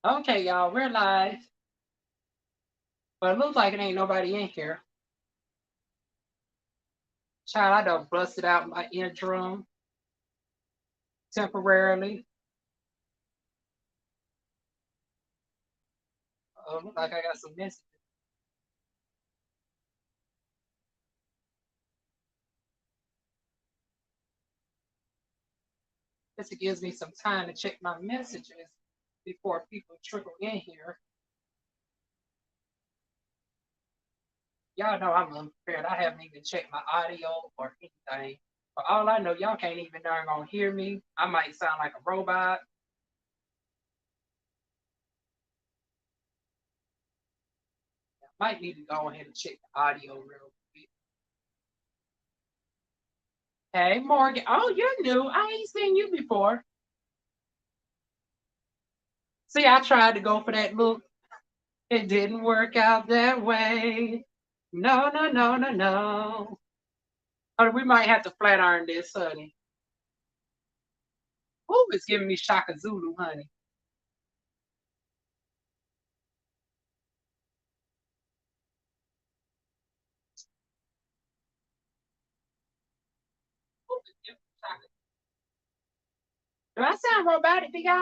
Okay, y'all, we're live. But it looks like it ain't nobody in here. Child, I done busted out my eardrum temporarily. Look like I got some messages. This gives me some time to check my messages before people trickle in here. Y'all know I'm unprepared. I haven't even checked my audio or anything. For all I know, y'all can't even darn gonna hear me. I might sound like a robot. I might need to go ahead and check the audio real quick. Hey, Morgan. Oh, you're new. I ain't seen you before. See, I tried to go for that look. It didn't work out that way. No, no, no, no, no. Oh, we might have to flat iron this, honey. Oh, it's giving me Shaka Zulu, honey. Ooh, it's giving me Shaka. Do I sound robotic to y'all?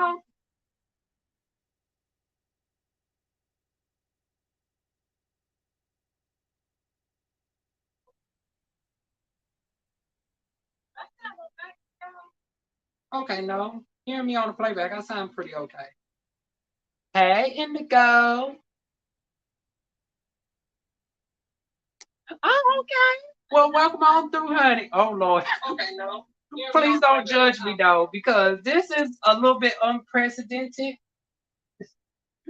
I sound robotic to y'all? Okay, no. Hear me on the playback. I sound pretty okay. Hey, Indigo. Oh, okay. Well, welcome on through, honey. Oh, Lord. Okay, no. Please don't judge me, though, because this is a little bit unprecedented.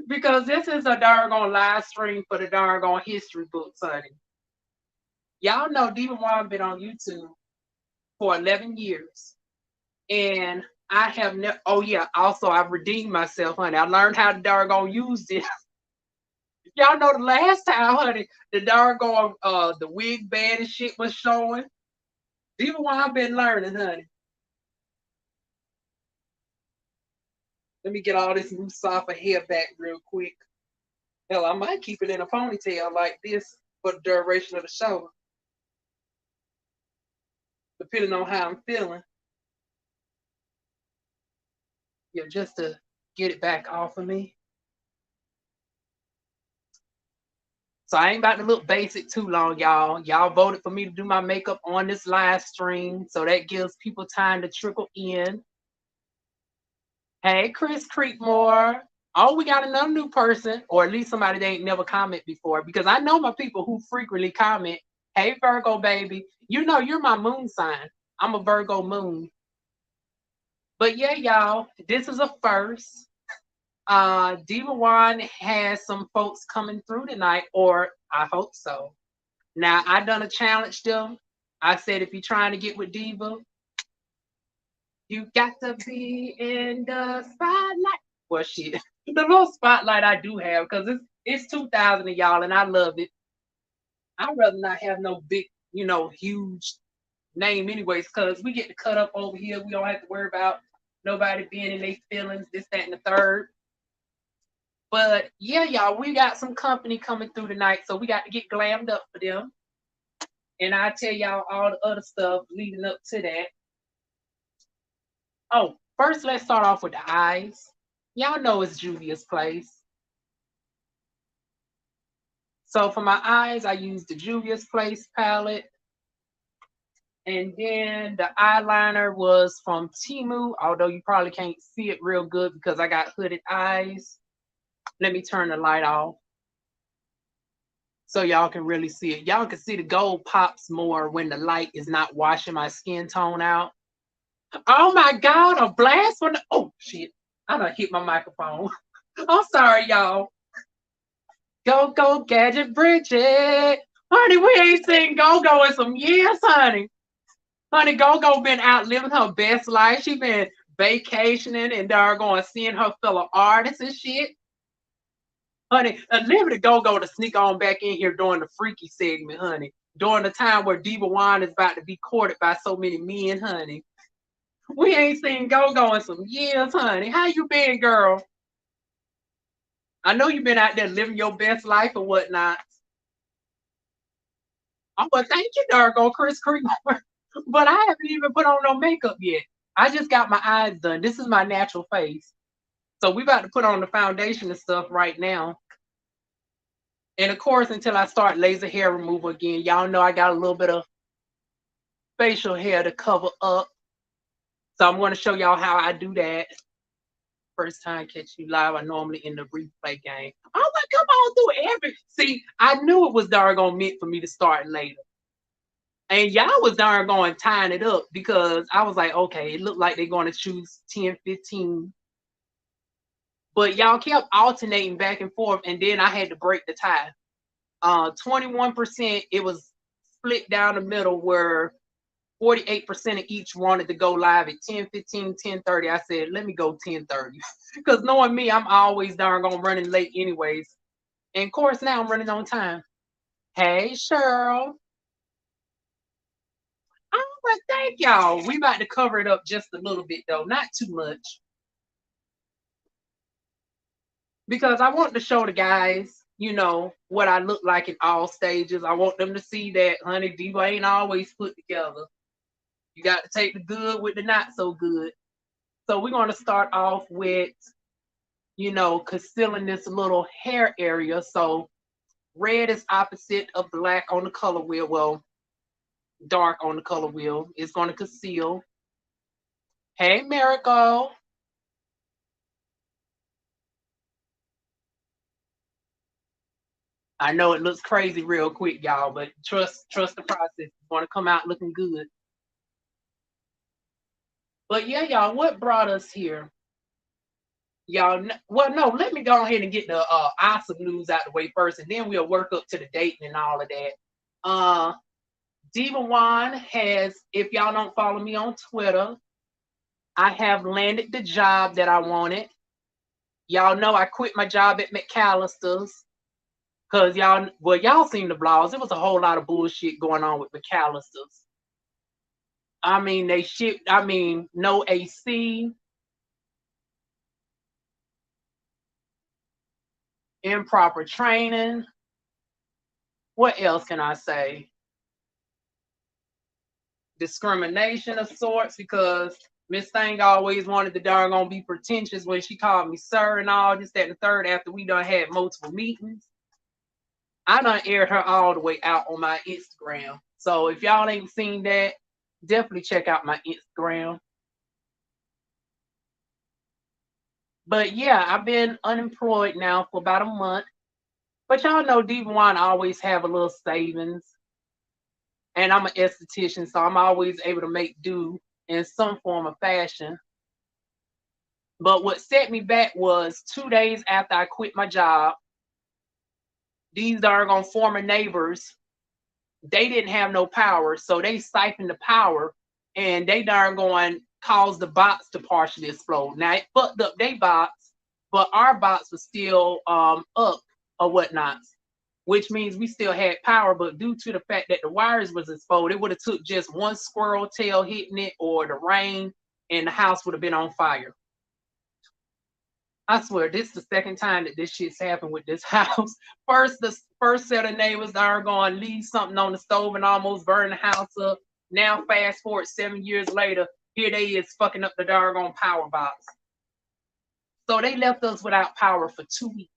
Because this is a doggone live stream for the doggone history books, honey. Y'all know DivaWuan been on YouTube for 11 years. And I have never, oh yeah, also I've redeemed myself, honey. I learned how to doggone use this. Y'all know the last time, honey, the doggone the wig band and shit was showing. DivaWuan been learning, honey. Let me get all this new soft hair back real quick. Hell, I might keep it in a ponytail like this for the duration of the show, depending on how I'm feeling. Yeah, just to get it back off of me. So I ain't about to look basic too long, y'all. Y'all voted for me to do my makeup on this live stream, so that gives people time to trickle in. Hey, Chris Creekmore. Oh, we got another new person, or at least somebody that ain't never commented before, because I know my people who frequently comment. Hey, Virgo baby, you know you're my moon sign. I'm a Virgo moon. But yeah, y'all, this is a first. DivaWuan has some folks coming through tonight, or I hope so. Now I done a challenge them. I said if you're trying to get with Diva, you got to be in the spotlight. Well, shit, the little spotlight I do have because it's 2000 of y'all and I love it. I'd rather not have no big, huge name anyways because we get to cut up over here. We don't have to worry about nobody being in their feelings, this, that, and the third. But yeah, y'all, we got some company coming through tonight, so we got to get glammed up for them. And I'll tell y'all all the other stuff leading up to that. Oh, first let's start off with the eyes. Y'all know it's Juvia's Place. So for my eyes, I use the Juvia's Place palette. And then the eyeliner was from Temu, although you probably can't see it real good because I got hooded eyes. Let me turn the light off so y'all can really see it. Y'all can see the gold pops more when the light is not washing my skin tone out. Oh my God, a blast from the, oh shit, I done hit my microphone. I'm sorry, y'all. Go, go, Gadget Bridget. Honey, we ain't seen Go Go in some years, honey. Honey, Go Go been out living her best life. She been vacationing and doggone seeing her fellow artists and shit. Honey, Liberty Go Go to sneak on back in here during the freaky segment, honey. During the time where DivaWuan is about to be courted by so many men, honey. We ain't seen Go Go in some years, honey. How you been, girl? I know you've been out there living your best life or whatnot. Oh, but thank you, Dargo, Chris Creek. But I haven't even put on no makeup yet. I just got my eyes done. This is my natural face. So we about to put on the foundation and stuff right now. And of course, until I start laser hair removal again, y'all know I got a little bit of facial hair to cover up. So I'm going to show y'all how I do that. First time catch you live, I normally in the replay game. Oh, like, come on through every. See, I knew it was darn meant for me to start later. And y'all was darn going tying it up because I was like, okay, it looked like they're going to choose 10, 15. But y'all kept alternating back and forth, and then I had to break the tie. 21%, it was split down the middle where 48% of each wanted to go live at 10, 15, 10:30. I said, let me go 10:30. Because knowing me, I'm always darn gonna running late anyways. And of course, now I'm running on time. Hey, Cheryl. Oh, but thank y'all. We about to cover it up just a little bit though, not too much. Because I want to show the guys, you know, what I look like in all stages. I want them to see that, honey, Diva ain't always put together. You got to take the good with the not so good. So we're going to start off with, you know, concealing this little hair area. So red is opposite of black on the color wheel. Well, dark on the color wheel. It's going to conceal. Hey, Miracle. I know it looks crazy real quick, y'all, but trust the process. It's going to come out looking good. But yeah, y'all, what brought us here? Y'all, well, no, let me go ahead and get the awesome news out the way first, and then we'll work up to the dating and all of that. DivaWuan has, if y'all don't follow me on Twitter, I have landed the job that I wanted. Y'all know I quit my job at McAllister's because y'all seen the blogs. It was a whole lot of bullshit going on with McAllister's. I mean, no AC, improper training. What else can I say? Discrimination of sorts, because Miss Thing always wanted to darn gonna be pretentious when she called me sir and all this, that, and the third after we done had multiple meetings. I done aired her all the way out on my Instagram. So if y'all ain't seen that, definitely check out my Instagram. But yeah, I've been unemployed now for about a month. But y'all know DivaWuan always have a little savings. And I'm an esthetician, so I'm always able to make do in some form of fashion. But what set me back was 2 days after I quit my job, these doggone former neighbors, they didn't have no power, so they siphoned the power, and they darn going caused the box to partially explode. Now it fucked up their box, but our box was still up or whatnot, which means we still had power. But due to the fact that the wires was exposed, it would have took just one squirrel tail hitting it or the rain, and the house would have been on fire. I swear, this is the second time that this shit's happened with this house. The first set of neighbors are going to leave something on the stove and almost burn the house up. Now, fast forward 7 years later, here they is fucking up the doggone power box. So they left us without power for 2 weeks.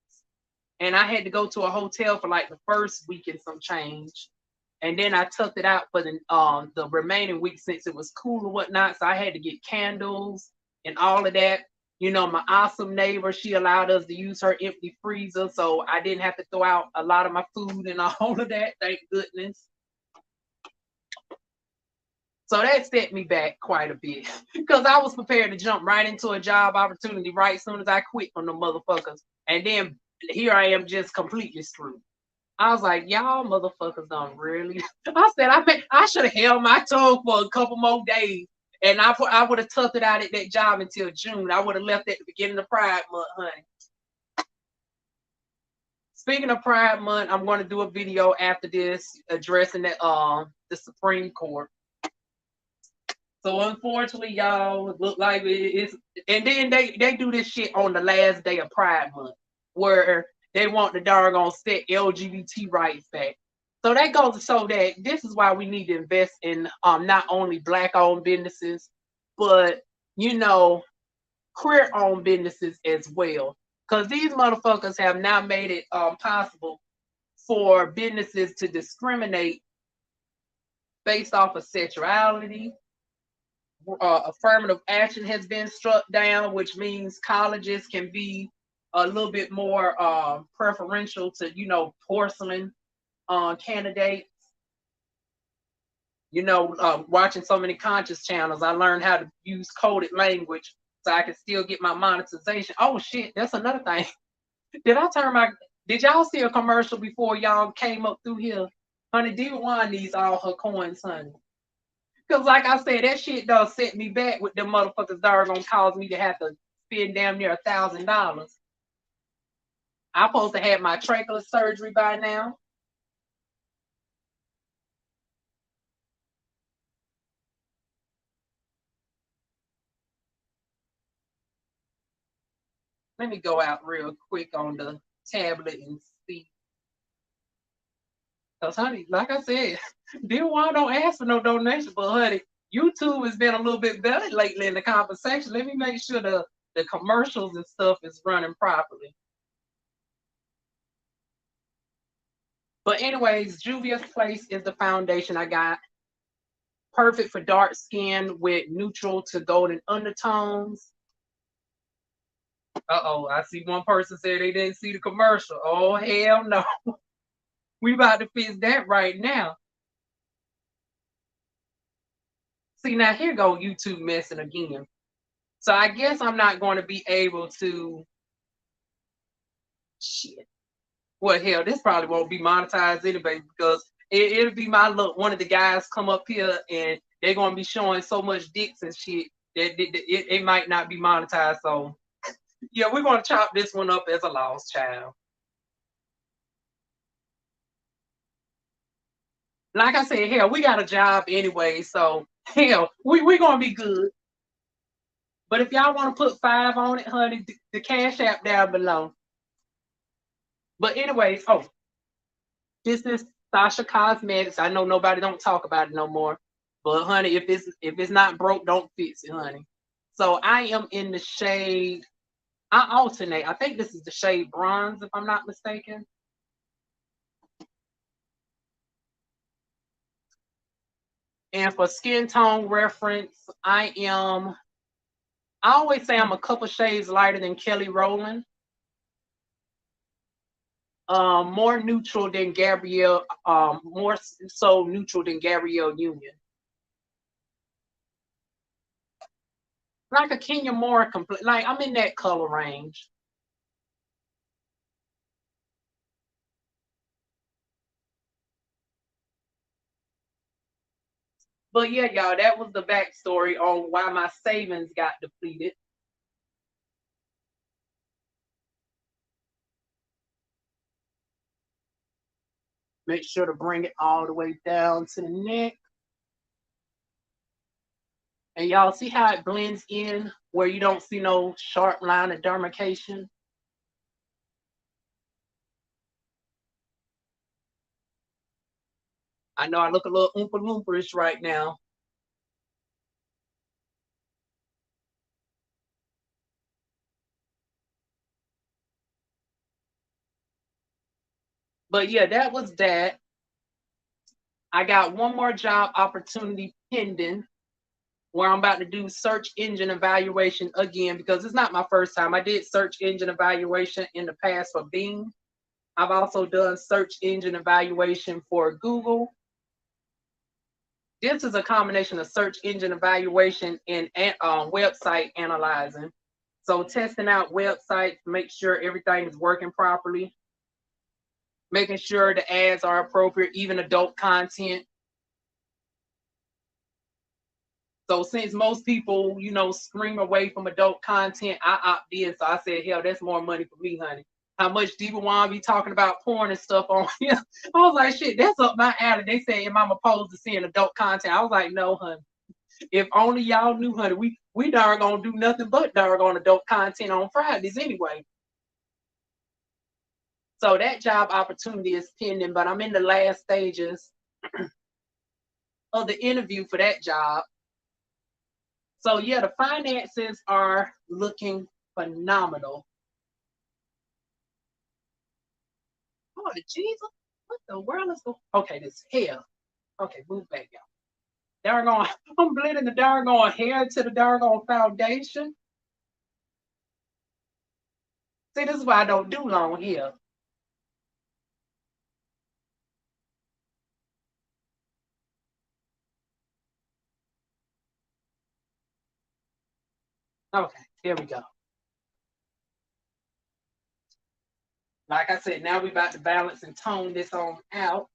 And I had to go to a hotel for like the first week and some change. And then I took it out for the remaining week since it was cool or whatnot. So I had to get candles and all of that. You know, my awesome neighbor, she allowed us to use her empty freezer, so I didn't have to throw out a lot of my food and all of that, thank goodness. So that set me back quite a bit because I was prepared to jump right into a job opportunity right as soon as I quit from the motherfuckers. And then here I am just completely screwed. I was like, y'all motherfuckers don't really. I said, I should have held my tongue for a couple more days. And I would have toughed it out at that job until June. I would have left at the beginning of Pride Month, honey. Speaking of Pride Month, I'm going to do a video after this addressing the Supreme Court. So unfortunately, y'all, it look like it's, and then they do this shit on the last day of Pride Month. where they want the doggone set LGBT rights back. So that goes to show that this is why we need to invest in not only black owned businesses, but you know, queer owned businesses as well. Because these motherfuckers have now made it possible for businesses to discriminate based off of sexuality. Affirmative action has been struck down, which means colleges can be a little bit more preferential to, you know, porcelain candidates. You know, watching so many conscious channels, I learned how to use coded language so I can still get my monetization. Oh shit, that's another thing. Did I turn my? Did y'all see a commercial before y'all came up through here? Honey, DivaWuan needs all her coins, honey. Cause like I said, that shit does set me back with them motherfuckers that are gonna cause me to have to spend damn near $1,000. I'm supposed to have my trachea surgery by now. Let me go out real quick on the tablet and see. Cause honey, like I said, DivaWuan don't ask for no donation, but honey, YouTube has been a little bit better lately in the conversation. Let me make sure the commercials and stuff is running properly. But anyways, Juvia's Place is the foundation I got. Perfect for dark skin with neutral to golden undertones. Uh-oh, I see one person said they didn't see the commercial. Oh, hell no. We about to fix that right now. See, now here go YouTube messing again. So I guess I'm not going to be able to. Shit. Well, hell, this probably won't be monetized anyway because it'll be my look. One of the guys come up here and they're going to be showing so much dicks and shit that it might not be monetized. So, yeah, we're going to chop this one up as a lost child. Like I said, hell, we got a job anyway. So, hell, we're going to be good. But if y'all want to put 5 on it, honey, the Cash App down below. But anyways, oh, this is Sasha Cosmetics. I know nobody don't talk about it no more. But honey, if it's not broke, don't fix it, honey. So I am in the shade. I alternate. I think this is the shade bronze, if I'm not mistaken. And for skin tone reference, I always say I'm a couple shades lighter than Kelly Rowland. More neutral than Gabrielle, more so neutral than Gabrielle Union. Like a Kenya Moore complete, like I'm in that color range. But yeah, y'all, that was the backstory on why my savings got depleted. Make sure to bring it all the way down to the neck. And y'all see how it blends in where you don't see no sharp line of demarcation? I know I look a little oompa loompa-ish right now. But yeah, that was that. I got one more job opportunity pending where I'm about to do search engine evaluation again because it's not my first time. I did search engine evaluation in the past for Bing. I've also done search engine evaluation for Google. This is a combination of search engine evaluation and website analyzing. So testing out websites, make sure everything is working properly, making sure the ads are appropriate, even adult content. So since most people, you know, scream away from adult content, I opt in. So I said, hell, that's more money for me, honey. How much DivaWuan be talking about porn and stuff on here? I was like, shit, that's up my alley. They say, am I opposed to seeing adult content? I was like, no, honey. If only y'all knew, honey, we darn gonna do nothing but darn on adult content on Fridays anyway. So that job opportunity is pending, but I'm in the last stages of the interview for that job. So yeah, the finances are looking phenomenal. Oh Jesus, what the world is going? Okay, this hair. Okay, move back, y'all. Darn, I'm blending the darn hair to the darn foundation. See, this is why I don't do long hair. Okay, here we go. Like I said, now we're about to balance and tone this on out.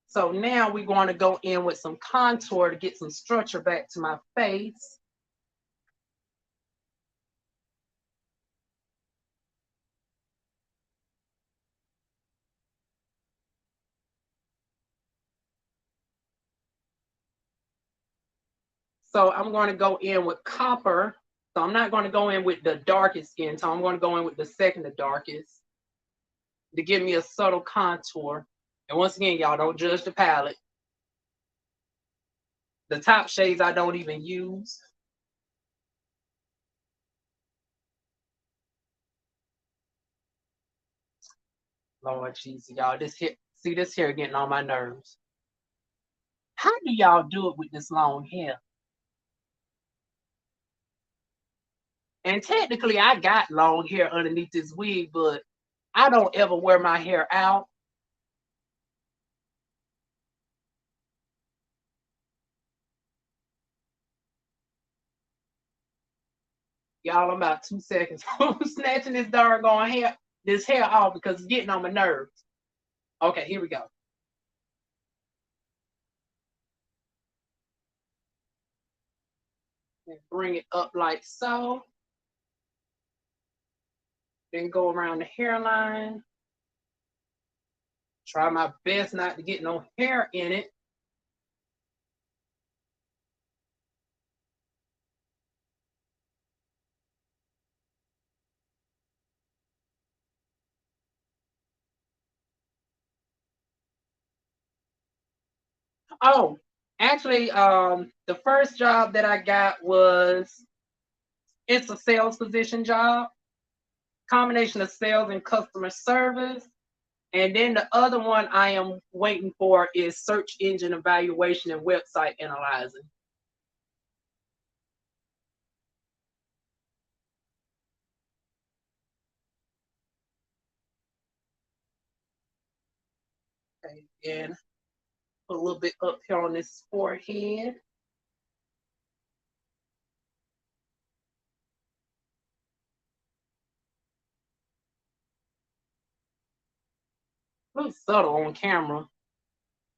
So now we're going to go in with some contour to get some structure back to my face. So I'm going to go in with copper. So I'm not going to go in with the darkest skin tone. I'm going to go in with the second to darkest to give me a subtle contour. And once again, y'all don't judge the palette. The top shades I don't even use. Lord Jesus, y'all, this hair, see this hair getting on my nerves. How do y'all do it with this long hair? And technically, I got long hair underneath this wig, but I don't ever wear my hair out. Y'all, I'm about 2 seconds from snatching this doggone hair, this hair off because it's getting on my nerves. Okay, here we go. And bring it up like so. Then go around the hairline. Try my best not to get no hair in it. Oh, actually, the first job that I got was it's a sales position job, combination of sales and customer service. And then the other one I am waiting for is search engine evaluation and website analyzing. Okay, and put a little bit up here on this forehead. A little subtle on camera,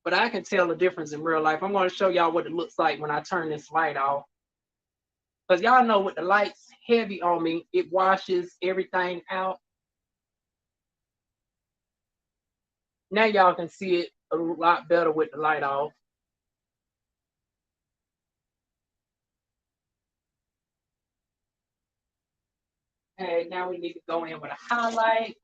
but I can tell the difference in real life. I'm going to show y'all what it looks like when I turn this light off. Because y'all know with the lights heavy on me, it washes everything out. Now y'all can see it a lot better with the light off. Okay, now we need to go in with a highlight.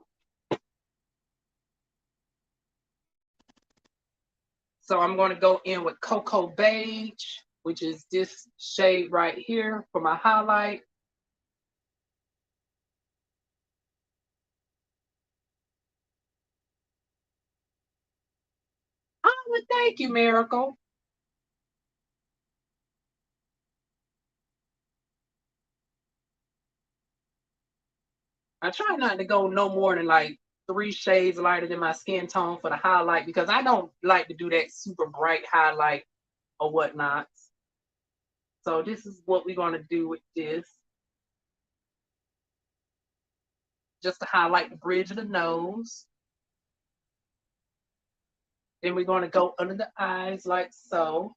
So I'm going to go in with Cocoa Beige, which is this shade right here for my highlight. Oh, well, thank you, Miracle. I try not to go no more than like 3 shades lighter than my skin tone for the highlight because I don't like to do that super bright highlight or whatnot. So this is what we're going to do with this. Just to highlight the bridge of the nose. Then we're going to go under the eyes like so.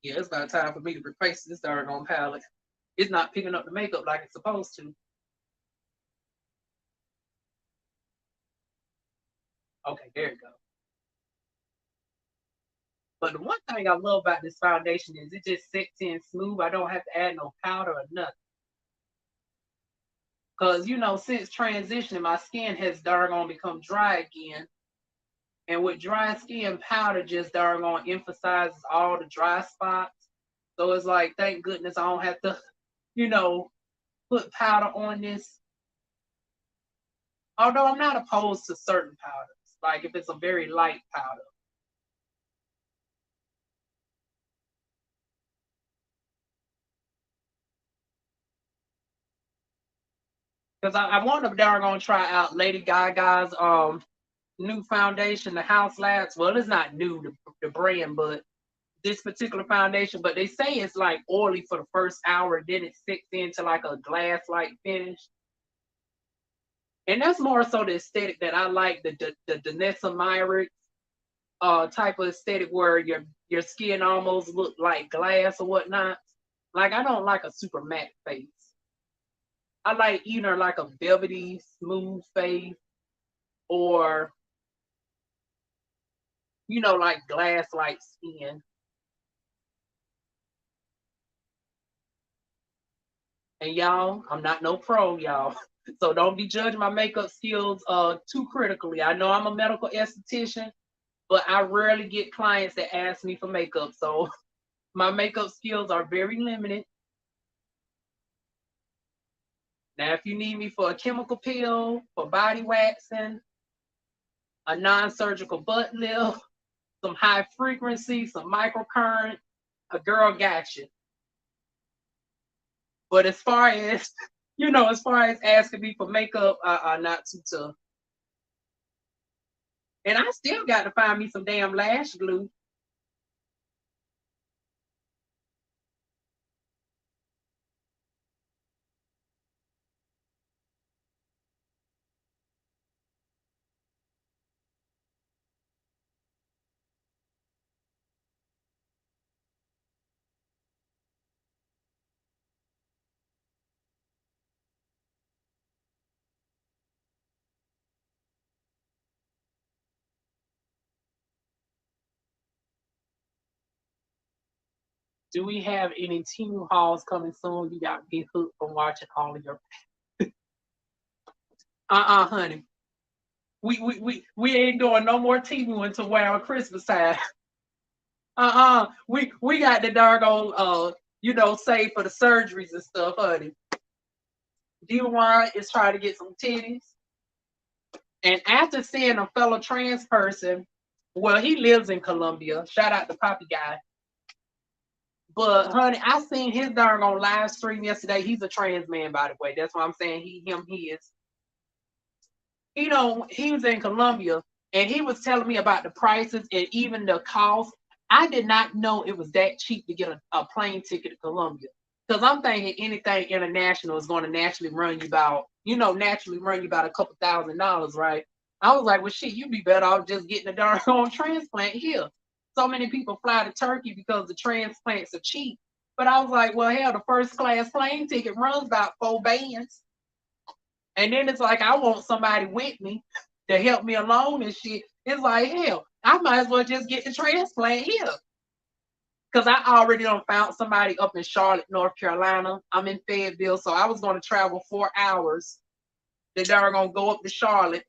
Yeah, it's about time for me to replace this darn palette. It's not picking up the makeup like it's supposed to. Okay, there you go. But the one thing I love about this foundation is it just sets in smooth. I don't have to add no powder or nothing. Because, you know, since transitioning, my skin has darn on become dry again. And with dry skin, powder just darn on emphasizes all the dry spots. So it's like, thank goodness I don't have to, you know, put powder on this. Although I'm not opposed to certain powders, like if it's a very light powder. Because I want to darn on try out Lady Gaga's new foundation, the House Labs. Well, it's not new, the brand, but this particular foundation. But they say it's like oily for the first hour, then it sits into like a glass-like finish. And that's more so the aesthetic that I like, the Danessa Myrick type of aesthetic where your skin almost look like glass or whatnot. Like I don't like a super matte face. I like either like a velvety, smooth face or you know, like glass like skin. And y'all, I'm not no pro, y'all. So don't be judging my makeup skills too critically. I know I'm a medical esthetician, but I rarely get clients that ask me for makeup. So my makeup skills are very limited. Now, if you need me for a chemical peel, for body waxing, a non-surgical butt lift, some high frequency, some microcurrent, a girl got you. But as far as you know, as far as asking me for makeup, not too tough. And I still got to find me some damn lash glue. Do we have any Temu hauls coming soon? You got me hooked from watching all of your. Honey. We ain't doing no more Temu until around Christmas time. We got the darn you know, save for the surgeries and stuff, honey. DivaWuan is trying to get some titties. And after seeing a fellow trans person, well, he lives in Colombia. Shout out to Poppy Guy. But honey, I seen his darn on live stream yesterday. He's a trans man, by the way. That's why I'm saying he, him, he is. You know, he was in Colombia and he was telling me about the prices and even the cost. I did not know it was that cheap to get a plane ticket to Colombia. Because I'm thinking anything international is going to naturally run you about, you know, naturally run you about a couple $1,000s, right? I was like, well, shit, you'd be better off just getting a darn home transplant here. So many people fly to Turkey because the transplants are cheap. But I was like, well, hell, the first class plane ticket runs about 4 bands. And then it's like, I want somebody with me to help me along and shit. It's like, hell, I might as well just get the transplant here. Because I already done found somebody up in Charlotte, North Carolina. I'm in Fayetteville, so I was going to travel 4 hours. Then they're going to go up to Charlotte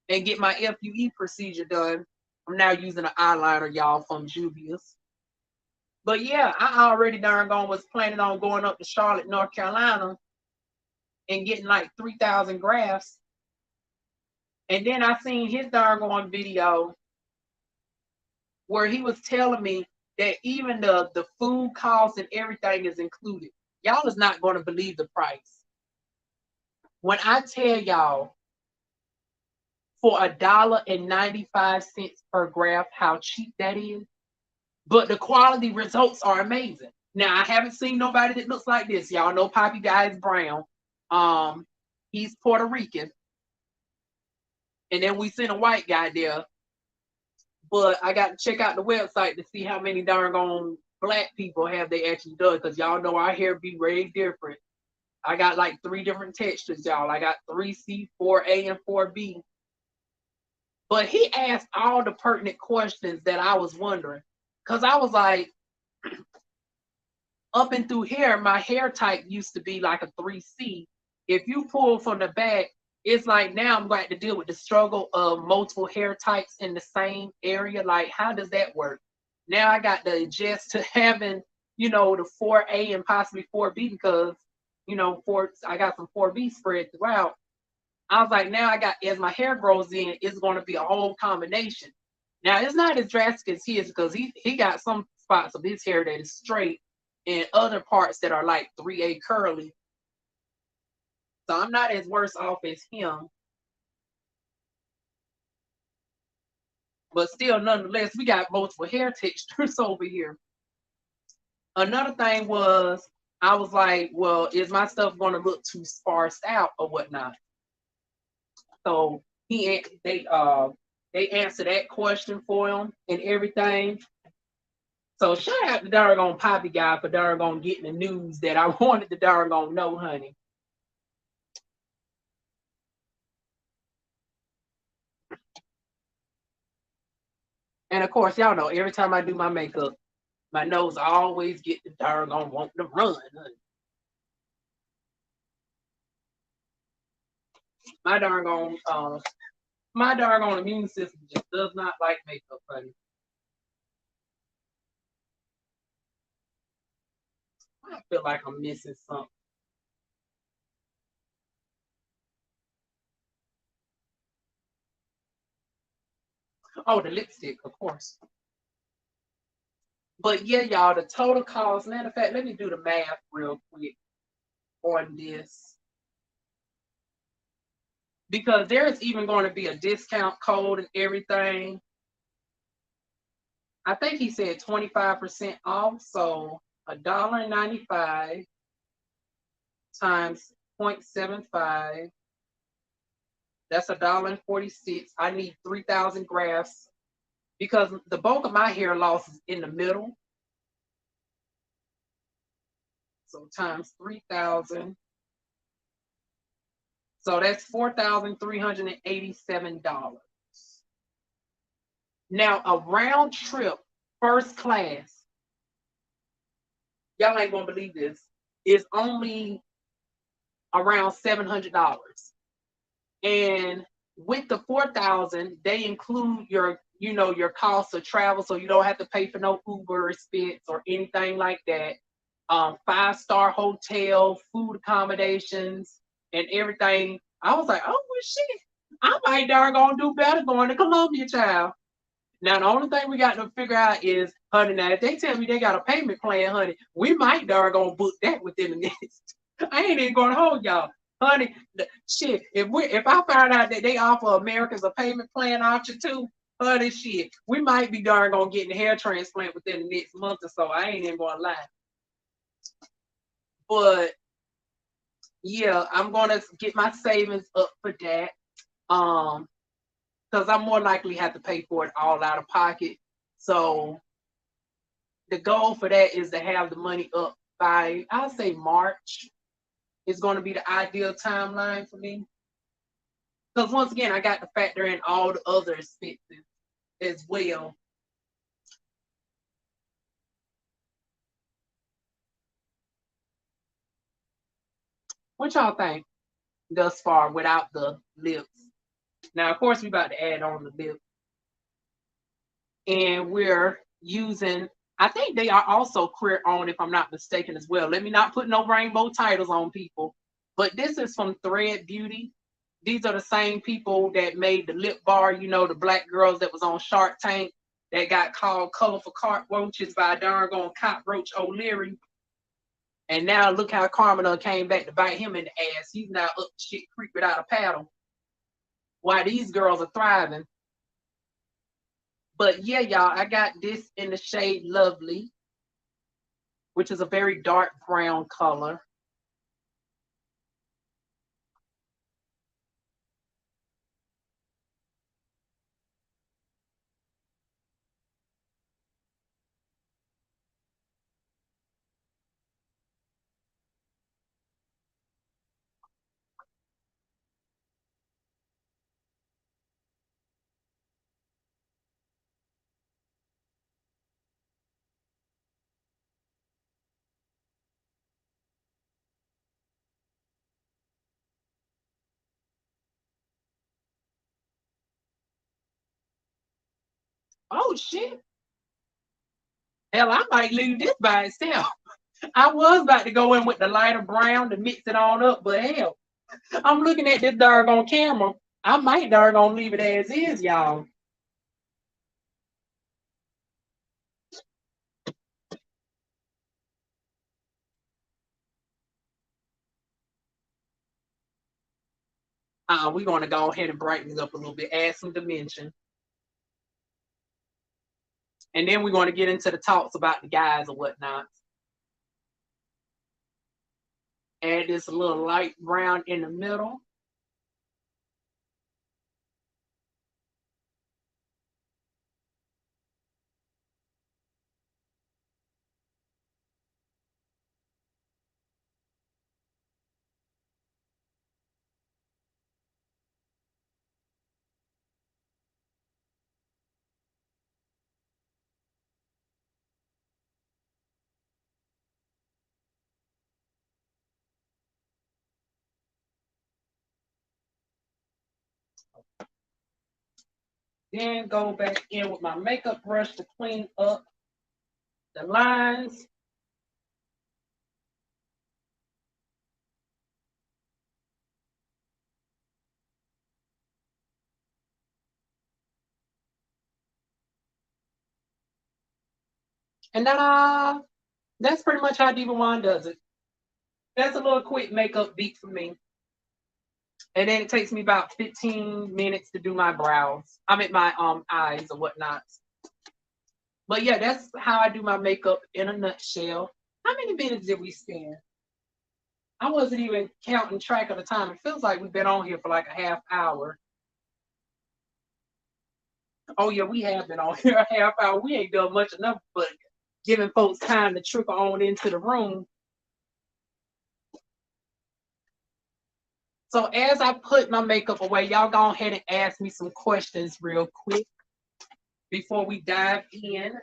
and get my FUE procedure done. I'm now using an eyeliner, y'all, from Juvia's. But yeah, I already darn gone was planning on going up to Charlotte, North Carolina and getting like 3,000 grafts. And then I seen his darn on video where he was telling me that even the food costs and everything is included. Y'all is not going to believe the price. When I tell y'all for $1.95 per graft, how cheap that is, but the quality results are amazing. Now I haven't seen nobody that looks like this. Y'all know Poppy Guy is brown. He's Puerto Rican, and then we seen a white guy there. But I got to check out the website to see how many darn on black people have they actually done, because y'all know our hair be way different. I got like 3 different textures, y'all. I got 3C, 4A, and 4B. But he asked all the pertinent questions that I was wondering. Because I was like, up and through here, my hair type used to be like a 3C. If you pull from the back, it's like now I'm going to deal with the struggle of multiple hair types in the same area. Like, how does that work? Now I got to adjust to having, the 4A and possibly 4B because, I got some 4B spread throughout. I was like, now I got, as my hair grows in, it's going to be a whole combination. Now it's not as drastic as his because he got some spots of his hair that is straight and other parts that are like 3A curly. So I'm not as worse off as him. But still, nonetheless, we got multiple hair textures over here. Another thing was, I was like, well, is my stuff going to look too sparse out or whatnot? So they answered that question for him and everything. So shout out to Dargon Poppy guy for Dargon getting the news that I wanted the Dargon know, honey. And of course, y'all know every time I do my makeup, my nose always get the Dargon want to run, honey. My darn immune system just does not like makeup, honey. I feel like I'm missing something. Oh, the lipstick, of course. But yeah, y'all, the total cost. Matter of fact, let me do the math real quick on this. Because there's even going to be a discount code and everything. I think he said 25% off. So $1.95 times 0.75. That's $1.46. I need 3,000 grafts because the bulk of my hair loss is in the middle. So times 3,000. So that's $4,387. Now a round trip, first class, y'all ain't gonna believe this, is only around $700. And with the 4,000, they include your cost of travel, so you don't have to pay for no Uber expense or anything like that. 5-star hotel, food accommodations, and everything. I was like, oh well, shit, I might darn gonna do better going to Columbia, child. Now the only thing we got to figure out is, honey. Now if they tell me they got a payment plan, honey, we might darn gonna book that within the next. I ain't even gonna hold y'all, honey. Shit, if I find out that they offer Americans a payment plan option too, honey, shit, we might be darn gonna get a hair transplant within the next month or so. I ain't even gonna lie. But yeah, I'm gonna get my savings up for that. Because I'm more likely have to pay for it all out of pocket. So the goal for that is to have the money up by, I'll say March is going to be the ideal timeline for me. Because once again, I got to factor in all the other expenses as well. What y'all think thus far without the lips? Now, of course, we about to add on the lips. And we're using, I think they are also queer owned, if I'm not mistaken, as well. Let me not put no rainbow titles on people. But this is from Thread Beauty. These are the same people that made the lip bar, the black girls that was on Shark Tank that got called colorful cockroaches by darn gone cockroach O'Leary. And now look how Carmen came back to bite him in the ass. He's now up shit creek without a paddle. Why these girls are thriving. But yeah, y'all, I got this in the shade Lovely, which is a very dark brown color. Oh shit. Hell, I might leave this by itself. I was about to go in with the lighter brown to mix it on up, but hell, I'm looking at this doggone camera. I might doggone leave it as is, y'all. We're going to go ahead and brighten it up a little bit, add some dimension. And then we're going to get into the talks about the guys or whatnot. Add this little light brown in the middle. Then go back in with my makeup brush to clean up the lines. And that's pretty much how DivaWuan does it. That's a little quick makeup beat for me. And then it takes me about 15 minutes to do my brows. I mean my eyes or whatnot. But yeah, that's how I do my makeup in a nutshell. How many minutes did we spend? I wasn't even counting track of the time. It feels like we've been on here for like a half hour. Oh yeah, we have been on here a half hour. We ain't done much enough but giving folks time to trickle on into the room. So as I put my makeup away, y'all go ahead and ask me some questions real quick before we dive in.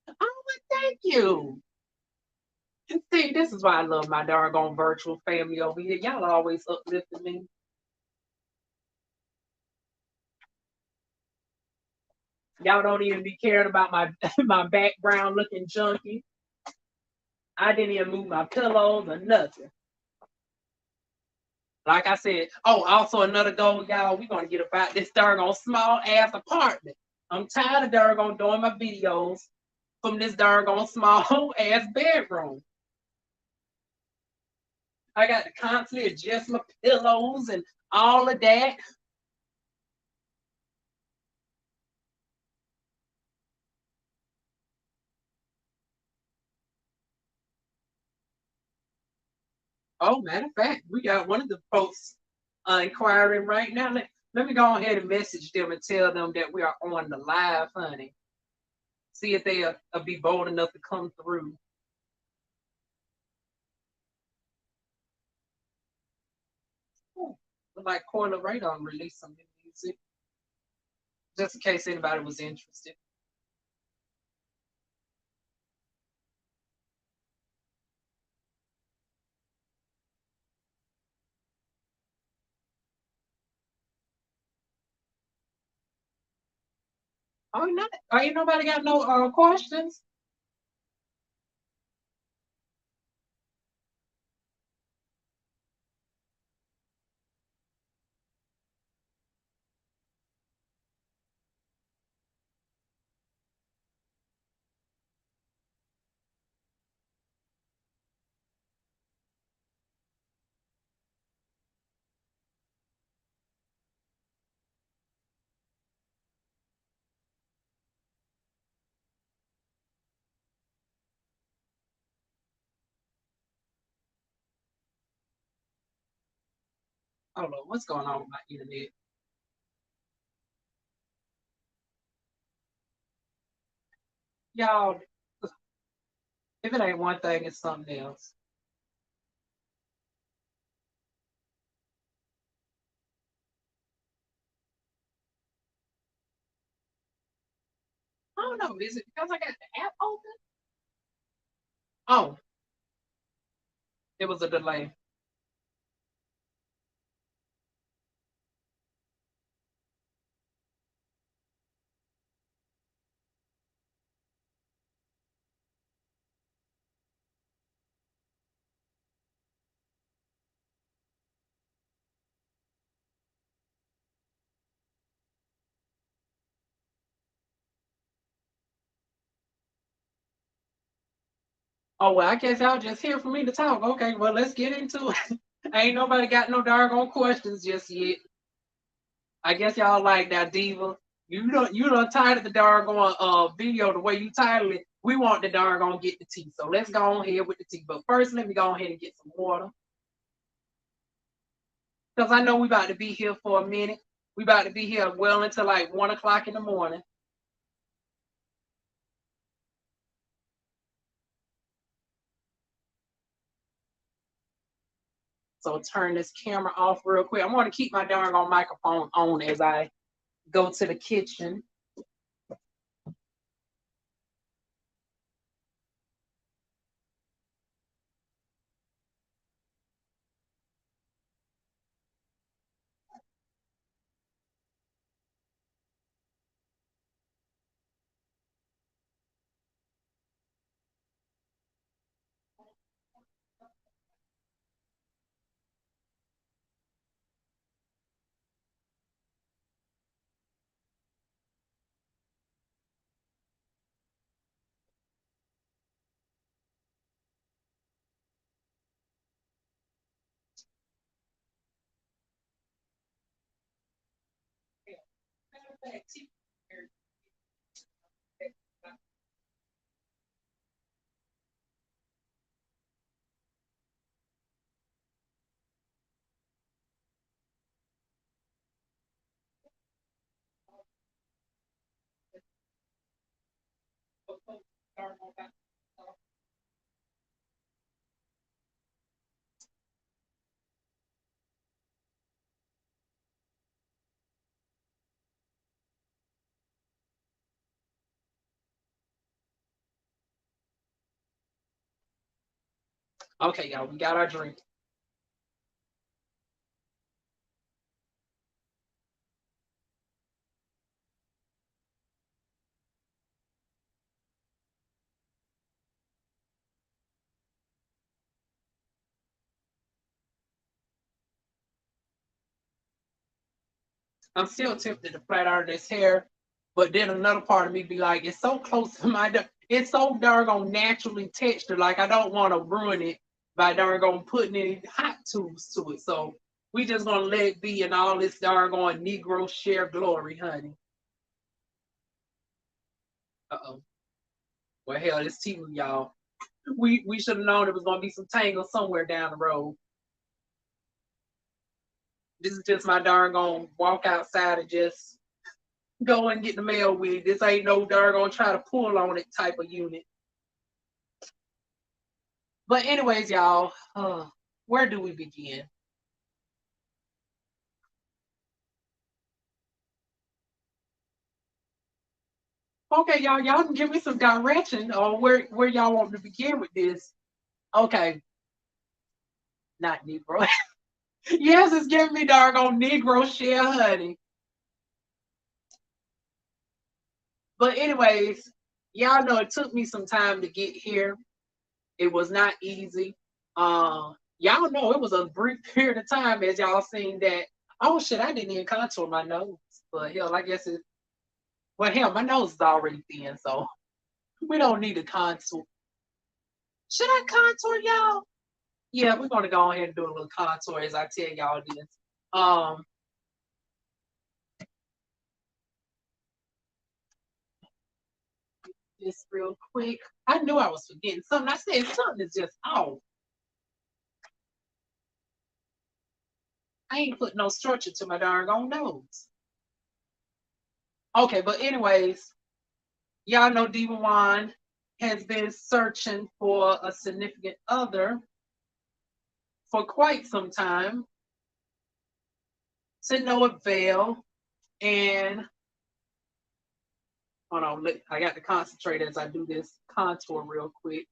Oh, well, thank you. And see, this is why I love my doggone virtual family over here. Y'all always uplifting me. Y'all don't even be caring about my my background looking junky. I didn't even move my pillows or nothing. Like I said, oh, also another goal, y'all. We're gonna get about this doggone small ass apartment. I'm tired of doggone doing my videos from this doggone small ass bedroom. I got to constantly adjust my pillows and all of that. Oh, matter of fact, we got one of the folks inquiring right now. Let me go ahead and message them and tell them that we are on the live, honey. See if they'll be bold enough to come through. Ooh, look like Coyle Ray on release some new music, just in case anybody was interested. Oh, not, ain't nobody got no questions? I don't know what's going on with my internet. Y'all, if it ain't one thing, it's something else. I don't know. Is it because I got the app open? Oh, it was a delay. Oh, well, I guess y'all just here for me to talk. Okay, well, let's get into it. Ain't nobody got no doggone questions just yet. I guess y'all like that, Diva. You don't tired of the doggone video the way you title it. We want the doggone get the tea. So let's go on here with the tea. But first, let me go ahead and get some water. Because I know we about to be here for a minute. We about to be here well until like 1 o'clock in the morning. So turn this camera off real quick. I'm going to keep my doggone microphone on as I go to the kitchen. Okay, y'all, we got our drink. I'm still tempted to flat iron this hair, but then another part of me be like, it's so close to it's so darn naturally textured. Like I don't want to ruin it by darn putting any hot tools to it. So we just gonna let it be in all this darn Negro share glory, honey. Uh-oh. Well, hell, it's Timu, y'all. We should have known it was gonna be some tangle somewhere down the road. This is just my darn walk outside and just go and get the mail with. This ain't no darn try to pull on it type of unit. But anyways, y'all, where do we begin? Okay, y'all can give me some direction on where y'all want to begin with this. Okay, not Negro. Yes, it's giving me doggone Negro share, honey. But anyways, y'all know it took me some time to get here. It was not easy. Y'all know it was a brief period of time as y'all seen that. Oh shit, I didn't even contour my nose. But hell, I guess it. Well, hell, my nose is already thin, so we don't need a contour. Should I contour y'all? Yeah, we're gonna go ahead and do a little contour as I tell y'all this. Um, just real quick. I knew I was forgetting something. I said something is just off. I ain't put no structure to my darn own nose. Okay, but anyways, y'all know DivaWuan has been searching for a significant other for quite some time to no avail. And hold on, I got to concentrate as I do this contour real quick.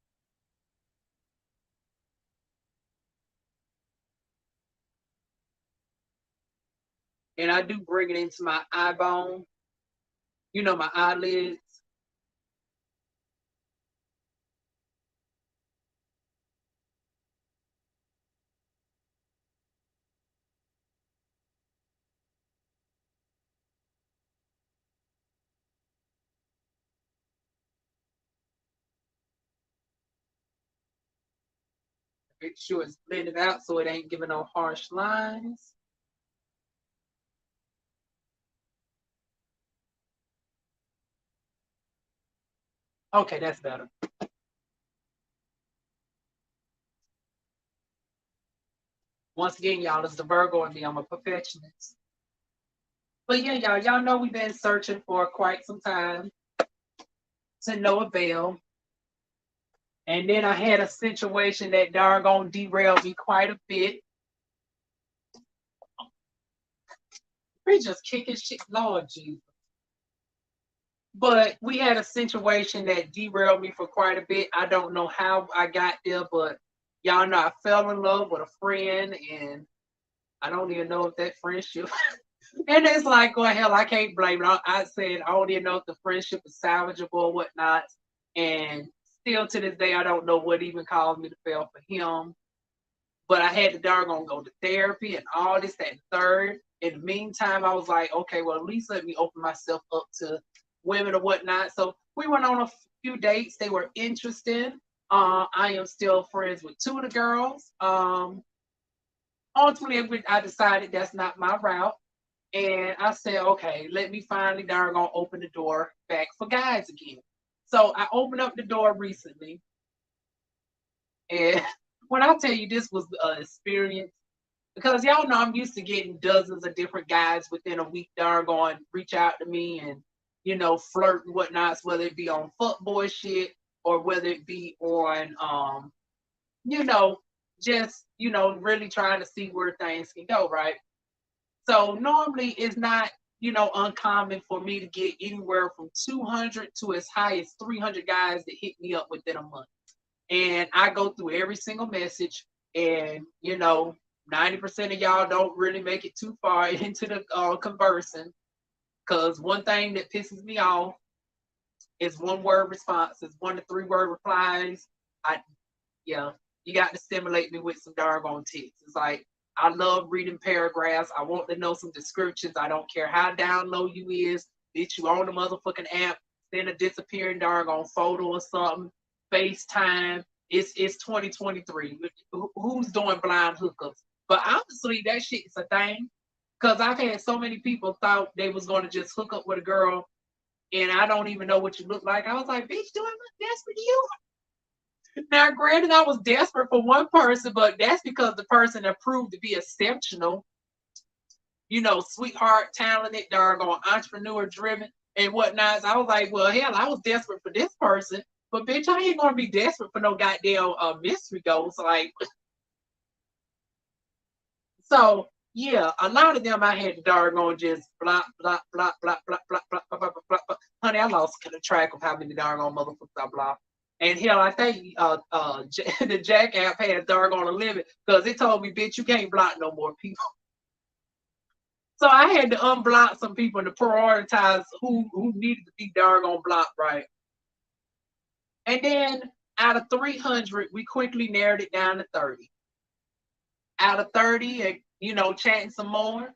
And I do bring it into my eye bone, my eyelids. Make sure it's blended out so it ain't giving no harsh lines. Okay, that's better. Once again, y'all, it's the Virgo and me. I'm a perfectionist. But yeah, y'all know we've been searching for quite some time to no avail. And then I had a situation that doggone derailed me quite a bit. We just kicking shit, Lord Jesus. But we had a situation that derailed me for quite a bit. I don't know how I got there, but y'all know I fell in love with a friend, and I don't even know if that friendship. And it's like, oh hell, I can't blame it. I said I don't even know if the friendship is salvageable or whatnot. And still to this day, I don't know what even caused me to fail for him. But I had to doggone go to therapy and all this, that, and third. In the meantime, I was like, okay, well, at least let me open myself up to women or whatnot. So we went on a few dates. They were interesting. I am still friends with two of the girls. Ultimately, I decided that's not my route. And I said, okay, let me finally doggone open the door back for guys again. So I opened up the door recently. And when I tell you this was an experience, because y'all know I'm used to getting dozens of different guys within a week doggone reach out to me and, flirt and whatnot, whether it be on fuckboy shit or whether it be on, you know, just, really trying to see where things can go, right? So normally it's not, uncommon for me to get anywhere from 200 to as high as 300 guys that hit me up within a month. And I go through every single message, and 90% of y'all don't really make it too far into the conversing. Because one thing that pisses me off is one word responses, 1 to 3 word replies. Yeah, you got to stimulate me with some doggone text. It's like, I love reading paragraphs. I want to know some descriptions. I don't care how down low you is. Bitch, you on the motherfucking app, send a disappearing doggone photo or something. FaceTime. It's 2023. Who's doing blind hookups? But honestly, that shit is a thing. Because I've had so many people thought they was going to just hook up with a girl, and I don't even know what you look like. I was like, bitch, do I look desperate to you? Now, granted, I was desperate for one person, but that's because the person that proved to be exceptional, sweetheart, talented, doggone entrepreneur driven and whatnot. So I was like, well, hell, I was desperate for this person, but bitch, I ain't gonna be desperate for no goddamn mystery ghost. Like, so yeah, a lot of them I had to doggone just blah blah blah blah blah blah blah blah blah blah blah. Honey, I lost track of how many doggone motherfuckers I blocked. And hell, I think the Jack app had a doggone a limit because it told me, bitch, you can't block no more people. So I had to unblock some people to prioritize who needed to be doggone blocked, right? And then out of 300, we quickly narrowed it down to 30. Out of 30, and chatting some more,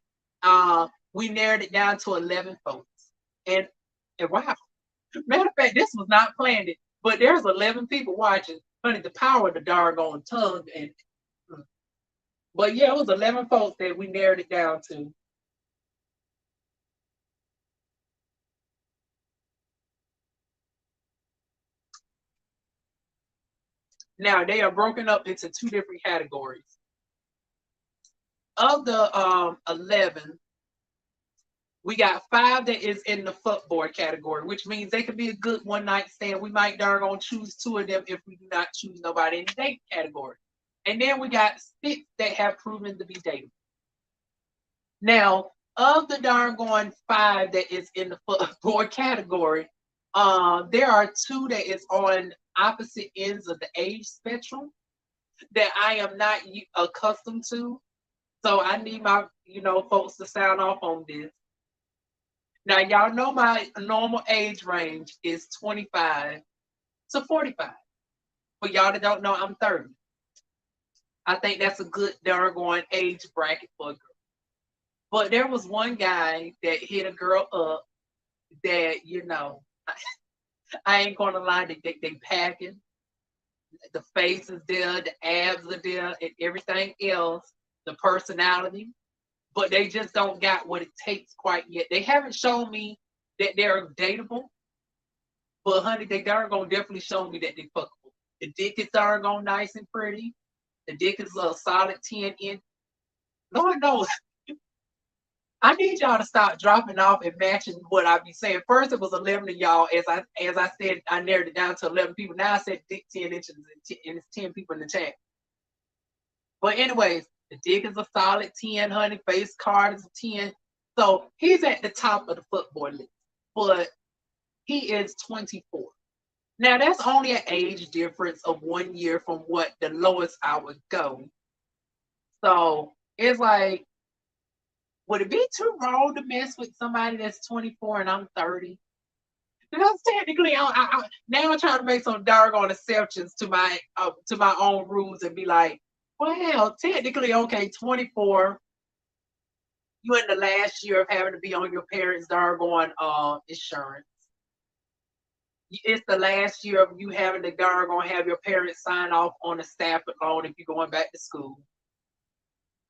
we narrowed it down to 11 folks. And wow, matter of fact, this was not planned, but there's 11 people watching. Honey, the power of the doggone tongue. But yeah, it was 11 folks that we narrowed it down to. Now they are broken up into 2 different categories. Of the 11, we got 5 that is in the fuckboy category, which means they could be a good one night stand. We might darn choose 2 of them if we do not choose nobody in the date category. And then we got 6 that have proven to be dating. Now, of the darn 5 that is in the fuckboy category, there are 2 that is on opposite ends of the age spectrum that I am not accustomed to. So I need my, folks to sound off on this. Now, y'all know my normal age range is 25 to 45. For y'all that don't know, I'm 30. I think that's a good darn age bracket for a girl. But there was one guy that hit a girl up that, I ain't gonna lie, they packing. The face is there, the abs are there, and everything else, the personality. But they just don't got what it takes quite yet. They haven't shown me that they're dateable, but honey, they darn gonna definitely show me that they fuckable. The dick is darn gonna nice and pretty. The dick is a solid 10 inch. Lord knows, I need y'all to stop dropping off and matching what I be saying. First, it was 11 of y'all. As I said, I narrowed it down to 11 people. Now I said dick 10 inches and it's 10 people in the chat. But anyways, the dick is a solid 10, honey. Face card is a 10. So he's at the top of the footboy list. But he is 24. Now that's only an age difference of 1 year from what the lowest I would go. So it's like, would it be too wrong to mess with somebody that's 24 and I'm 30? Because technically, now I'm trying to make some doggone exceptions to my own rules and be like, well, technically, okay, 24. You're in the last year of having to be on your parents' doggone insurance. It's the last year of you having to doggone have your parents sign off on a Stafford loan if you're going back to school.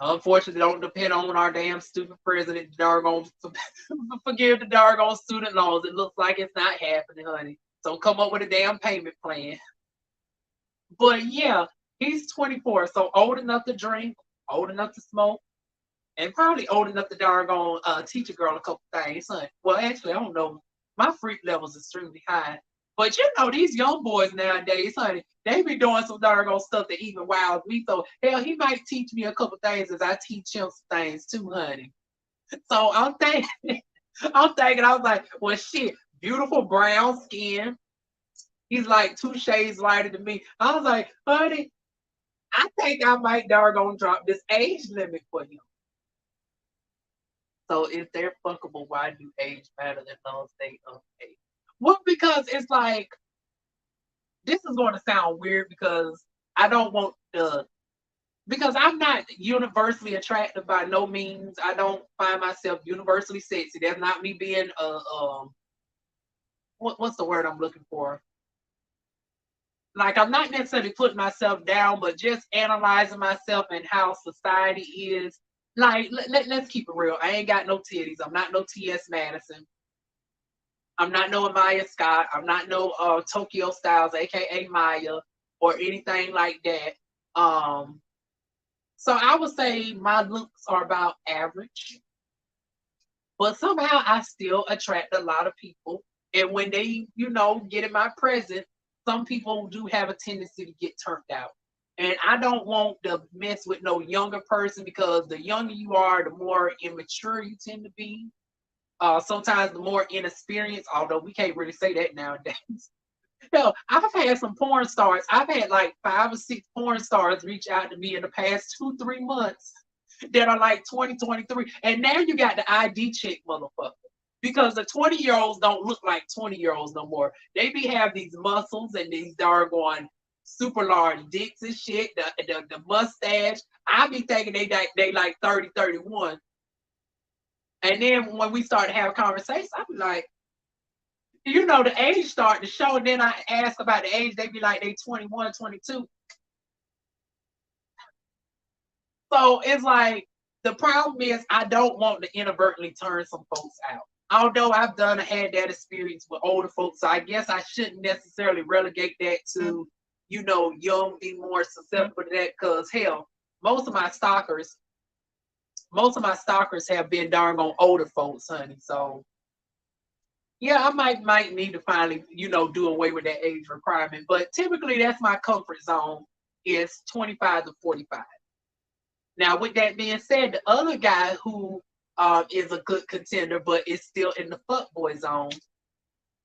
Unfortunately, don't depend on our damn stupid president to doggone forgive the doggone student loans. It looks like it's not happening, honey. So come up with a damn payment plan. But yeah, he's 24, so old enough to drink, old enough to smoke, and probably old enough to doggone teach a girl a couple things, son. Well, actually, I don't know. My freak level is extremely high. But you know, these young boys nowadays, honey, they be doing some doggone stuff that even wows me. So hell, he might teach me a couple things as I teach him some things too, honey. So I'm thinking, I was like, well, shit, beautiful brown skin. He's like 2 shades lighter than me. I was like, honey, I think I might doggone drop this age limit for him. So if they're fuckable, why do age matter in those state of age? Well, because it's like, this is going to sound weird because I don't want the, because I'm not universally attractive by no means. I don't find myself universally sexy. That's not me being what's the word I'm looking for? Like, I'm not necessarily putting myself down, but just analyzing myself and how society is. Like, let's keep it real. I ain't got no titties. I'm not no T.S. Madison. I'm not no Amaya Scott. I'm not no Tokyo Styles, aka Maya, or anything like that. So I would say my looks are about average, but somehow I still attract a lot of people. And when they, get in my presence, some people do have a tendency to get turned out. And I don't want to mess with no younger person because the younger you are, the more immature you tend to be. Sometimes the more inexperienced, although we can't really say that nowadays. Hell, I've had some porn stars. I've had like 5 or 6 porn stars reach out to me in the past 2-3 months that are like 20, 23. And now you got the ID check, motherfucker. Because the 20-year-olds don't look like 20-year-olds no more. They be have these muscles and these doggone super large dicks and shit, the mustache. I be thinking they like 30, 31. And then when we start to have conversations, I be like, the age start to show. And then I ask about the age, they be like they 21, 22. So it's like, the problem is I don't want to inadvertently turn some folks out. Although I've had that experience with older folks, so I guess I shouldn't necessarily relegate that to, young, be more susceptible to that. Because hell, most of my stalkers have been darn on older folks, honey. So yeah, I might need to finally, do away with that age requirement. But typically that's my comfort zone, is 25 to 45. Now, with that being said, the other guy who is a good contender, but is still in the fuckboy zone,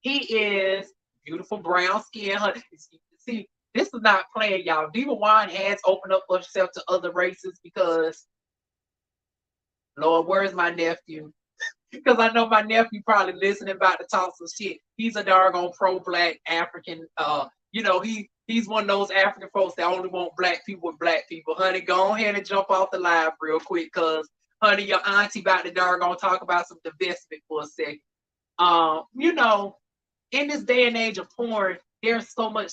he is beautiful brown skin. Honey. See, this is not playing, y'all. DivaWuan has opened up herself to other races because, Lord, where's my nephew? Because I know my nephew probably listening about to talk some shit. He's a doggone pro-black African. He's one of those African folks that only want black people with black people. Honey, go ahead and jump off the live real quick, because, honey, your auntie about to doggone talk about some divestment for a second. In this day and age of porn, there's so much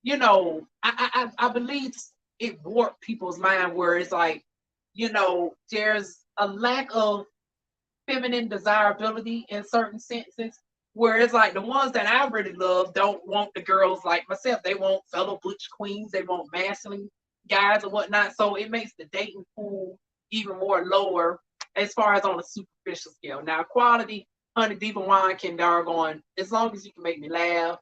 you know, I believe it warped people's mind where it's like, you know, there's a lack of feminine desirability in certain senses. Where it's like the ones that I really love don't want the girls like myself. They want fellow butch queens. They want masculine guys and whatnot. So it makes the dating pool even more lower as far as on a superficial scale. Now, quality, honey, DivaWuan can doggone as long as you can make me laugh.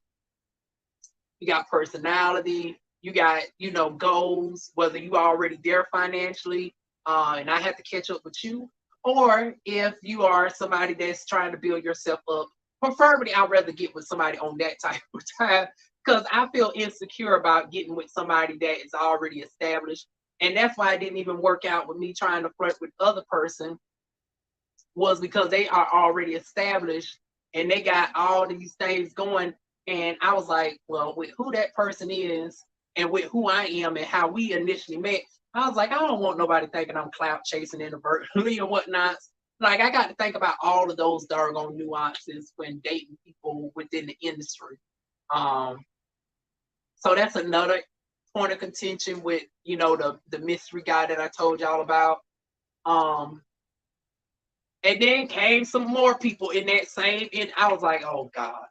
You got personality. You got, you know, goals, whether you already there financially, and I have to catch up with you, or if you are somebody that's trying to build yourself up. Preferably, I'd rather get with somebody on that type of time because I feel insecure about getting with somebody that is already established. And that's why it didn't even work out with me trying to flirt with the other person, was because they are already established and they got all these things going. And I was like, well, with who that person is and with who I am and how we initially met, I was like, I don't want nobody thinking I'm clout chasing inadvertently or whatnot. Like, I got to think about all of those doggone nuances when dating people within the industry. Um, so that's another point of contention with, you know, the mystery guy that I told y'all about. Um, and then came some more people in that same, and I was like, oh God.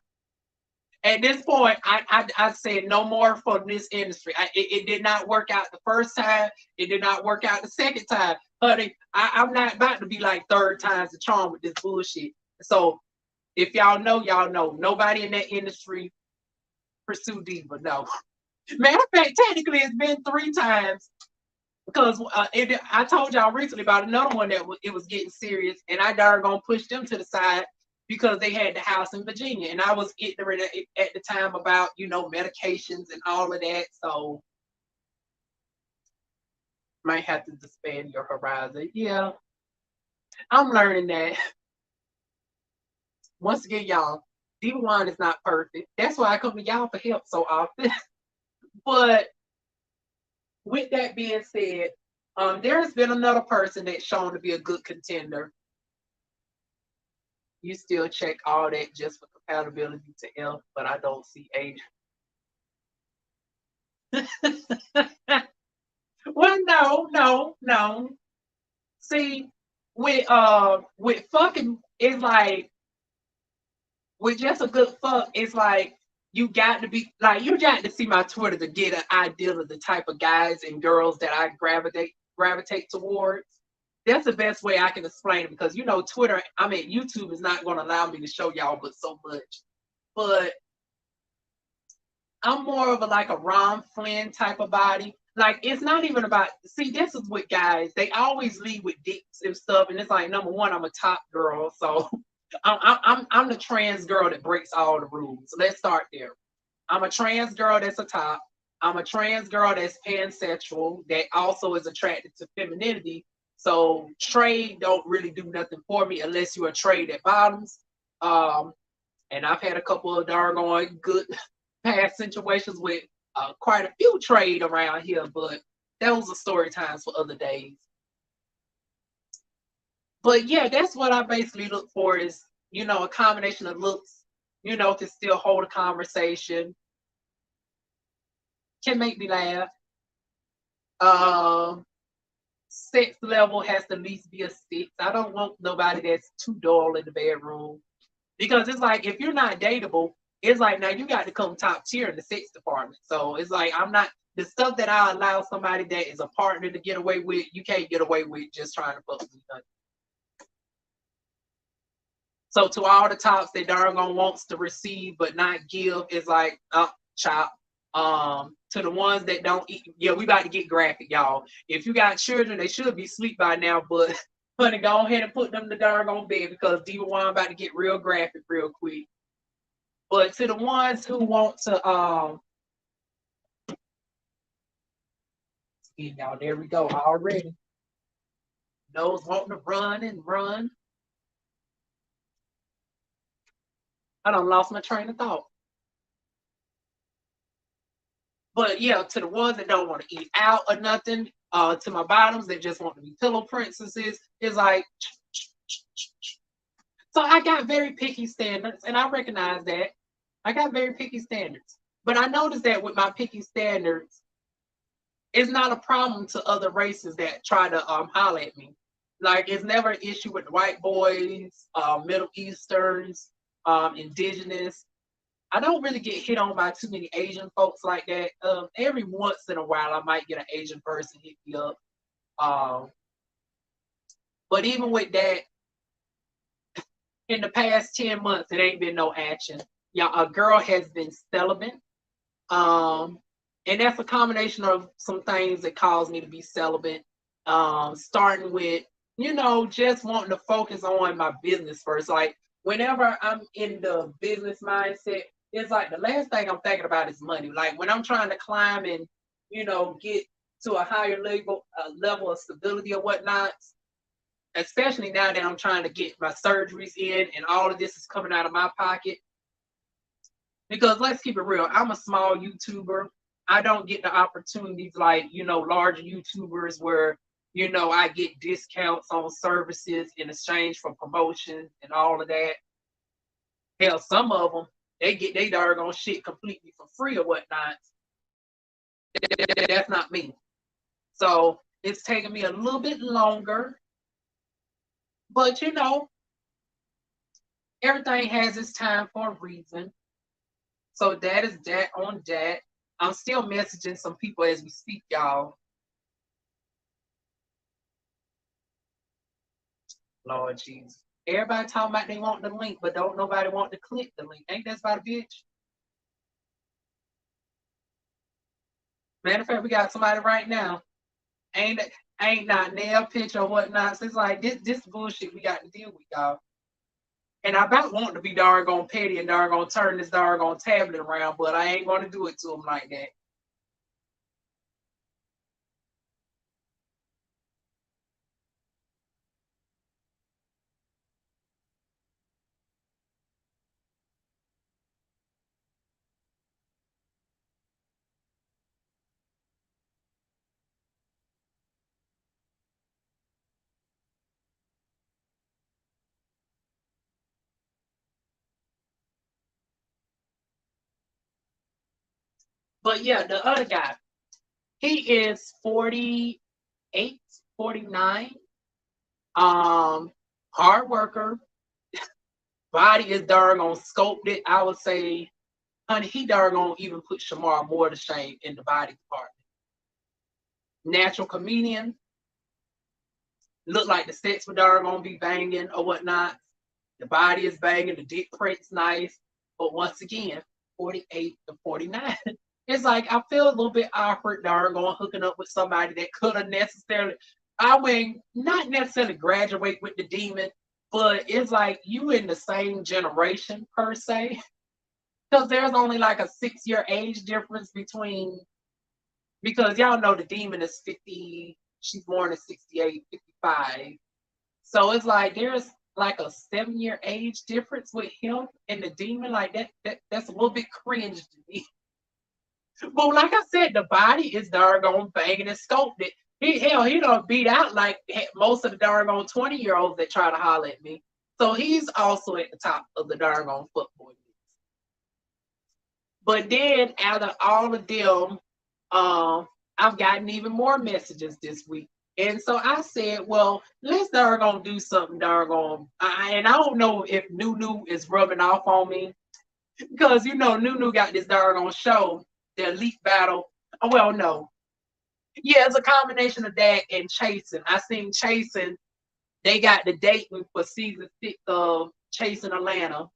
At this point, I said no more for this industry. It did not work out the first time. It did not work out the second time. Honey, I'm not about to be like third time's the charm with this bullshit. So if y'all know, y'all know. Nobody in that industry pursue Diva. No. Matter of fact, technically it's been 3 times because I told y'all recently about another one that it was getting serious, and I darn gonna push them to the side because they had the house in Virginia, and I was ignorant at the time about, you know, medications and all of that. So might have to expand your horizon. Yeah, I'm learning that. Once again, y'all, DivaWuan is not perfect. That's why I come to y'all for help so often. But with that being said, there has been another person that's shown to be a good contender. You still check all that just for compatibility to F, but I don't see age. Well, no, no, no. See, with fucking, it's like with just a good fuck, it's like you got to be like you got to see my Twitter to get an idea of the type of guys and girls that I gravitate towards. That's the best way I can explain it because, you know, Twitter, I mean YouTube is not going to allow me to show y'all but so much. But I'm more of a like a Ron Flynn type of body. Like, it's not even about, see, this is with guys. They always lead with dicks and stuff, and it's like, number one, I'm a top girl, so I'm the trans girl that breaks all the rules. Let's start there. I'm a trans girl that's a top. I'm a trans girl that's pansexual that also is attracted to femininity. So trade don't really do nothing for me unless you're a trade at bottoms. Um, and I've had a couple of doggone good past situations with quite a few trade around here, but those are story times for other days. But yeah, that's what I basically look for is, you know, a combination of looks, you know, to still hold a conversation, can make me laugh. Um, Sex level has to at least be a 6. I don't want nobody that's too dull in the bedroom. Because it's like if you're not dateable, it's like now you got to come top tier in the sex department. So it's like I'm not the stuff that I allow somebody that is a partner to get away with, you can't get away with just trying to fuck with me. So to all the tops that darn gonna wants to receive but not give is like chop. To the ones that don't eat, yeah, we about to get graphic, y'all. If you got children, they should be asleep by now, but honey, go ahead and put them to darn on bed because DivaWuan about to get real graphic real quick. But to the ones who want to, y'all, there we go already. Those wanting to run and run. I done lost my train of thought. But yeah, to the ones that don't want to eat out or nothing, to my bottoms that just want to be pillow princesses, is like, so I got very picky standards, and I recognize that. I got very picky standards. But I noticed that with my picky standards, it's not a problem to other races that try to holler at me. Like it's never an issue with white boys, Middle Easterns, indigenous. I don't really get hit on by too many Asian folks like that. Every once in a while, I might get an Asian person hit me up. Um, but even with that, in the past 10 months, it ain't been no action. Yeah, a girl has been celibate. Um, and that's a combination of some things that caused me to be celibate. Starting with, just wanting to focus on my business first. Like whenever I'm in the business mindset, it's like the last thing I'm thinking about is money. Like when I'm trying to climb and, get to a higher level of stability or whatnot, especially now that I'm trying to get my surgeries in and all of this is coming out of my pocket. Because let's keep it real, I'm a small YouTuber. I don't get the opportunities like, larger YouTubers where, I get discounts on services in exchange for promotions and all of that. Hell, some of them, they get they doggone shit completely for free or whatnot. That's not me. So it's taking me a little bit longer. But, everything has its time for a reason. So that is that on that. I'm still messaging some people as we speak, y'all. Lord Jesus. Everybody talking about they want the link, but don't nobody want to click the link. Ain't that about a bitch? Matter of fact, we got somebody right now. Ain't not nail picture or whatnot. So it's like this bullshit we got to deal with, y'all. And I about want to be doggone petty and doggone turn this doggone tablet around, but I ain't gonna do it to them like that. But yeah, the other guy, he is 48, 49. Hard worker, body is darn on sculpted. I would say, honey, he darn on even put Shamar more to shame in the body department. Natural comedian, look like the sets were darn gonna be banging or whatnot. The body is banging, the dick print's nice, but once again, 48 to 49. It's like I feel a little bit awkward darn going hooking up with somebody that could have necessarily, I mean, not necessarily graduate with the demon, but it's like you in the same generation per se. Because there's only like a 6 year age difference between, because y'all know the demon is 50, she's born in 68, 55. So it's like there's like a 7 year age difference with him and the demon. Like that's a little bit cringe to me. But like I said, the body is doggone banging and sculpted. He don't beat out like most of the doggone 20-year-olds that try to holler at me. So he's also at the top of the doggone football. But then out of all of them, I've gotten even more messages this week. And so I said, well, let's doggone do something doggone. And I don't know if Nunu is rubbing off on me because, Nunu got this doggone show, the Elite Battle. Oh, well, no. Yeah, it's a combination of that and Chasing. I seen Chasing. They got the date for season 6 of Chasing Atlanta.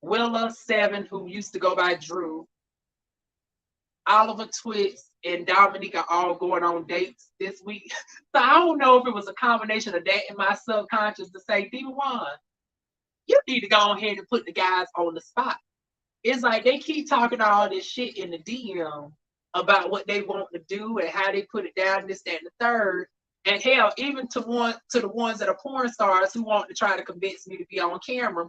Willa Seven, who used to go by Drew, Oliver Twist, and Dominique are all going on dates this week. So I don't know if it was a combination of that and my subconscious to say, DivaWuan, you need to go ahead and put the guys on the spot. It's like they keep talking all this shit in the DM about what they want to do and how they put it down, this, that, and the third. And hell, even to the ones that are porn stars who want to try to convince me to be on camera.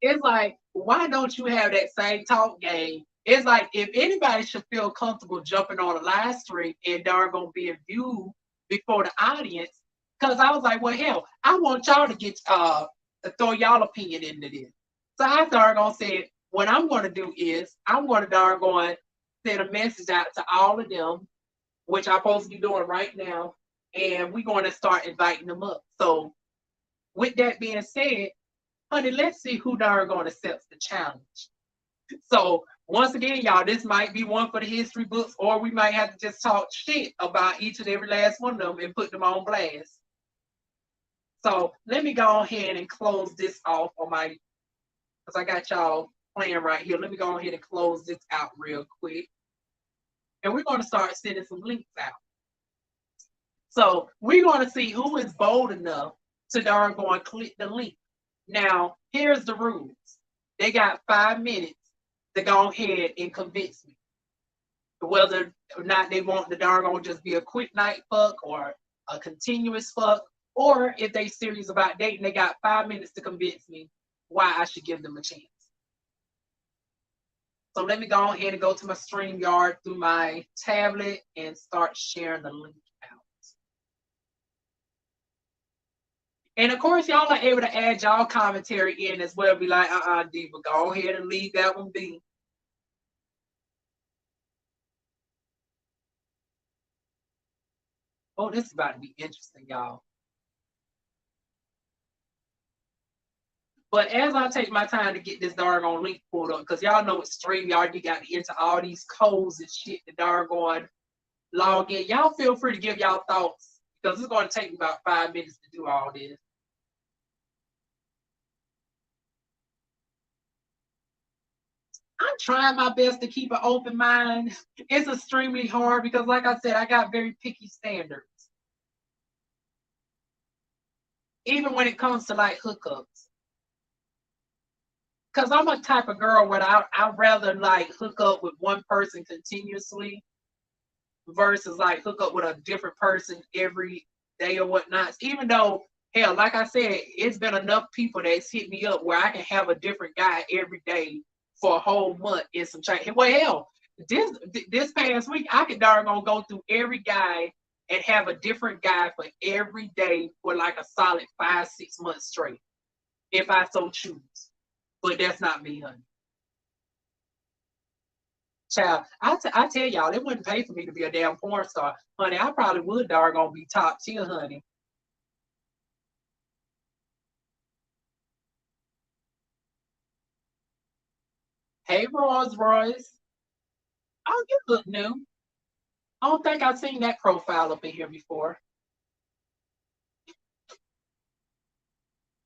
It's like, why don't you have that same talk game? It's like if anybody should feel comfortable jumping on a live stream and darn gonna be viewed before the audience, because I was like, well, hell, I want y'all to get to throw y'all opinion into this. So I started gonna say, what I'm going to do is I'm going to darn going send a message out to all of them, which I'm supposed to be doing right now, and we're going to start inviting them up. So, with that being said, honey, let's see who darn going to accept the challenge. So, once again, y'all, this might be one for the history books, or we might have to just talk shit about each and every last one of them and put them on blast. So, let me go ahead and close this off on my, because I got y'all playing right here. Let me go ahead and close this out real quick. And we're going to start sending some links out. So we're going to see who is bold enough to darn go and click the link. Now, here's the rules. They got 5 minutes to go ahead and convince me whether or not they want the darn going just be a quick night fuck or a continuous fuck, or if they serious about dating, they got 5 minutes to convince me why I should give them a chance. So let me go ahead and go to my StreamYard through my tablet and start sharing the link out. And of course, y'all are able to add y'all commentary in as well. Be like, Diva, go ahead and leave that one be. Oh, this is about to be interesting, y'all. But as I take my time to get this doggone link pulled up, because y'all know with StreamYard, you got to enter all these codes and shit to doggone log in. Y'all feel free to give y'all thoughts, because it's going to take me about 5 minutes to do all this. I'm trying my best to keep an open mind. It's extremely hard because, like I said, I got very picky standards. Even when it comes to like hookups. Because I'm a type of girl where I'd rather like hook up with one person continuously versus like hook up with a different person every day or whatnot. Even though, hell, like I said, it's been enough people that's hit me up where I can have a different guy every day for a whole month in some change. Well, hell, this past week I could darn gonna go through every guy and have a different guy for every day for like a solid 5-6 months straight, if I so choose. But that's not me, honey. Child, I tell y'all, it wouldn't pay for me to be a damn porn star, honey. I probably would darn gonna be top tier, honey. Hey, Rolls Royce. Oh, you look new. I don't think I've seen that profile up in here before.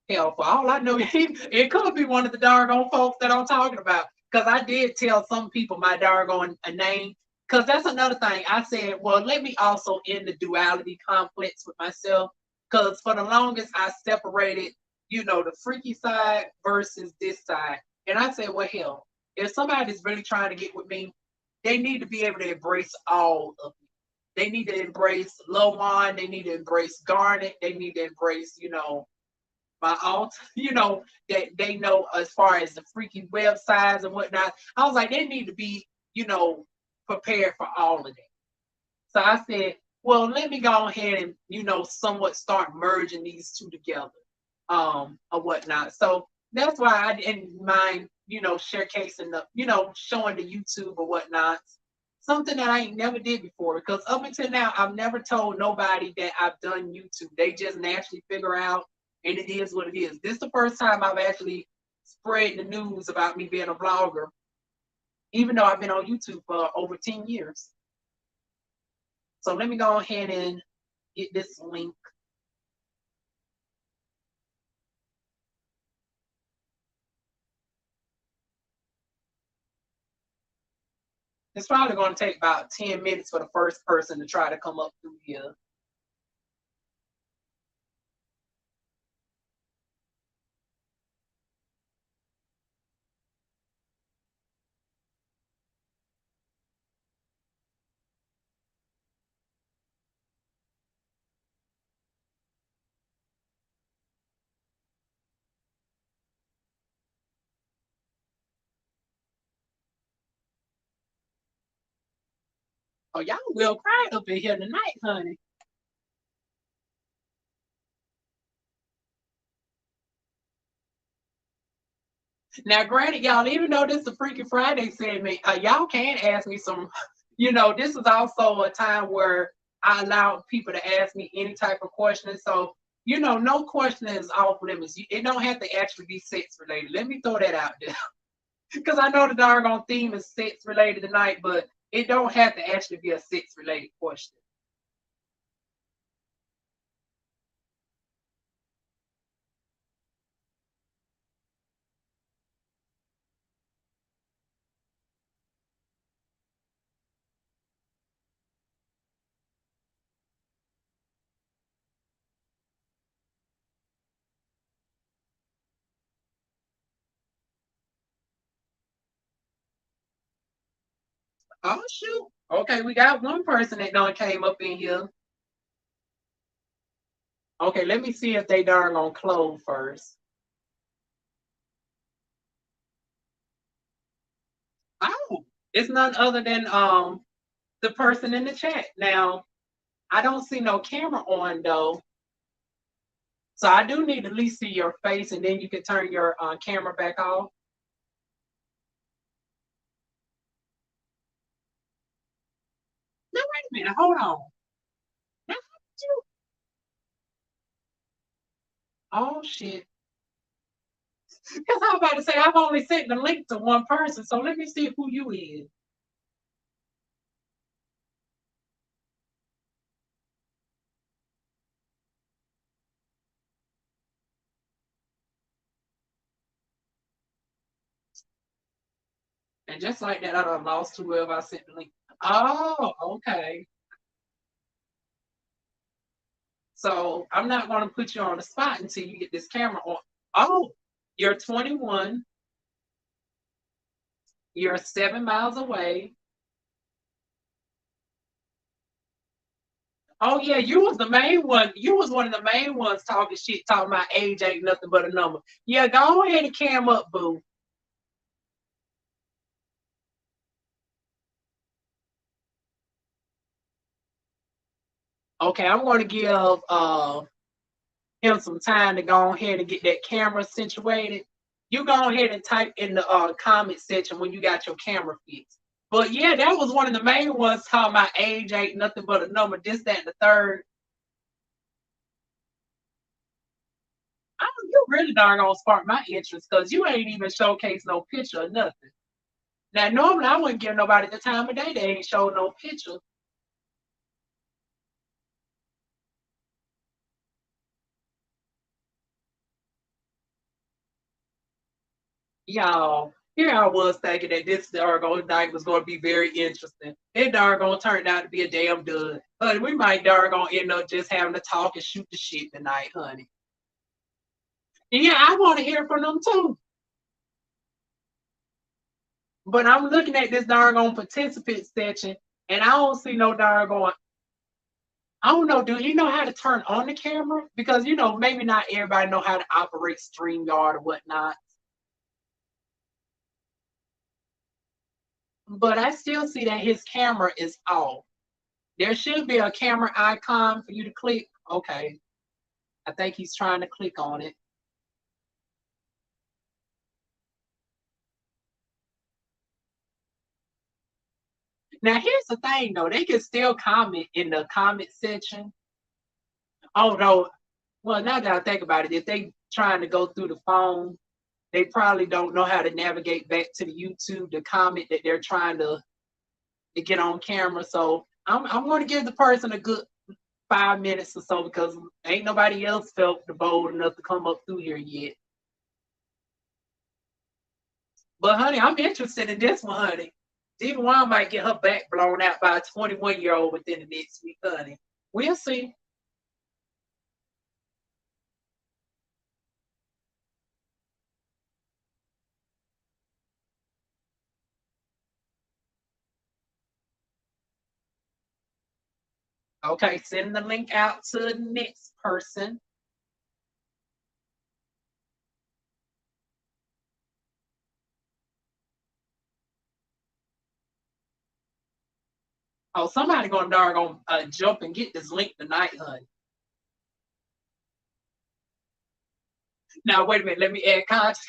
Hell, for all I know, it could be one of the darn folks that I'm talking about. Because I did tell some people my darn a name. Because that's another thing. I said, well, let me also end the duality complex with myself. Because for the longest, I separated, the freaky side versus this side. And I said, well, hell, if somebody's really trying to get with me, they need to be able to embrace all of me. They need to embrace Lowan. They need to embrace Garnet. They need to embrace, my alt, that they know as far as the freaky websites and whatnot. I was like, they need to be, prepared for all of that. So I said, well, let me go ahead and, somewhat start merging these two together, or whatnot. So that's why I didn't mind, showcasing the, showing the YouTube or whatnot. Something that I ain't never did before, because up until now, I've never told nobody that I've done YouTube. They just naturally figure out, and it is what it is. This is the first time I've actually spread the news about me being a vlogger, even though I've been on YouTube for over 10 years. So let me go ahead and get this link. It's probably going to take about 10 minutes for the first person to try to come up through here. Oh, y'all will cry up in here tonight, honey. Now, granted, y'all, even though this is a Freaky Friday segment, y'all can ask me some. This is also a time where I allow people to ask me any type of question. So, no question is off limits. It don't have to actually be sex related. Let me throw that out there. Because I know the doggone theme is sex related tonight, but it don't have to actually be a sex related question. Oh shoot. Okay, we got one person that done came up in here. Okay, let me see if they darn on close first. Oh, it's none other than the person in the chat. Now, I don't see no camera on though. So I do need to at least see your face and then you can turn your camera back off. No, wait a minute, hold on. Now, oh shit. Because I was about to say I've only sent the link to one person. So let me see who you is. And just like that, I done lost whoever I sent the link. Oh, okay. So I'm not going to put you on the spot until you get this camera on. Oh, you're 21. You're 7 miles away. Oh yeah, you was the main one. You was one of the main ones talking shit, talking about age ain't nothing but a number. Yeah, go ahead and cam up, boo. Okay, I'm going to give him some time to go ahead and get that camera situated. You go ahead and type in the comment section when you got your camera fixed. But yeah, that was one of the main ones talking about age ain't nothing but a number, this, that, and the third. You really darn gonna spark my interest because you ain't even showcase no picture or nothing. Now, normally I wouldn't give nobody the time of day they ain't show no picture. Y'all, here I was thinking that this darn night was going to be very interesting. It darn gonna turn out to be a damn dud. But we might darn gonna end up just having to talk and shoot the shit tonight, honey. Yeah, I want to hear from them too. But I'm looking at this darn on participant section, and I don't see no darn going. I don't know. Do you know how to turn on the camera? Because maybe not everybody know how to operate StreamYard or whatnot. But I still see that his camera is off. There should be a camera icon for you to click. Okay. I think he's trying to click on it. Now, here's the thing, though. They can still comment in the comment section. Although, well, now that I think about it, if they trying to go through the phone, they probably don't know how to navigate back to the YouTube to comment that they're trying to get on camera. So I'm going to give the person a good 5 minutes or so because ain't nobody else felt the bold enough to come up through here yet. But honey, I'm interested in this one, honey. DivaWuan might get her back blown out by a 21-year-old within the next week, honey. We'll see. Okay, send the link out to the next person. Oh, somebody gonna darn gonna jump and get this link tonight, honey. Now wait a minute, let me add context.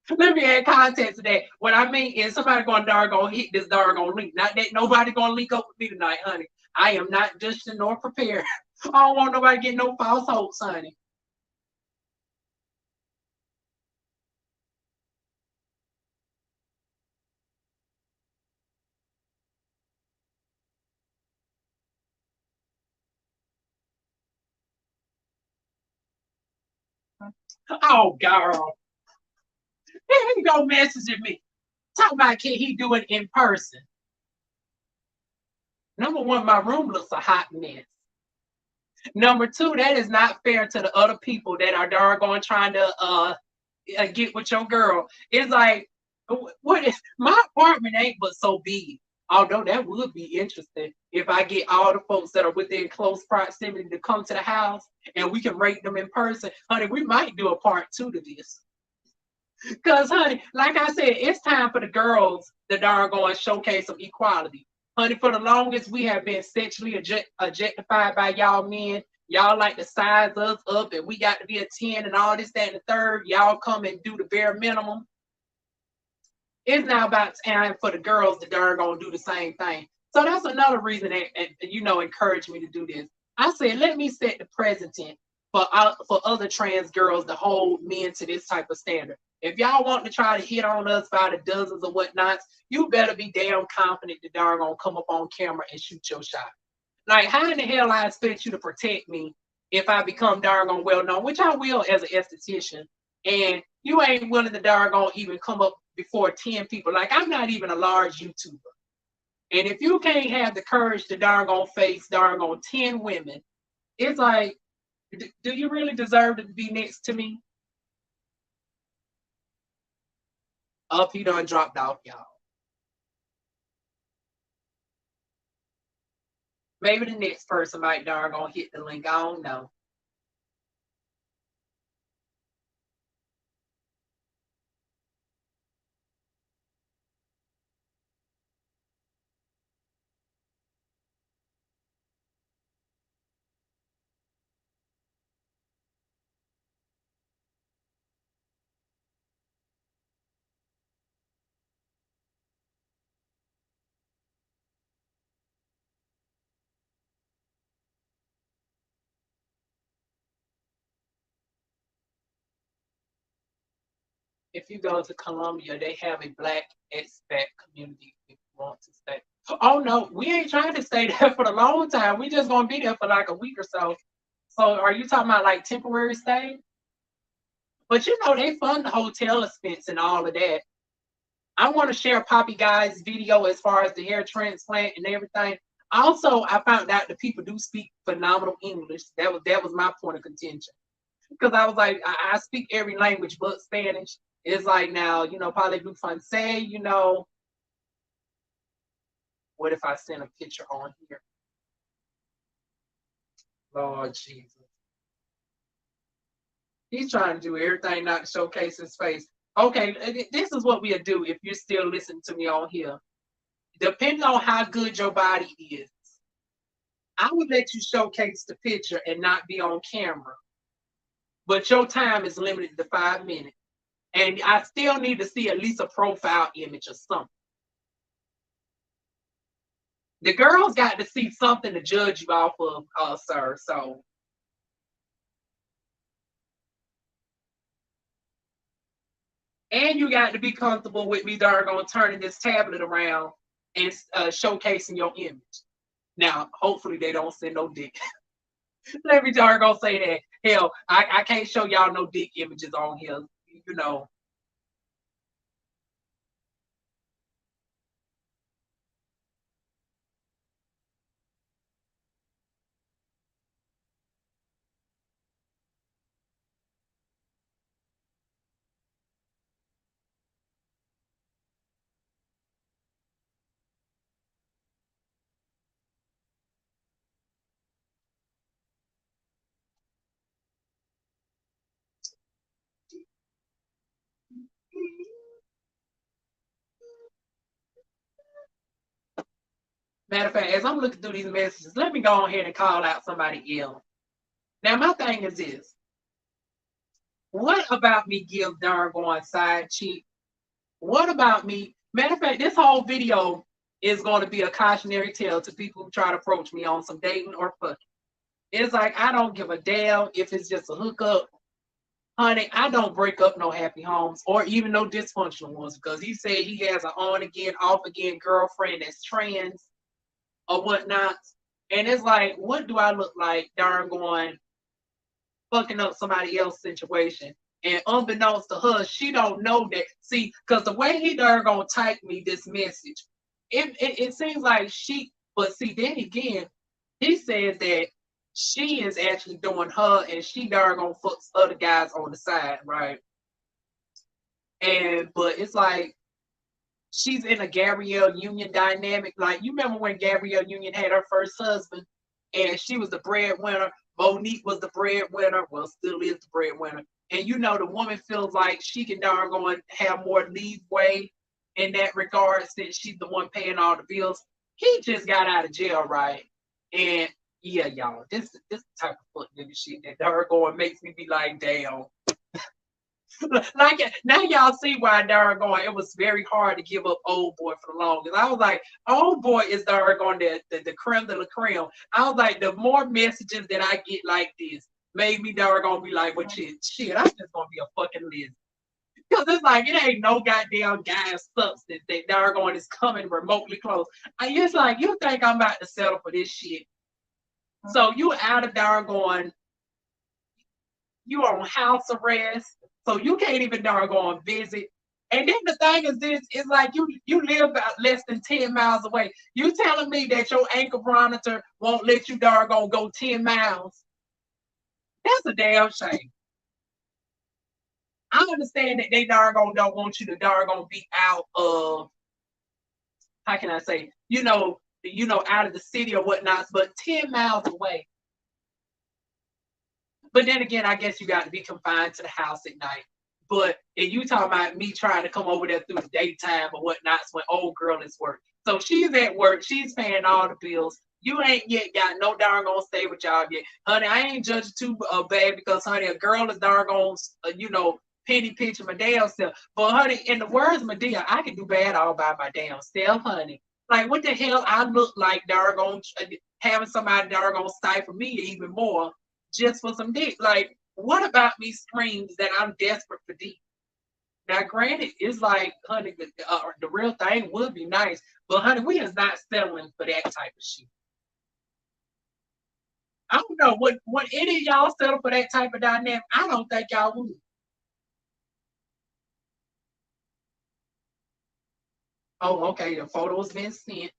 Let me add context to that. What I mean is somebody going to hit this doggone link. Not that nobody gonna link up with me tonight, honey. I am not just nor prepared. I don't want nobody getting no false hopes, honey. Oh, girl. Here you go messaging me. Talk about can he do it in person? Number one, my room looks a hot mess. Number two, that is not fair to the other people that are doggone trying to get with your girl. It's like, what is my apartment ain't but so big. Although that would be interesting if I get all the folks that are within close proximity to come to the house and we can rate them in person. Honey, we might do a part two to this. Because, honey, like I said, it's time for the girls to doggone showcase some equality. Honey, for the longest, we have been sexually objectified by y'all men. Y'all like to size us up and we got to be a 10 and all this, that, and the third. Y'all come and do the bare minimum. It's now about time for the girls to doggone do the same thing. So that's another reason that encouraged me to do this. I said, let me set the precedent for other trans girls to hold men to this type of standard. If y'all want to try to hit on us by the dozens or whatnots, you better be damn confident to doggone come up on camera and shoot your shot. Like, how in the hell I expect you to protect me if I become doggone well known, which I will as an esthetician, and you ain't willing to doggone even come up before 10 people. Like, I'm not even a large YouTuber. And if you can't have the courage to doggone face doggone 10 women, it's like, do you really deserve to be next to me? Up, he done dropped off, y'all. Maybe the next person might doggone hit the link. I don't know. If you go to Colombia, they have a black expat community if you want to stay. Oh no, we ain't trying to stay there for the long time. We just gonna be there for like a week or so. So are you talking about like temporary stay? But they fund the hotel expense and all of that. I want to share Poppy Guy's video as far as the hair transplant and everything. Also, I found out that people do speak phenomenal English. That was my point of contention. Because I was like, I speak every language but Spanish. It's like now, parlez-vous français, what if I send a picture on here? Lord Jesus. He's trying to do everything not to showcase his face. Okay, this is what we'll do if you're still listening to me on here. Depending on how good your body is, I would let you showcase the picture and not be on camera. But your time is limited to 5 minutes. And I still need to see at least a profile image or something. The girls got to see something to judge you off of, sir. So, and you got to be comfortable with me, doggone, turning this tablet around and showcasing your image. Now, hopefully, they don't send no dick. Let me doggone say that. Hell, I can't show y'all no dick images on here. You know. Matter of fact, as I'm looking through these messages, let me go ahead and call out somebody else. Now, my thing is this. What about me give darn going side cheek? What about me? Matter of fact, this whole video is going to be a cautionary tale to people who try to approach me on some dating or fucking. It's like I don't give a damn if it's just a hookup. Honey, I don't break up no happy homes or even no dysfunctional ones because he said he has an on again, off again girlfriend that's trans or whatnot. And it's like, what do I look like darn going fucking up somebody else's situation? And unbeknownst to her, she don't know that. See, because the way he darn gonna type me this message, it seems like she, but see, then again, he says that she is actually doing her and she darn gonna fuck other guys on the side, right? And but it's like she's in a Gabrielle Union dynamic. Like you remember when Gabrielle Union had her first husband and she was the breadwinner. Monique was the breadwinner, well, still is the breadwinner. And you know the woman feels like she can darn go and have more leeway in that regard since she's the one paying all the bills. He just got out of jail, right? And yeah, y'all, this type of fuck nigga shit that darn going makes me be like, damn. Like now y'all see why darn going it was very hard to give up old boy for the longest. I was like, old boy is darn going the creme de la creme. I was like, the more messages that I get like this made me darn gonna be like, well shit, I'm just gonna be a fucking lesbian. Because it's like it ain't no goddamn guy substance that darn going is coming remotely close. And it's like you think I'm about to settle for this shit. So you out of darn going, you on house arrest, so you can't even darn go and visit. And then the thing is this, it's like you live about less than 10 miles away. You telling me that your ankle monitor won't let you darn go 10 miles. That's a damn shame. I understand that they darn don't want you to darn be out of, how can I say, out of the city or whatnot, but 10 miles away. But then again, I guess you got to be confined to the house at night. But and you talking about me trying to come over there through the daytime or whatnot when old girl is work. So she's at work, she's paying all the bills. You ain't yet got no darn gonna stay with y'all yet. Honey, I ain't judging too bad because honey, a girl is darn gonna penny pinch my damn self. But honey, in the words of Medea, I can do bad all by my damn self, honey. Like what the hell I look like darn gonna having somebody darn gonna stifle me even more just for some dick. Like, what about me screams that I'm desperate for dick? Now, granted, it's like, honey, the real thing would be nice, but honey, we is not settling for that type of shit. I don't know what any of y'all settle for that type of dynamic. I don't think y'all would. Oh, okay. The photo's been sent.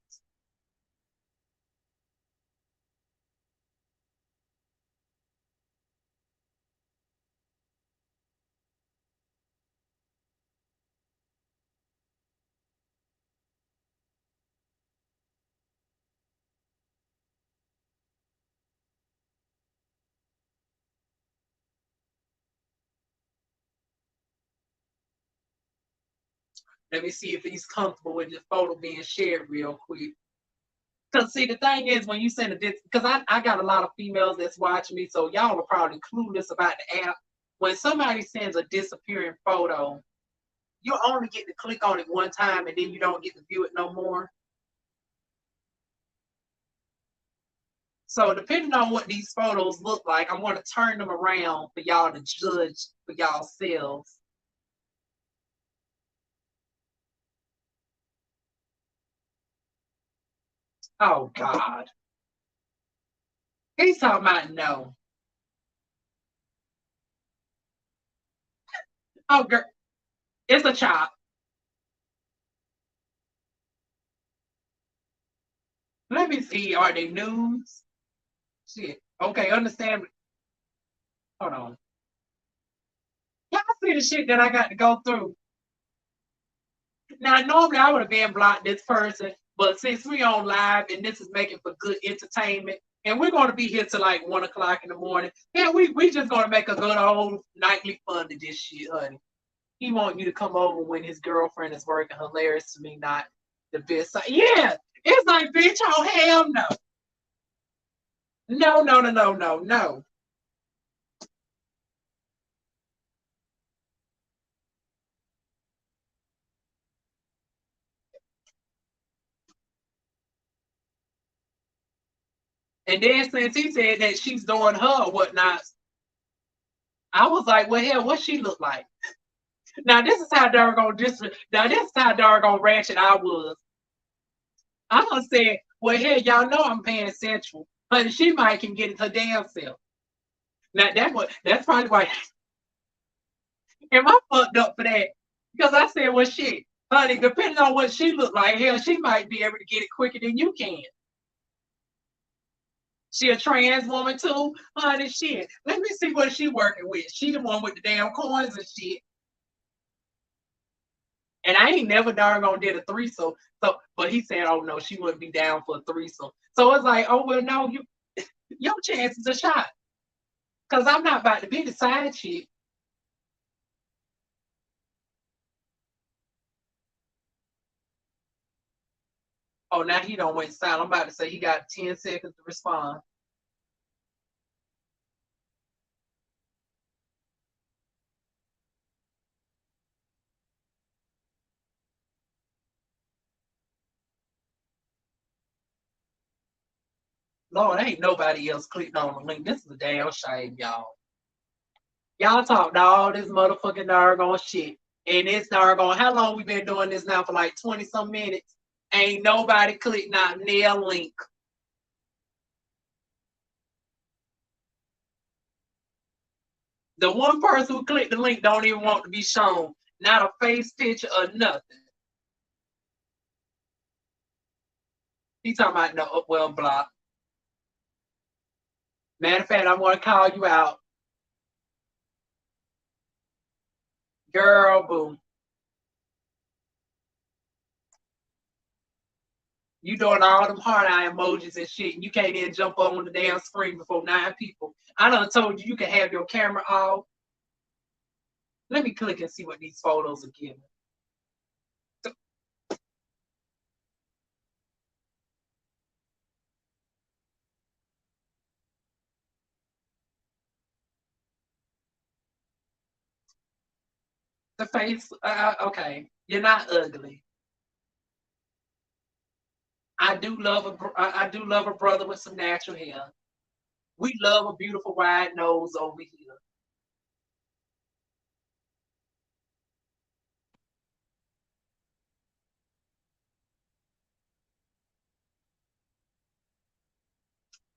Let me see if he's comfortable with this photo being shared real quick. Because see, the thing is, when you send a because I got a lot of females that's watching me, so y'all are probably clueless about the app. When somebody sends a disappearing photo, you only get to click on it one time, and then you don't get to view it no more. So depending on what these photos look like, I'm going to turn them around for y'all to judge for y'all selves. Oh God, he's talking about no. Oh girl, it's a chop. Let me see. Are they news? Shit. Okay, understand. Hold on. Y'all see the shit that I got to go through. Now, normally I would have been blocked this person, but since we on live and this is making for good entertainment, and we're going to be here till like 1 o'clock in the morning, yeah, we just going to make a good old nightly fun of this shit, honey. He want you to come over when his girlfriend is working. Hilarious to me, not the best. Yeah, it's like, bitch, oh hell no. No, no, no, no, no, no. And then since he said that she's doing her or whatnot, I was like, well, hell, what she look like? Now this is how doggone now this is how doggone ratchet I was. I gonna say, well, hell, y'all know I'm paying central, but she might can get it her damn self. Now that's probably why. Am I fucked up for that? Because I said, well, shit, honey, depending on what she look like, hell, she might be able to get it quicker than you can. She a trans woman too, honey. Shit, let me see what she working with. She the one with the damn coins and shit. And I ain't never darn gonna did a threesome. So, but he said, oh no, she wouldn't be down for a threesome. So it's like, oh well, no, your chances are shot. Cause I'm not about to be the side chick. Oh, now he don't went silent. I'm about to say he got 10 seconds to respond. Lord, ain't nobody else clicked on the link. This is a damn shame, y'all. Y'all talked all this motherfucking doggone shit. And it's doggone, how long we been doing this now for like 20 some minutes? Ain't nobody clicked not nail link. The one person who clicked the link don't even want to be shown. Not a face picture or nothing. He talking about no, well, block. Matter of fact, I want to call you out. Girl, boom. You doing all them heart eye emojis and shit, and you can't even jump on the damn screen before 9 people. I done told you you can have your camera off. Let me click and see what these photos are giving. The face, okay, you're not ugly. I do love a brother with some natural hair. We love a beautiful wide nose over here.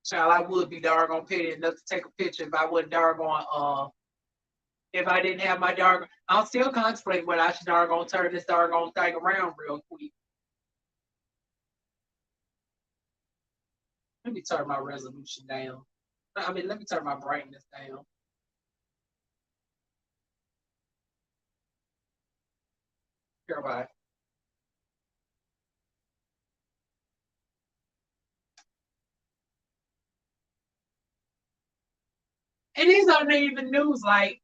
Child, I would be doggone petty enough to take a picture if I wasn't doggone if I didn't have my doggone. I'm still contemplating whether I should doggone turn this doggone thing around real quick. Let me turn my resolution down. I mean, let me turn my brightness down. Here, bye. And these aren't even news. Like,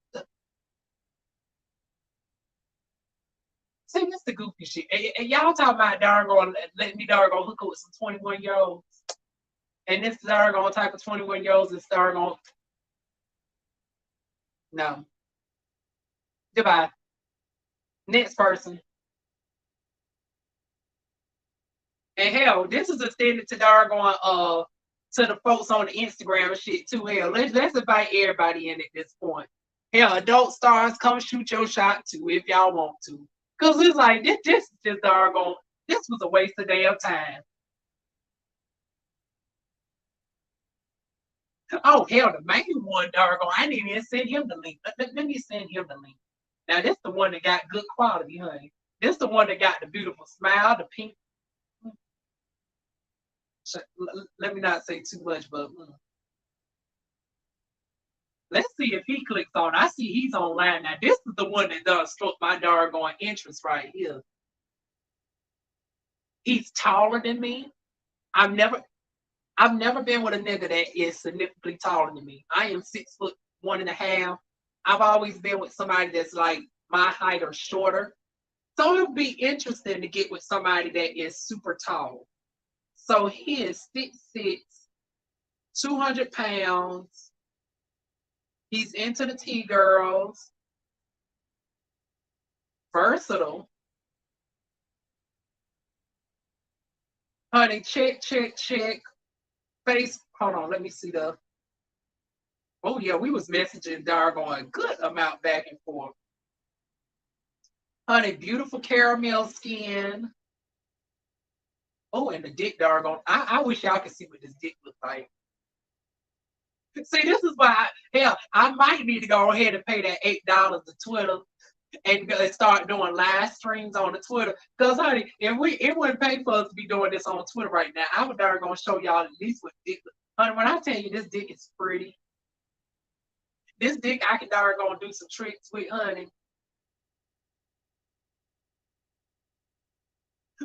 see, this the goofy shit. And y'all talking about darn let me darn hook up with some 21-year-olds. And this darn type of 21-year-olds is darn no. Goodbye. Next person. And hell, this is extended to doggone to the folks on the Instagram and shit too. Hell, let's invite everybody in at this point. Hell, adult stars, come shoot your shot too if y'all want to. Cause it's like this is just doggone. This was a waste of damn time. Oh hell, the main one, doggone. I didn't even send him the link. Let me send him the link. Now this the one that got good quality, honey. This the one that got the beautiful smile, the pink. Let me not say too much, but let's see if he clicks on. I see he's online now. This is the one that does struck my doggone interest right here. He's taller than me. I've never, I've never been with a nigga that is significantly taller than me. I am 6'1.5". I've always been with somebody that's like my height or shorter. So it'll be interesting to get with somebody that is super tall. So he is 6'6", 200 pounds. He's into the T girls. Versatile. Honey, check, check, check. Face Hold on, let me see the. Oh yeah, we was messaging Dargon a good amount back and forth. Honey, beautiful caramel skin. Oh, and the dick, Dargon. I wish y'all could see what this dick looks like. See, this is why, hell, I might need to go ahead and pay that $8 to Twitter and start doing live streams on the Twitter. Because, honey, if it wouldn't pay for us to be doing this on Twitter right now, I would darn gonna show y'all at least what dick. Honey, when I tell you this dick is pretty, this dick I can darn gonna do some tricks with, honey.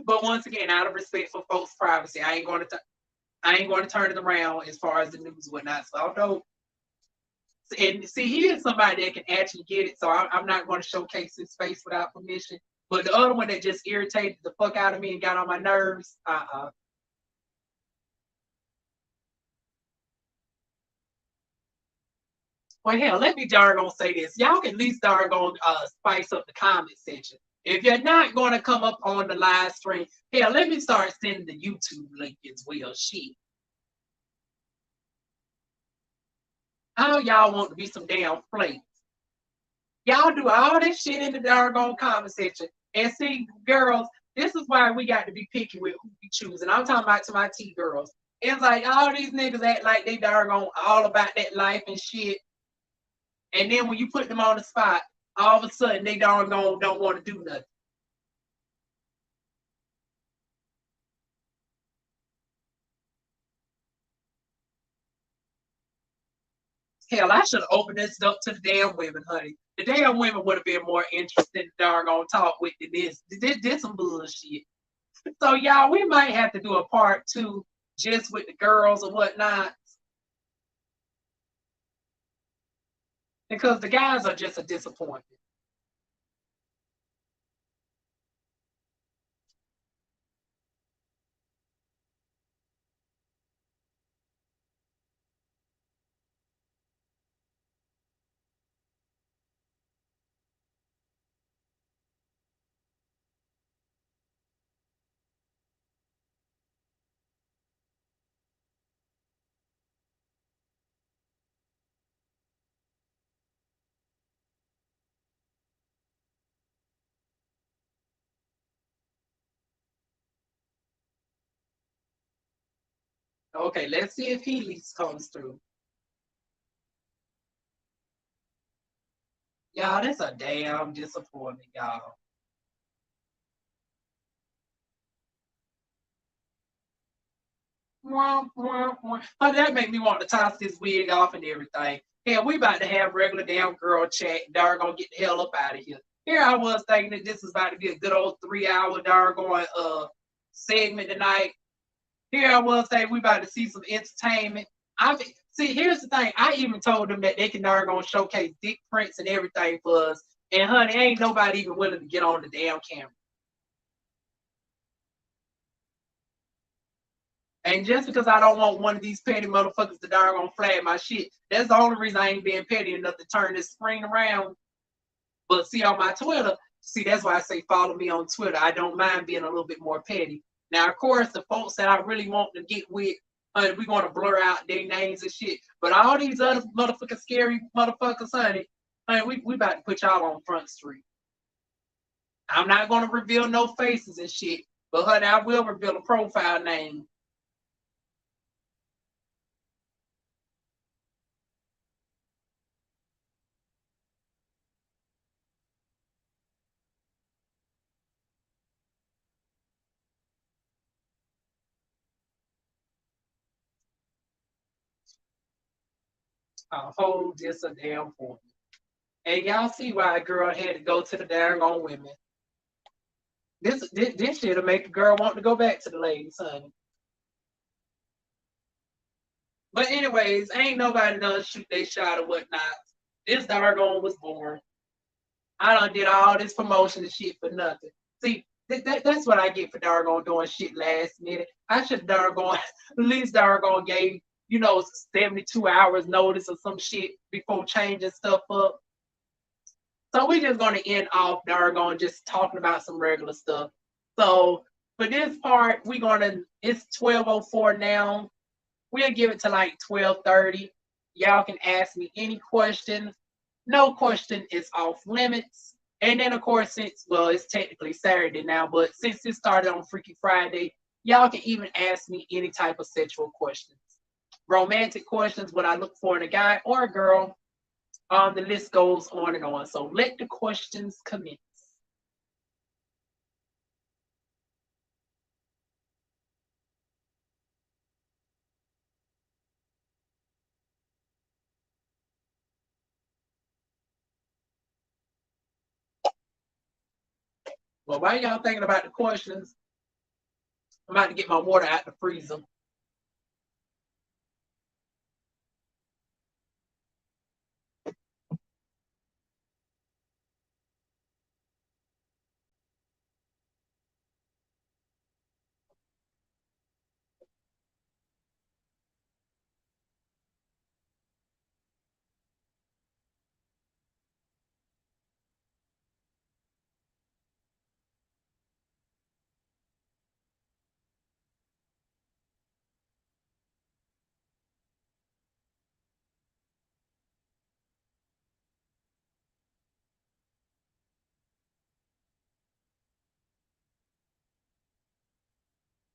But once again, out of respect for folks' privacy, I ain't going to turn it around as far as the news and whatnot. So although, and see, he is somebody that can actually get it. So I'm not going to showcase his face without permission. But the other one that just irritated the fuck out of me and got on my nerves, Well, hell, let me darn say this. Y'all can at least darn spice up the comment section. If you're not going to come up on the live stream, hell, let me start sending the YouTube link as well. Shit. How y'all want to be some damn flakes? Y'all do all this shit in the darn comment section. And see, girls, this is why we got to be picky with who we choose. And I'm talking about to my T girls. It's like all these niggas act like they darn all about that life and shit. And then when you put them on the spot, all of a sudden they don't want to do nothing. Hell, I should have opened this up to the damn women, honey. The damn women would have been more interested in darn talk with than this. This some bullshit. So y'all, we might have to do a part 2 just with the girls or whatnot. Because the guys are just a disappointment. Okay, let's see if Healy's comes through. Y'all, that's a damn disappointment, y'all. But that made me want to toss this wig off and everything. Hell, we about to have regular damn girl chat. Darn gonna get the hell up out of here. Here I was thinking that this was about to be a good old 3-hour darn segment tonight. Here I was saying we about to see some entertainment. See, here's the thing. I even told them that they can darn showcase dick prints and everything for us. And honey, ain't nobody even willing to get on the damn camera. And just because I don't want one of these petty motherfuckers to darn flag my shit, that's the only reason I ain't being petty enough to turn this screen around. But see, on my Twitter, see, that's why I say follow me on Twitter. I don't mind being a little bit more petty. Now, of course, the folks that I really want to get with, we're going to blur out their names and shit. But all these other motherfucking scary motherfuckers, honey, we about to put y'all on Front Street. I'm not going to reveal no faces and shit. But honey, I will reveal a profile name. I'll hold this a damn point. And y'all see why a girl had to go to the daggone women. This shit'll make a girl want to go back to the ladies, honey. But anyways, ain't nobody done shoot they shot or whatnot. This doggone was born. I done did all this promotion and shit for nothing. See, that's what I get for doggone doing shit last minute. I should doggone at least doggone gave 72 hours notice or some shit before changing stuff up. So we're just gonna end off doggone just talking about some regular stuff. So for this part, it's 12:04 now. We'll give it to like 12:30. Y'all can ask me any question. No question is off limits. And then of course, since well, it's technically Saturday now, but since it started on Freaky Friday, y'all can even ask me any type of sexual questions. Romantic questions, what I look for in a guy or a girl. The list goes on and on. So let the questions commence. Well, while y'all thinking about the questions, I'm about to get my water out the freezer.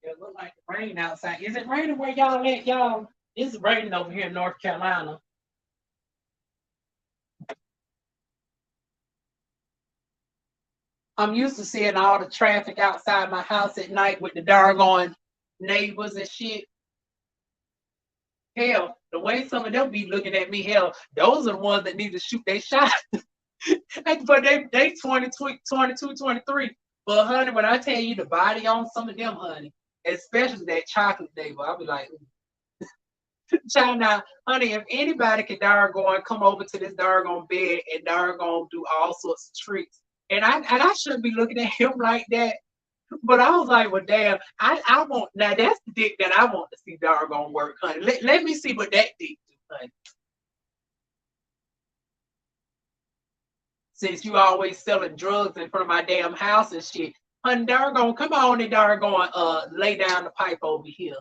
It look like the rain outside. Is it raining where y'all at, y'all? It's raining over here in North Carolina. I'm used to seeing all the traffic outside my house at night with the doggone neighbors and shit. Hell, the way some of them be looking at me, hell, those are the ones that need to shoot their shot. But they 22, 23. But honey, when I tell you the body on some of them, honey, especially that chocolate neighbor, I'll be like, child now, honey, if anybody can darn come over to this darn bed and darn do all sorts of tricks. And I shouldn't be looking at him like that. But I was like, well, damn, I want now that's the dick that I want to see darn work, honey. Let me see what that dick do, honey. Since you always selling drugs in front of my damn house and shit. Honey, darn come on and darn lay down the pipe over here.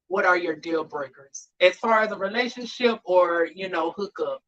What are your deal breakers? As far as a relationship or, hookup?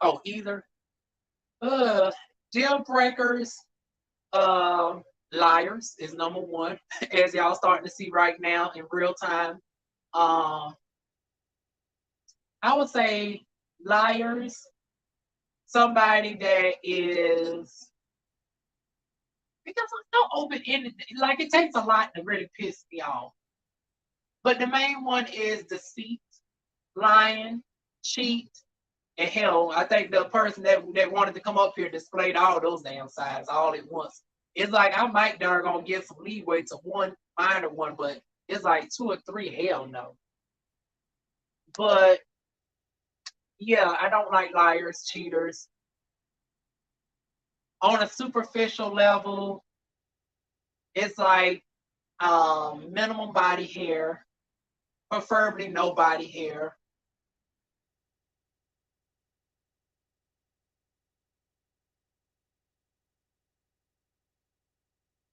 Oh, either. Uh, Deal breakers. Um, Liars is number one, as y'all starting to see right now in real time. Um, I would say liars. Somebody that is because I'm so open ended. Like it takes a lot to really piss me off. But the main one is deceit, lying, cheat, and hell, I think the person that wanted to come up here displayed all those damn sides all at once. It's like I might darn gonna give some leeway to one minor one, but it's like two or three, hell no. But yeah, I don't like liars, cheaters. On a superficial level, it's like minimum body hair, preferably no body hair.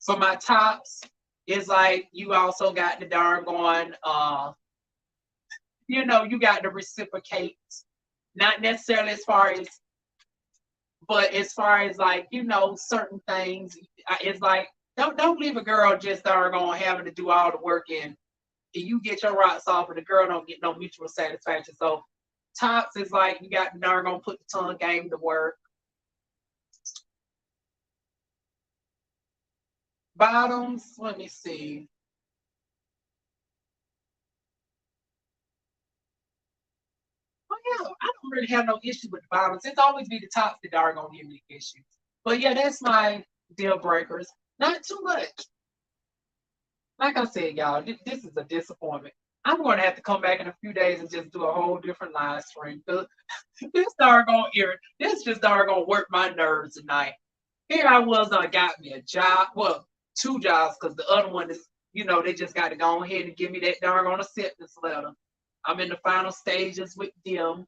For my tops, it's like you also got the darn going you got to reciprocate. Not necessarily as far as, but as far as like, certain things, it's like don't leave a girl just darn going having to do all the work and you get your rocks off and the girl don't get no mutual satisfaction. So tops is like you got to darn gonna put the tongue game to work. Bottoms, let me see. Oh yeah, I don't really have no issue with the bottoms. It's always be the tops that are gonna give me issues. But yeah, that's my deal breakers. Not too much. Like I said, y'all, this is a disappointment. I'm going to have to come back in a few days and just do a whole different live stream. This doggone ear, this just doggone work my nerves tonight. Here I was, I got me a job. Well, two jobs, because the other one is, they just got to go ahead and give me that doggone acceptance letter. I'm in the final stages with them.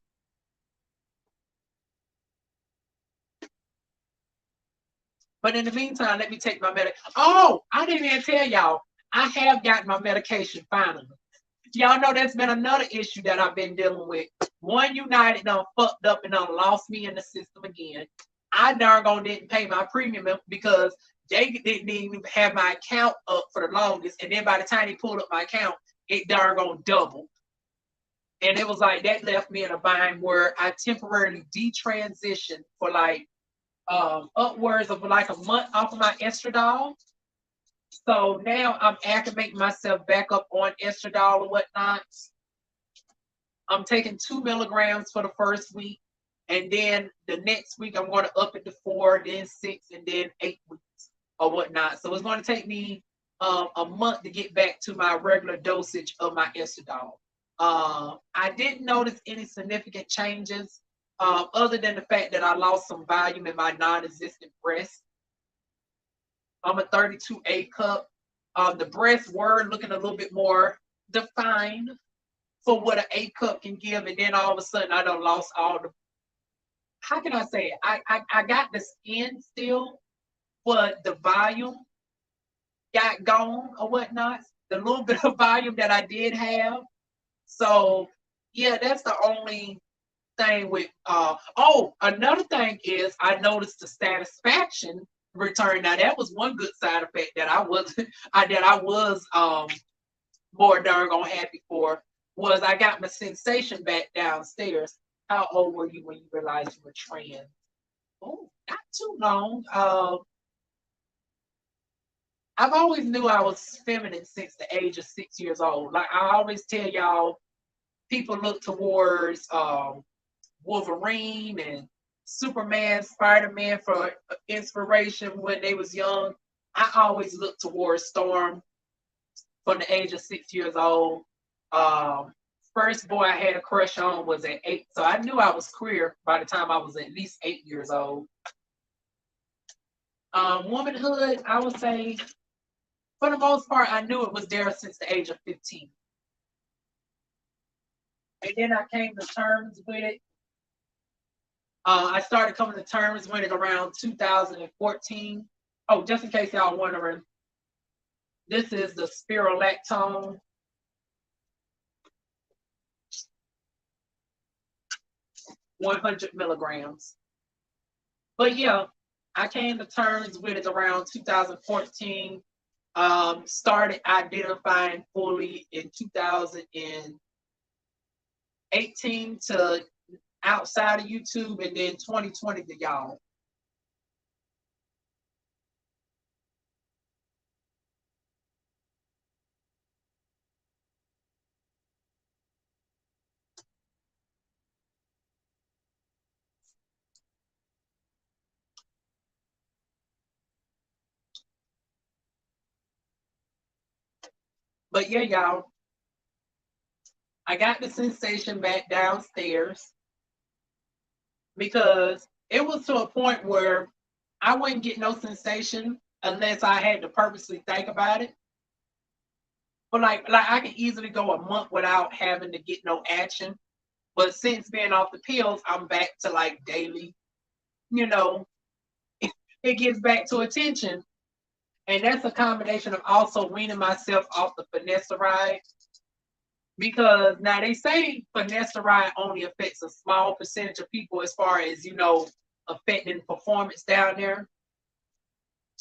But in the meantime, let me take my medication. Oh, I didn't even tell y'all. I have gotten my medication finally. Y'all know that's been another issue that I've been dealing with. One United done fucked up and done lost me in the system again. I darn gone didn't pay my premium because they didn't even have my account up for the longest. And then by the time they pulled up my account, it darn gone double. And it was like that left me in a bind where I temporarily detransitioned for like upwards of like a month off of my estradiol. So now I'm acclimating myself back up on estradiol and whatnot. I'm taking 2 milligrams for the first week, and then the next week I'm going to up it to 4, then 6, and then 8 weeks or whatnot. So it's going to take me a month to get back to my regular dosage of my estradiol. I didn't notice any significant changes other than the fact that I lost some volume in my non-existent breast. I'm a 32A cup. The breasts were looking a little bit more defined for what an A cup can give, and then all of a sudden I done lost all the. How can I say it? I got the skin still, but the volume got gone or whatnot. The little bit of volume that I did have. So yeah, that's the only thing with. Another thing is I noticed the satisfaction return. Now that was one good side effect that I was more darn gone happy for was I got my sensation back downstairs. How old were you when you realized you were trans? Oh, not too long. I've always knew I was feminine since the age of 6 years old. Like I always tell y'all, people look towards Wolverine and Superman, Spider-Man for inspiration when they was young. I always looked towards Storm from the age of 6 years old. First boy I had a crush on was at 8, so I knew I was queer by the time I was at least 8 years old. Womanhood, I would say, for the most part, I knew it was there since the age of 15. And then I came to terms with it. I started coming to terms with it around 2014. Oh, just in case y'all wondering, this is the spirulactone. 100 milligrams. But yeah, I came to terms with it around 2014. Started identifying fully in 2018 to outside of YouTube, and then 2020 to y'all. But yeah, y'all, I got the sensation back downstairs because it was to a point where I wouldn't get no sensation unless I had to purposely think about it. But like I can easily go a month without having to get no action. But since being off the pills, I'm back to like daily, you know, it gets back to attention. And that's a combination of also weaning myself off the finasteride, because now they say finasteride only affects a small percentage of people as far as, affecting performance down there.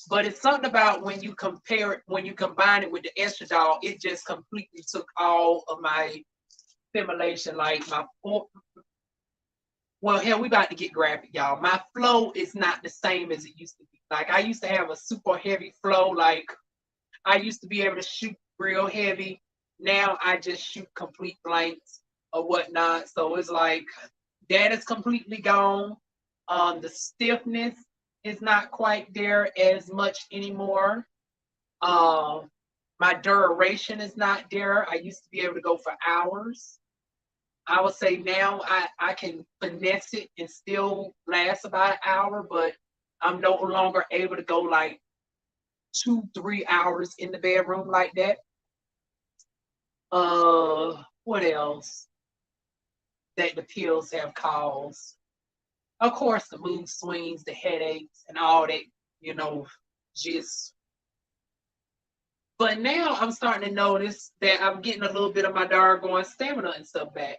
But it's something about when you compare it, when you combine it with the estradiol, it just completely took all of my stimulation, like well, hell, we about to get graphic, y'all. My flow is not the same as it used to be. Like I used to have a super heavy flow. Like I used to be able to shoot real heavy. Now I just shoot complete blanks or whatnot. So it's like that is completely gone. The stiffness is not quite there as much anymore. Um, my duration is not there. I used to be able to go for hours. I would say now I can finesse it and still last about an hour, but I'm no longer able to go like 2, 3 hours in the bedroom like that. What else that the pills have caused? Of course, the mood swings, the headaches, and all that, you know, just. But now I'm starting to notice that I'm getting a little bit of my doggone stamina and stuff back.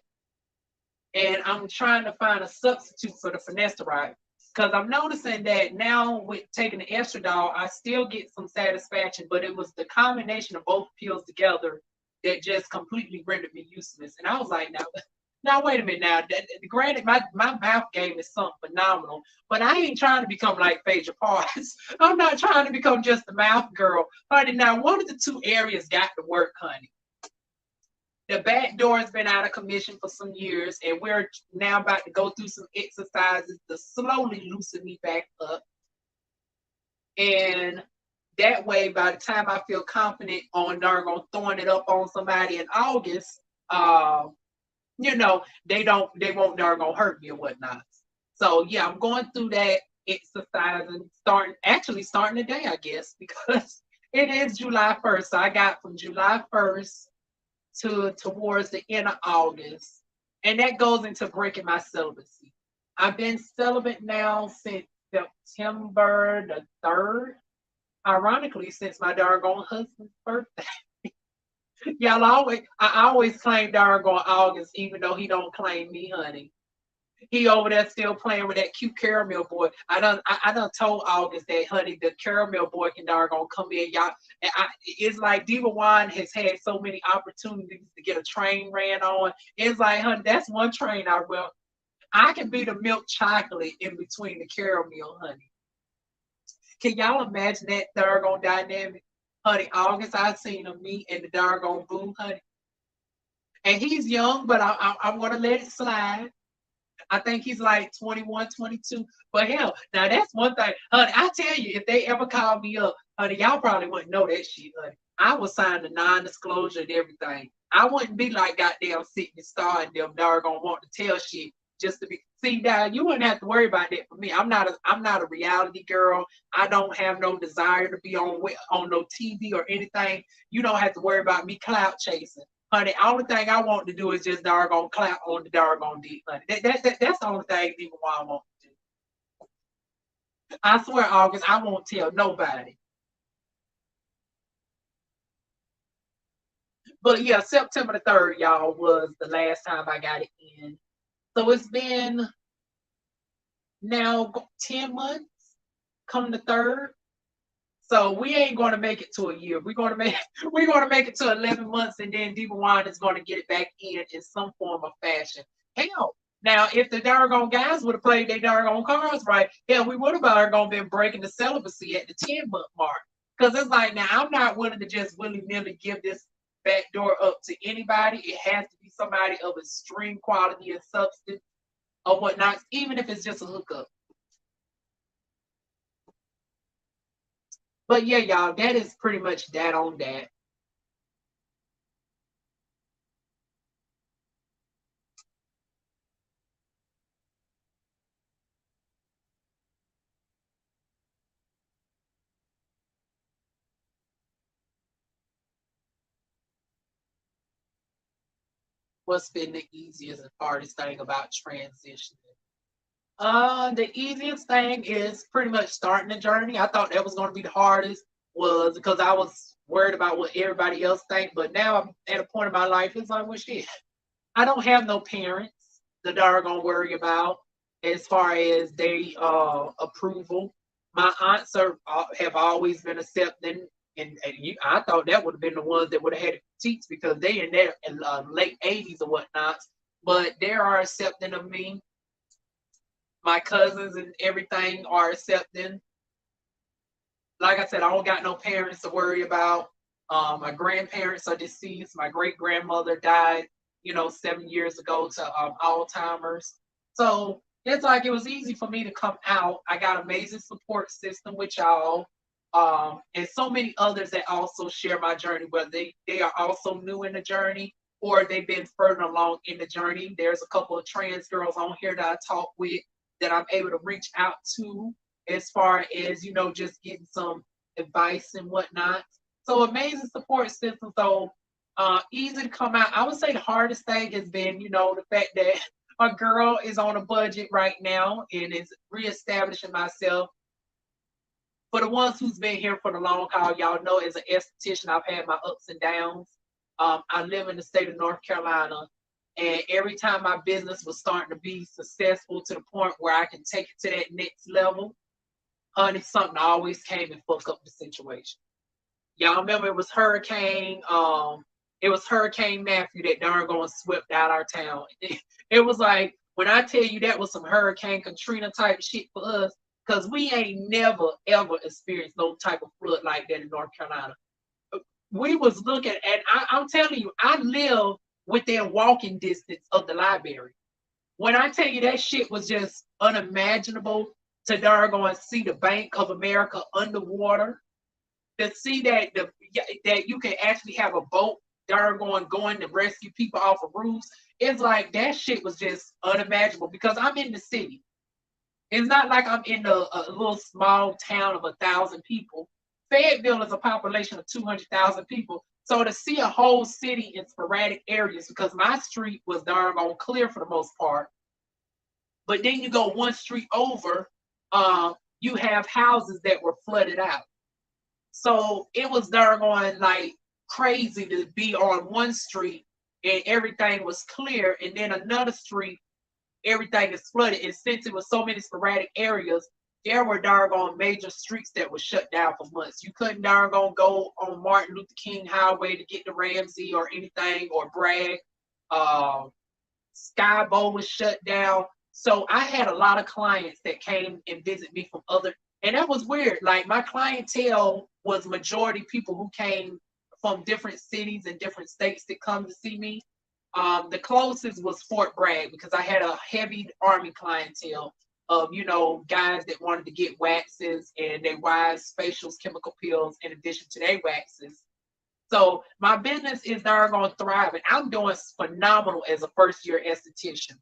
And I'm trying to find a substitute for the finasteride. Because I'm noticing that now with taking the estradiol, I still get some satisfaction, but it was the combination of both pills together that just completely rendered me useless. And I was like, now wait a minute now. Granted, my mouth game is something phenomenal, but I ain't trying to become like Phaedra Parks. I'm not trying to become just a mouth girl. Honey, now one of the two areas got to work, honey. The back door has been out of commission for some years, and we're now about to go through some exercises to slowly loosen me back up. And that way, by the time I feel confident on darn throwing it up on somebody in August, they won't darn hurt me or whatnot. So yeah, I'm going through that exercise and starting today, I guess, because it is July 1st. So I got from July 1st towards the end of August. And that goes into breaking my celibacy. I've been celibate now since September the 3rd. Ironically, since my doggone husband's birthday. I always claim doggone August, even though he don't claim me, honey. He over there still playing with that cute caramel boy. I done told August that, honey, the caramel boy can doggone come in, y'all. It's like DivaWuan has had so many opportunities to get a train ran on. It's like, honey, that's one train I will. I can be the milk chocolate in between the caramel, honey. Can y'all imagine that doggone dynamic? Honey, August, I seen him, me and the doggone boo, honey. And he's young, but I'm going to let it slide. I think he's like 21, 22. But hell, now that's one thing. Honey, I tell you, if they ever call me up, honey, y'all probably wouldn't know that shit, honey. I would sign the non-disclosure and everything. I wouldn't be like goddamn Sydney Star and them doggone want to tell shit just to be. See, Dad, you wouldn't have to worry about that for me. I'm not a reality girl. I don't have no desire to be on no TV or anything. You don't have to worry about me clout chasing. Honey, only thing I want to do is just doggone clap on the doggone dick, honey. That's the only thing even why I want to do. I swear, August, I won't tell nobody. But yeah, September the 3rd, y'all, was the last time I got it in. So it's been now 10 months come the 3rd. So we ain't going to make it to a year. We're going to make it to 11 months, and then DivaWuan is going to get it back in some form of fashion. Hell, now if the doggone guys would have played their doggone cards right, hell, we would have doggone been breaking the celibacy at the 10-month mark. Because it's like now I'm not willing to just willy nilly give this back door up to anybody. It has to be somebody of extreme quality and substance or whatnot, even if it's just a hookup. But yeah, y'all, that is pretty much that on that. What's been the easiest and hardest thing about transitioning? The easiest thing is pretty much starting the journey. I thought that was going to be the hardest, was because I was worried about what everybody else think. But now I'm at a point in my life, it's like, well, shit, I don't have no parents that are gonna worry about as far as they approval. My aunts have always been accepting, and I thought that would have been the ones that would have had to teach because they in their late 80s or whatnot. But they are accepting of me. My cousins and everything are accepting. Like I said, I don't got no parents to worry about. My grandparents are deceased. My great grandmother died, 7 years ago to Alzheimer's. So it's like it was easy for me to come out. I got amazing support system with y'all. And so many others that also share my journey, whether they are also new in the journey or they've been further along in the journey. There's a couple of trans girls on here that I talk with that I'm able to reach out to as far as, just getting some advice and whatnot. So amazing support system. So easy to come out. I would say the hardest thing has been, the fact that a girl is on a budget right now and is reestablishing myself. For the ones who's been here for the long haul, y'all know as an esthetician, I've had my ups and downs. I live in the state of North Carolina, and every time my business was starting to be successful to the point where I can take it to that next level, honey, something always came and fuck up the situation. Y'all remember it was Hurricane Matthew that darn going swept out our town. It was like when I tell you that was some Hurricane Katrina type shit for us, because we ain't never ever experienced no type of flood like that in North Carolina. We was looking at I'm telling you, I live within walking distance of the library. When I tell you that shit was just unimaginable to darn go and see the Bank of America underwater, to see that you can actually have a boat darn going to rescue people off of roofs. It's like that shit was just unimaginable because I'm in the city. It's not like I'm in a little small town of 1,000 people. Fayetteville is a population of 200,000 people. So to see a whole city in sporadic areas, because my street was darn on clear for the most part, but then you go one street over, you have houses that were flooded out. So it was darn on like crazy to be on one street and everything was clear, and then another street, everything is flooded. And since it was so many sporadic areas, there were darn on major streets that were shut down for months. You couldn't darn go on Martin Luther King Highway to get to Ramsey or anything or Bragg. Skybo was shut down. So I had a lot of clients that came and visit me from other, and that was weird. Like my clientele was majority people who came from different cities and different states that come to see me. The closest was Fort Bragg because I had a heavy Army clientele of, guys that wanted to get waxes and their wives facials, chemical peels, in addition to their waxes. So my business is darn going to thrive, and I'm doing phenomenal as a first-year esthetician.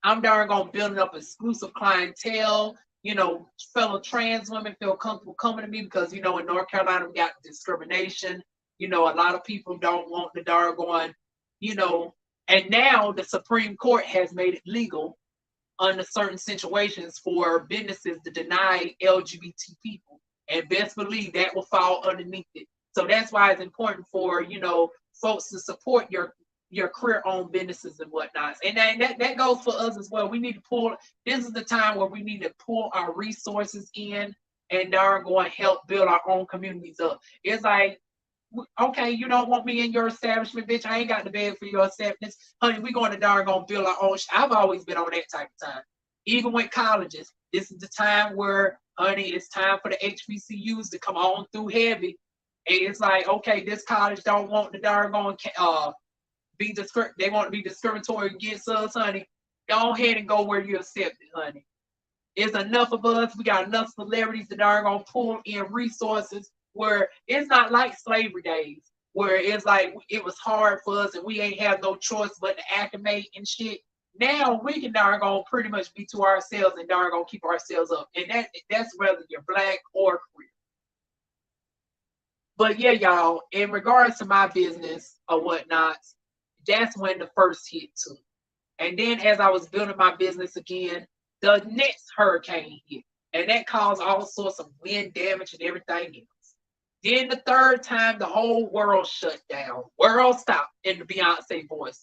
I'm darn going to building up exclusive clientele. Fellow trans women feel comfortable coming to me because, in North Carolina, we got discrimination. A lot of people don't want the darn going, and now the Supreme Court has made it legal under certain situations for businesses to deny LGBT people. And best believe that will fall underneath it. So that's why it's important for, folks to support your career-owned businesses and whatnot. And that goes for us as well. We need to this is the time where we need to pull our resources in and darn go and help build our own communities up. It's like, okay, you don't want me in your establishment, bitch. I ain't got the bed for your acceptance. Honey, we're going to darn go build our own. I've always been on that type of time. Even with colleges, this is the time where, honey, it's time for the HBCUs to come on through heavy. And it's like, okay, this college don't want the darn go they want to be discriminatory against us, honey. Go ahead and go where you accept it, honey. It's enough of us. We got enough celebrities that are going to pull in resources where it's not like slavery days, where it's like it was hard for us and we ain't have no choice but to acclimate and shit. Now we can darn go pretty much be to ourselves and darn go keep ourselves up. And that's whether you're black or queer. But yeah, y'all, in regards to my business or whatnot, that's when the first hit too. And then as I was building my business again, the next hurricane hit. And that caused all sorts of wind damage and everything else. Then the third time, the whole world shut down. World stopped in the Beyonce voice.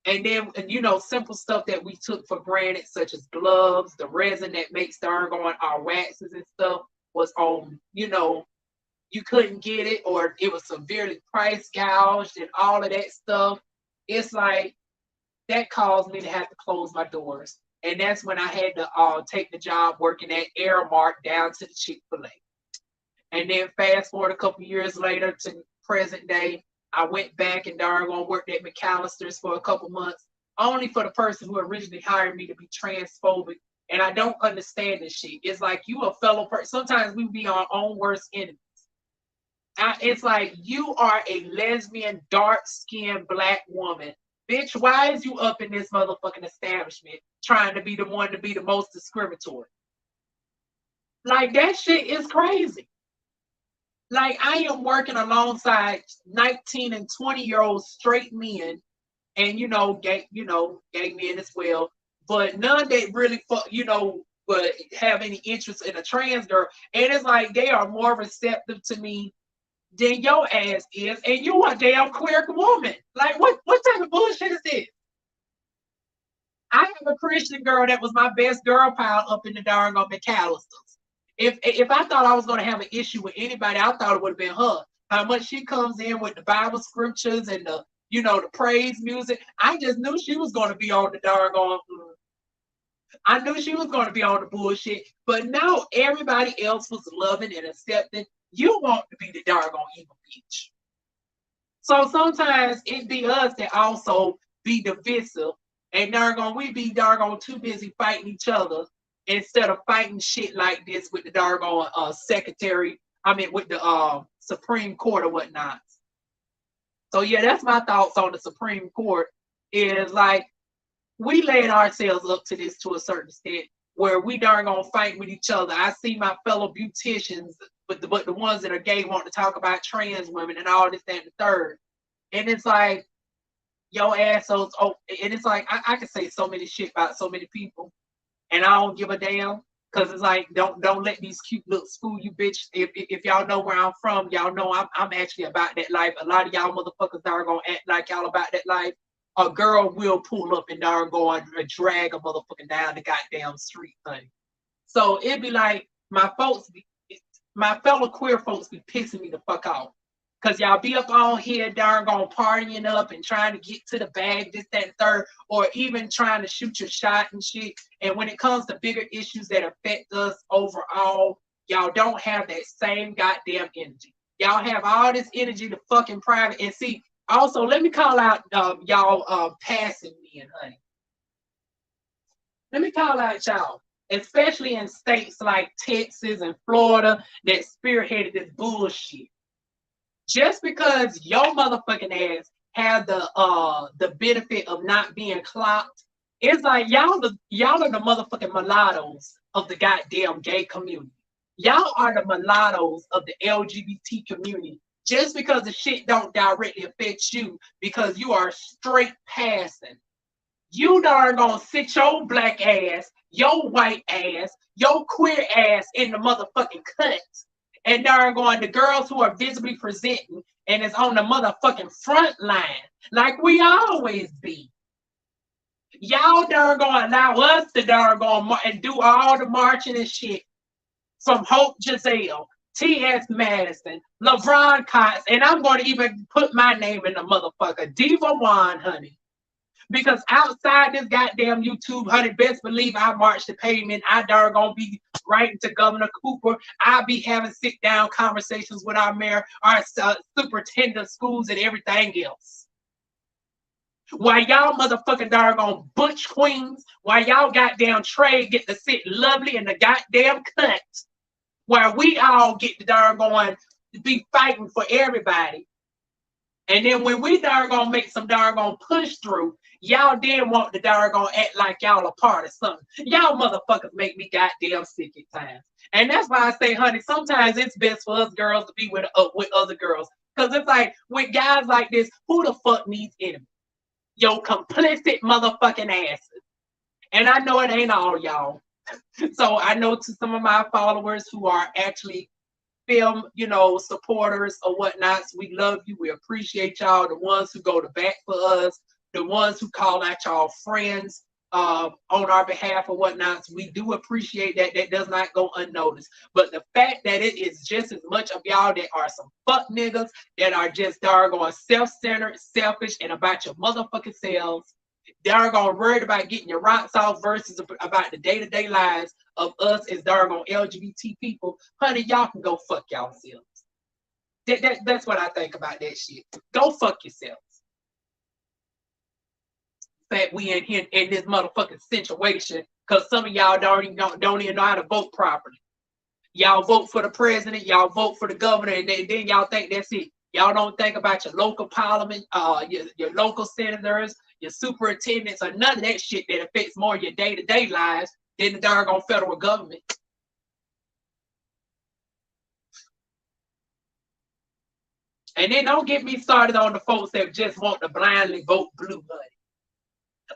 And then, simple stuff that we took for granted, such as gloves, the resin that makes darn going our waxes and stuff was on, you couldn't get it or it was severely price gouged and all of that stuff. It's like that caused me to have to close my doors. And that's when I had to take the job working at Aramark down to the Chick-fil-A. And then fast forward a couple years later to present day, I went back and darn worked at McAllister's for a couple months. only for the person who originally hired me to be transphobic. And I don't understand this shit. It's like you a fellow person. Sometimes we be our own worst enemy. It's like you are a lesbian, dark-skinned black woman. Bitch, why is you up in this motherfucking establishment trying to be the one to be the most discriminatory? Like, that shit is crazy. Like, I am working alongside 19 and 20-year-old straight men and, gay men as well. But none that really, but have any interest in a trans girl. And it's like they are more receptive to me than your ass is, and you a damn queer woman. Like, what type of bullshit is this? I have a Christian girl that was my best girl pal up in the darn McAllisters. If I thought I was going to have an issue with anybody, I thought it would have been her. How much she comes in with the Bible scriptures and the praise music. I just knew she was going to be on the darn. I knew she was going to be on the bullshit. But now everybody else was loving and accepting. You want to be the doggone evil bitch. So sometimes it be us that also be divisive, and doggone we be doggone too busy fighting each other instead of fighting shit like this with the doggone with the Supreme Court or whatnot. So yeah, that's my thoughts on the Supreme Court. Is like we laid ourselves up to this to a certain extent where we darn gonna fight with each other. I see my fellow beauticians, but the ones that are gay want to talk about trans women and all this, that, and the third. And it's like, yo assholes. Oh, and it's like I can say so many shit about so many people, and I don't give a damn. Cause it's like don't let these cute looks fool you, bitch. If y'all know where I'm from, y'all know I'm actually about that life. A lot of y'all motherfuckers are gonna act like y'all about that life. A girl will pull up and go and drag a motherfucker down the goddamn street, honey. So it'd be like my fellow queer folks be pissing me the fuck off. Cause y'all be up on here partying up and trying to get to the bag, this, that, and third, or even trying to shoot your shot and shit. And when it comes to bigger issues that affect us overall, y'all don't have that same goddamn energy. Y'all have all this energy to fucking private. And see, also, let me call out y'all passing men, honey. Let me call out y'all, especially in states like Texas and Florida that spearheaded this bullshit. Just because your motherfucking ass have the benefit of not being clocked, it's like y'all are the motherfucking mulattoes of the goddamn gay community. Y'all are the mulattoes of the LGBT community. Just because the shit don't directly affect you, because you are straight passing. You darn gonna sit your black ass, your white ass, your queer ass in the motherfucking cuts. And darn going the girls who are visibly presenting and is on the motherfucking front line, like we always be. Y'all darn gonna allow us to darn go and do all the marching and shit from Hope Giselle, T.S. Madison, LeBron Cox, and I'm going to even put my name in the motherfucker, DivaWuan, honey. Because outside this goddamn YouTube, honey, best believe I march the pavement. I darn gonna be writing to Governor Cooper. I'll be having sit-down conversations with our mayor, our superintendent of schools, and everything else. While y'all motherfucking darn gone butch queens, while y'all goddamn trade get to sit lovely in the goddamn cut, while we all get to darn going to be fighting for everybody. And then when we darn gonna make some darn gonna push through, y'all then want to darn gonna act like y'all a part of something. Y'all motherfuckers make me goddamn sick at times. And that's why I say, honey, sometimes it's best for us girls to be with other girls. Because it's like, with guys like this, who the fuck needs enemies? Yo, complicit motherfucking asses. And I know it ain't all y'all. So I know to some of my followers who are actually film, supporters or whatnot, we love you. We appreciate y'all. The ones who go to bat for us, the ones who call out y'all friends on our behalf or whatnot. We do appreciate that. That does not go unnoticed. But the fact that it is just as much of y'all that are some fuck niggas that are just doggone self-centered, selfish, and about your motherfucking selves. Doggone worried about getting your rocks off versus about the day-to-day lives of us as doggone LGBT people. Honey, y'all can go fuck yourselves. That's what I think about that shit. Go fuck yourselves. fact we in here in this motherfucking situation because some of y'all don't even know how to vote properly. Y'all vote for the president, y'all vote for the governor, and then y'all think that's it. Y'all don't think about your local parliament, your local senators, your superintendents, or none of that shit that affects more your day-to-day lives than the doggone federal government. And then don't get me started on the folks that just want to blindly vote blue money.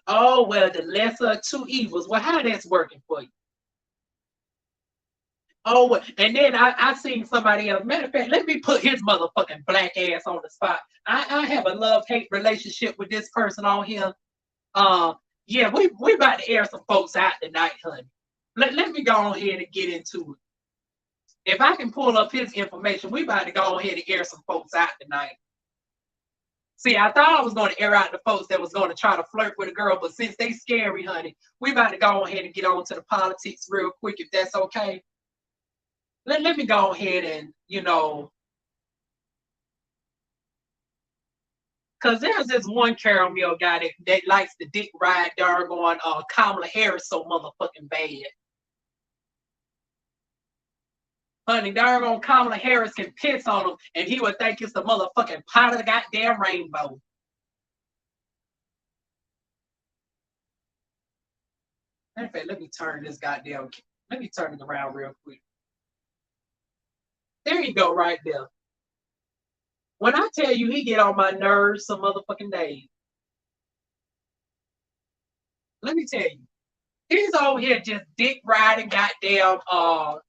Oh, well, the lesser of two evils. Well, how that's working for you? Oh, and then I seen somebody else. Matter of fact, let me put his motherfucking black ass on the spot. I have a love-hate relationship with this person on here. Yeah, we about to air some folks out tonight, honey. Let me go on here and get into it. If I can pull up his information, we about to go ahead and air some folks out tonight. See, I thought I was going to air out the folks that was going to try to flirt with a girl, but since they scary, honey, we about to go ahead and get on to the politics real quick, if that's okay. Let me go ahead and, because there's this one caramel guy that likes the dick ride doggone Kamala Harris so motherfucking bad. Honey, doggone Kamala Harris can piss on him and he would think it's the motherfucking pot of the goddamn rainbow. In fact, let me turn it around real quick. There you go, right there. When I tell you he get on my nerves some motherfucking days, let me tell you, he's over here just dick riding goddamn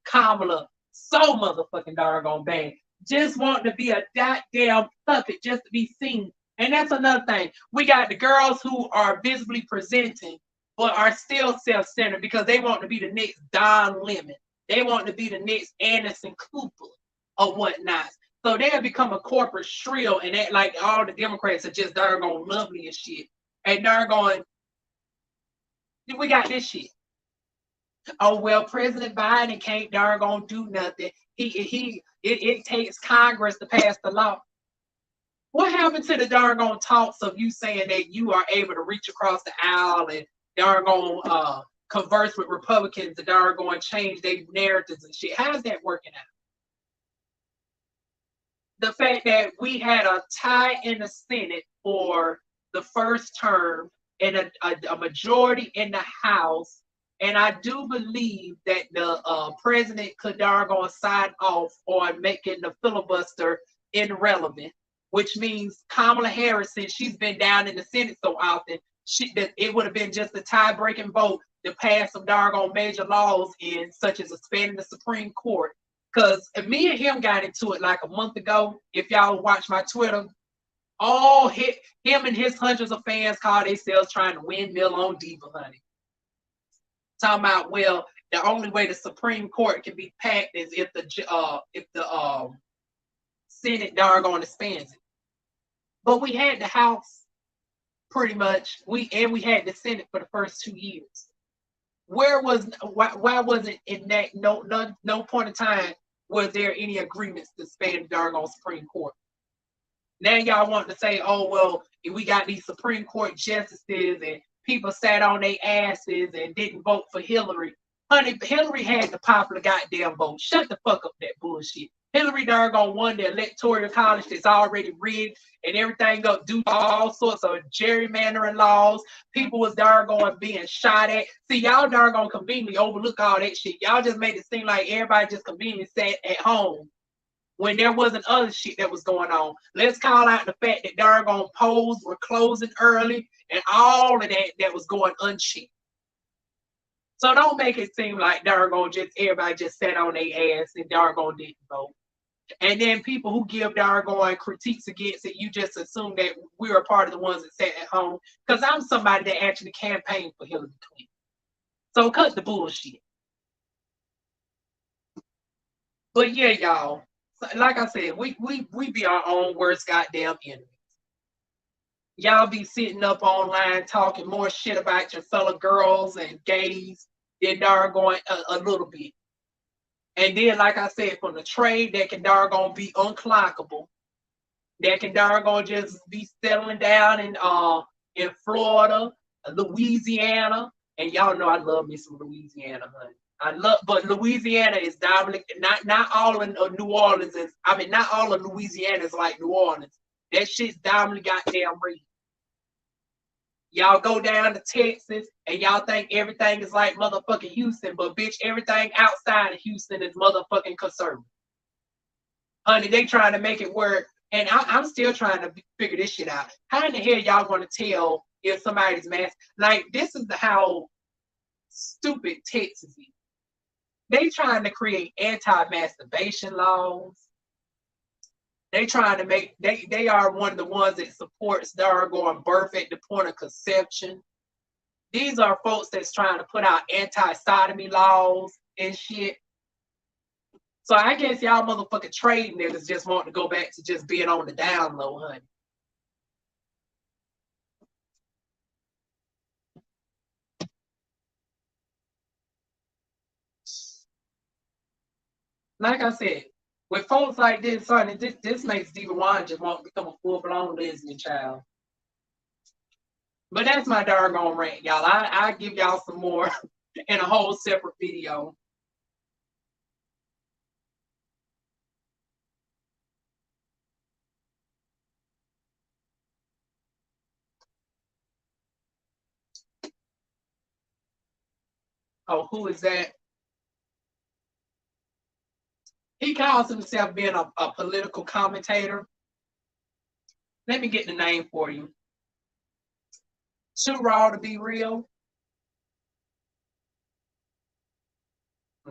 Kamala so motherfucking doggone bad. Just wanting to be a goddamn puppet just to be seen. And that's another thing. We got the girls who are visibly presenting but are still self-centered because they want to be the next Don Lemon. They want to be the next Anderson Cooper or whatnot. So they'll become a corporate shrill and act like all the Democrats are just doggone lovely and shit. And doggone, we got this shit. Oh, well, President Biden can't doggone do nothing. It takes Congress to pass the law. What happened to the doggone talks of you saying that you are able to reach across the aisle and doggone converse with Republicans and doggone change their narratives and shit? How's that working out? The fact that we had a tie in the Senate for the first term and a majority in the House, and I do believe that the president could doggone sign off on making the filibuster irrelevant, which means Kamala Harris, since she's been down in the Senate so often, it would have been just a tie-breaking vote to pass some doggone major laws in, such as expanding the Supreme Court. Because me and him got into it like a month ago. If y'all watch my Twitter, him and his hundreds of fans called themselves trying to windmill on Diva, honey. Talking about, well, the only way the Supreme Court can be packed is if the Senate doggone expands it. But we had the House pretty much. We had the Senate for the first 2 years. Why wasn't in that no point in time was there any agreements to expand the doggone Supreme Court? Now y'all want to say, oh, well, we got these Supreme Court justices and people sat on their asses and didn't vote for Hillary. Honey, Hillary had the popular goddamn vote. Shut the fuck up that bullshit. Hillary doggone won the electoral college that's already rigged and everything up, do all sorts of gerrymandering laws. People was doggone being shot at. See, y'all doggone conveniently overlook all that shit. Y'all just made it seem like everybody just conveniently sat at home when there wasn't other shit that was going on. Let's call out the fact that doggone polls were closing early and all of that was going unchecked. So don't make it seem like doggone just everybody just sat on their ass and doggone didn't vote. And then people who give doggone critiques against it, you just assume that we're a part of the ones that sat at home. Because I'm somebody that actually campaigned for Hillary Clinton. So cut the bullshit. But yeah, y'all. Like I said, we be our own worst goddamn enemies. Y'all be sitting up online talking more shit about your fellow girls and gays than doggone a little bit. And then, like I said, from the trade that can doggone be unclockable, that can doggone just be settling down in Florida, Louisiana, and y'all know I love me some Louisiana, honey. I love, but Louisiana is dominant. Not all of New Orleans is. I mean, not all of Louisiana is like New Orleans. That shit's dominantly goddamn real. Y'all go down to Texas and y'all think everything is like motherfucking Houston, but bitch, everything outside of Houston is motherfucking conservative. Honey, they trying to make it work. And I'm still trying to figure this shit out. How in the hell y'all gonna tell if somebody's mask? Like, this is how stupid Texas is. They trying to create anti-masturbation laws. They trying to make they are one of the ones that supports going birth at the point of conception. These are folks that's trying to put out anti-sodomy laws and shit. So I guess y'all motherfucking trade niggas just want to go back to just being on the down low, honey. Like I said, with folks like this, honey, this makes DivaWuan just want to become a full-blown lesbian child. But that's my doggone rant, y'all. I give y'all some more in a whole separate video. Oh, who is that? He calls himself being a political commentator. Let me get the name for you. Too raw to be real.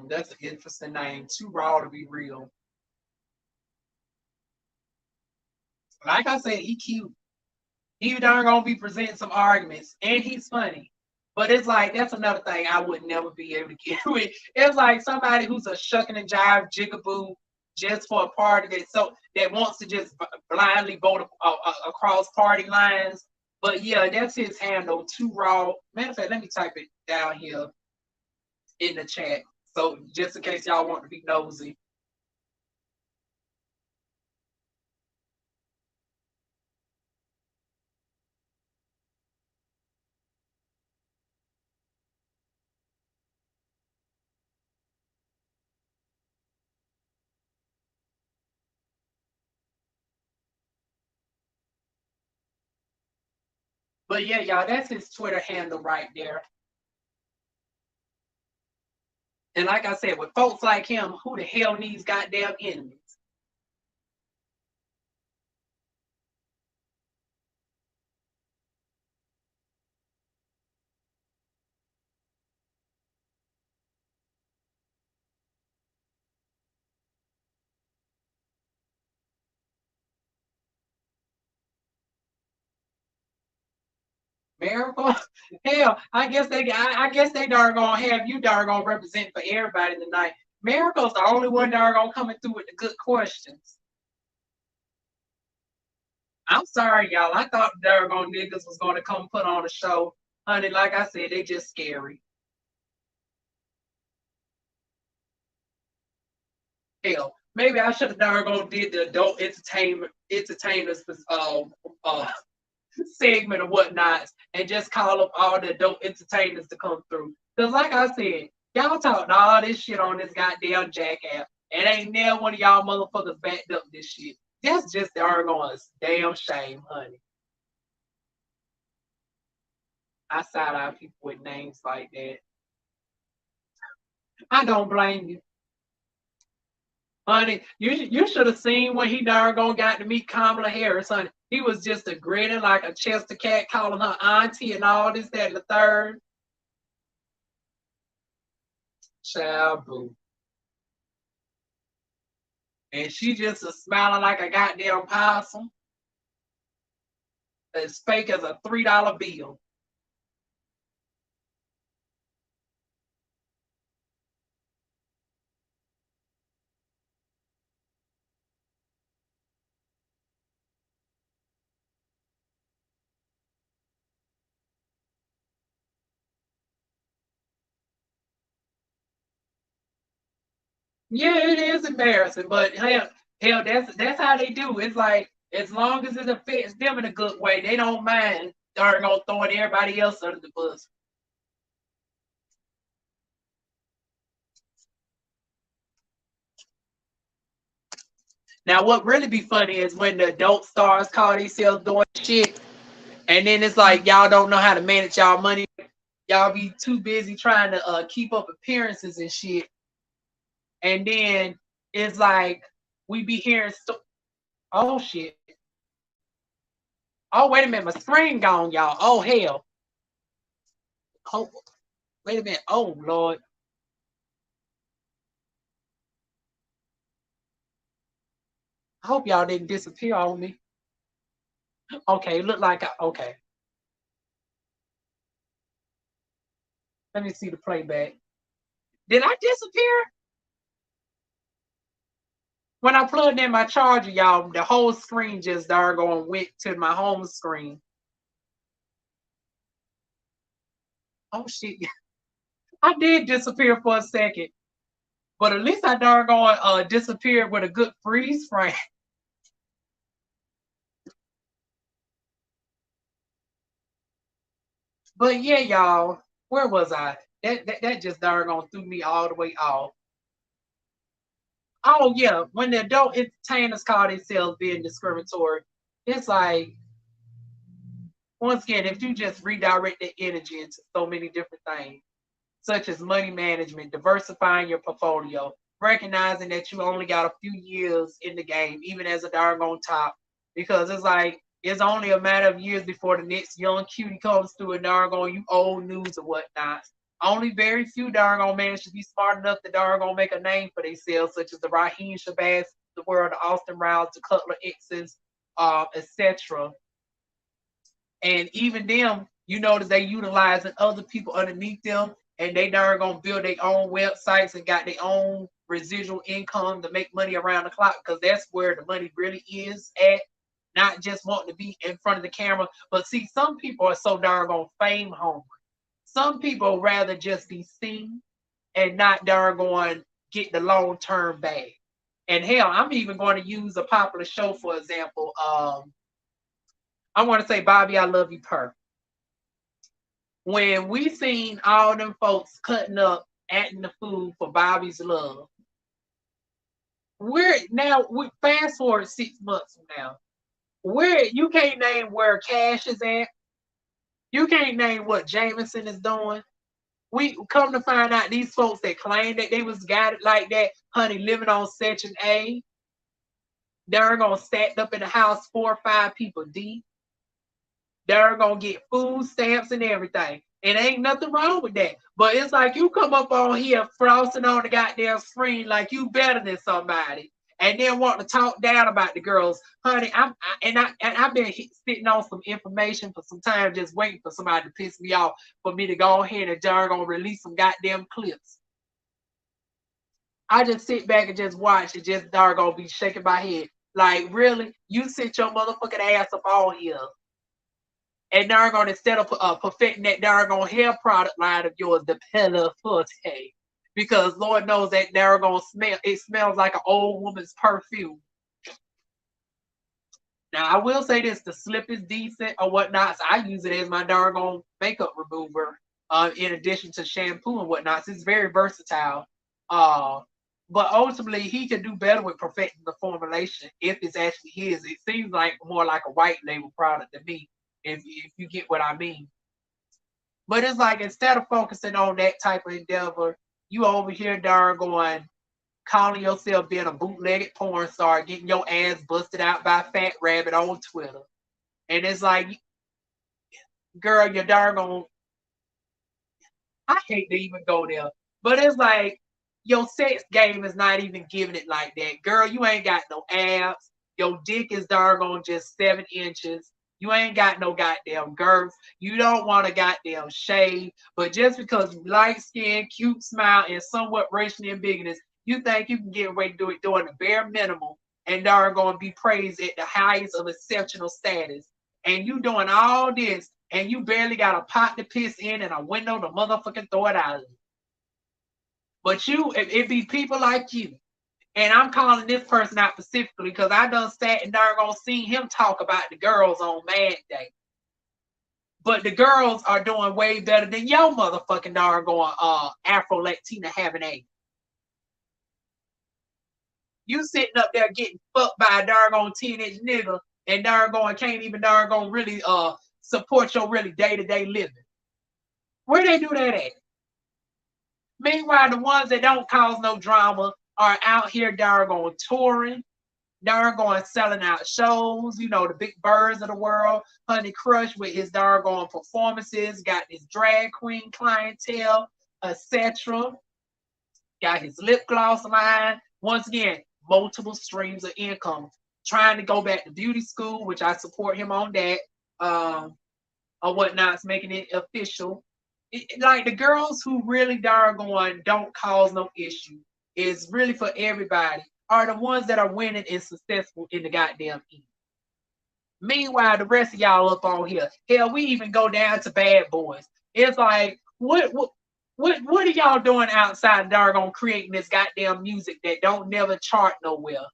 That's an interesting name. Too raw to be real. Like I said, he cute. He darn gonna be presenting some arguments, and he's funny. But it's like that's another thing I would never be able to get with. It's like somebody who's a shucking and jive jigaboo just for a party that wants to just blindly vote across party lines. But yeah, that's his handle. Too raw. Matter of fact, let me type it down here in the chat. So just in case y'all want to be nosy. But yeah, y'all, that's his Twitter handle right there. And like I said, with folks like him, who the hell needs goddamn enemies? Miracle? Hell, I guess they darn gonna have you darn gonna represent for everybody tonight. Miracle's the only one darn gonna coming through with the good questions. I'm sorry, y'all. I thought darn gonna niggas was gonna come put on a show. Honey, like I said, they just scary. Hell, maybe I should have darn gonna did the adult entertainers uh segment or whatnot and just call up all the adult entertainers to come through. Because like I said, y'all talked all this shit on this goddamn jackass. And ain't never one of y'all motherfuckers backed up this shit. That's just darn on damn shame, honey. I side out people with names like that. I don't blame you. Honey, you should have seen when he darn got to meet Kamala Harris, honey. He was just a grinning like a Chester cat, calling her auntie and all this, that, and the third. Child boo. And she just a smiling like a goddamn possum. As fake as a $3 bill. Yeah, it is embarrassing, but hell, that's how they do. It's like as long as it affects them in a good way, they don't mind. darn throwing everybody else under the bus. Now, what really be funny is when the adult stars call themselves doing shit, and then it's like y'all don't know how to manage y'all money. Y'all be too busy trying to keep up appearances and shit, and then it's like we be hearing, oh shit, oh wait a minute, my screen gone, y'all. Oh hell, oh wait a minute, oh lord. I hope y'all didn't disappear on me. Okay, look like okay. Let me see the playback. Did I disappear? When I plugged in my charger, y'all, the whole screen just doggone went to my home screen. Oh shit. I did disappear for a second. But at least I doggone disappeared with a good freeze frame. But yeah, y'all, where was I? That just doggone threw me all the way off. Oh yeah, when the adult entertainers call themselves being discriminatory, it's like once again, if you just redirect the energy into so many different things, such as money management, diversifying your portfolio, recognizing that you only got a few years in the game, even as a doggone top, because it's like it's only a matter of years before the next young cutie comes through and doggone you old news or whatnot. Only very few doggone manage to be smart enough to doggone make a name for themselves, such as the Raheem Shabazz, the world, the Austin Rounds, the Cutler X's, etc. And even them, you notice they utilizing other people underneath them, and they darn gonna build their own websites and got their own residual income to make money around the clock because that's where the money really is at. Not just wanting to be in front of the camera, but see, some people are so darn on fame hungry. Some people rather just be seen and not darn going get the long term bag. And hell, I'm even going to use a popular show for example. I want to say Bobby, I Love You Per. When we seen all them folks cutting up, acting the food for Bobby's love, we fast forward 6 months from now. Where you can't name where Cash is at. You can't name what Jameson is doing. We come to find out these folks that claim that they was got it like that, honey, living on Section A. They're gonna stacked up in the house 4 or 5 people deep. They're gonna get food stamps and everything. And ain't nothing wrong with that. But it's like you come up on here frosting on the goddamn screen like you better than somebody, and then want to talk down about the girls, honey. I've been sitting on some information for some time, just waiting for somebody to piss me off for me to go ahead and gonna release some goddamn clips. I just sit back and just watch and just gonna be shaking my head. Like, really? You sit your motherfucking ass up on here and doggone instead of perfecting that doggone hair product line of yours, the Pella Forte, because Lord knows that doggone smell, it smells like an old woman's perfume. Now I will say this: the slip is decent or whatnot. So I use it as my doggone makeup remover, in addition to shampoo and whatnot. So it's very versatile. Uh, but ultimately, he can do better with perfecting the formulation if it's actually his. It seems like more like a white label product to me, if you get what I mean. But it's like instead of focusing on that type of endeavor, you over here darn going calling yourself being a bootlegged porn star, getting your ass busted out by Fat Rabbit on Twitter. And it's like, girl, you're darn on. I hate to even go there, but it's like your sex game is not even giving it like that. Girl, you ain't got no abs. Your dick is darn on just 7 inches. You ain't got no goddamn girth. You don't want a goddamn shave. But just because you light skin, cute smile, and somewhat racially ambiguous, you think you can get away to do it doing the bare minimum and darn going to be praised at the highest of exceptional status. And you doing all this and you barely got a pot to piss in and a window to motherfucking throw it out of. But it be people like you. And I'm calling this person out specifically because I done sat and darn gonna see him talk about the girls on Mad Day. But the girls are doing way better than your motherfucking doggone Afro Latina having a. You sitting up there getting fucked by a doggone teenage nigga and doggone can't even doggone really support your really day-to-day living. Where they do that at? Meanwhile, the ones that don't cause no drama are out here doggone touring, doggone selling out shows, you know, the big birds of the world. Honey Crush with his doggone performances, got his drag queen clientele, etc. Got his lip gloss line. Once again, multiple streams of income. Trying to go back to beauty school, which I support him on that, or whatnot's making it official. Like the girls who really doggone don't cause no issue is really for everybody are the ones that are winning and successful in the goddamn end. Meanwhile, the rest of y'all up on here, hell, we even go down to bad boys. It's like, what are y'all doing outside doggone creating this goddamn music that don't never chart nowhere?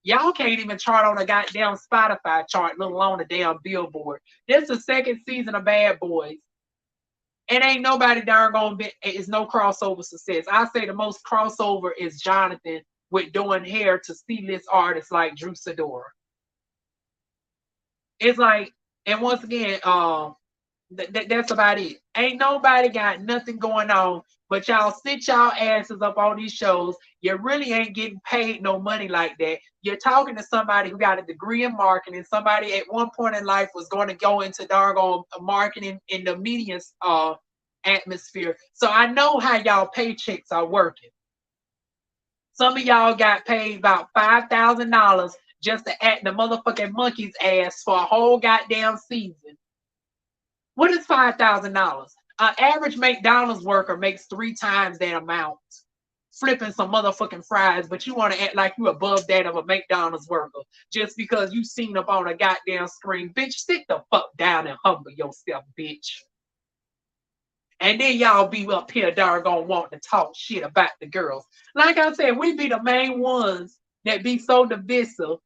Y'all can't even chart on a goddamn Spotify chart, let alone a damn Billboard. This is the second season of Bad Boys. And ain't nobody doggone bit, it's no crossover success. I say the most crossover is Jonathan with doing hair to C-list artists like Drew Sidora. It's like, and once again, that's about it. Ain't nobody got nothing going on, but y'all sit y'all asses up on these shows. You really ain't getting paid no money like that. You're talking to somebody who got a degree in marketing. Somebody at one point in life was going to go into doggone marketing in the media atmosphere. So I know how y'all paychecks are working. Some of y'all got paid about $5,000 just to act the motherfucking monkey's ass for a whole goddamn season. What is $5,000? An average McDonald's worker makes 3 times that amount, flipping some motherfucking fries, but you want to act like you above that of a McDonald's worker just because you seen up on a goddamn screen. Bitch, sit the fuck down and humble yourself, bitch. And then y'all be up here doggone wanting to talk shit about the girls. Like I said, we be the main ones that be so divisive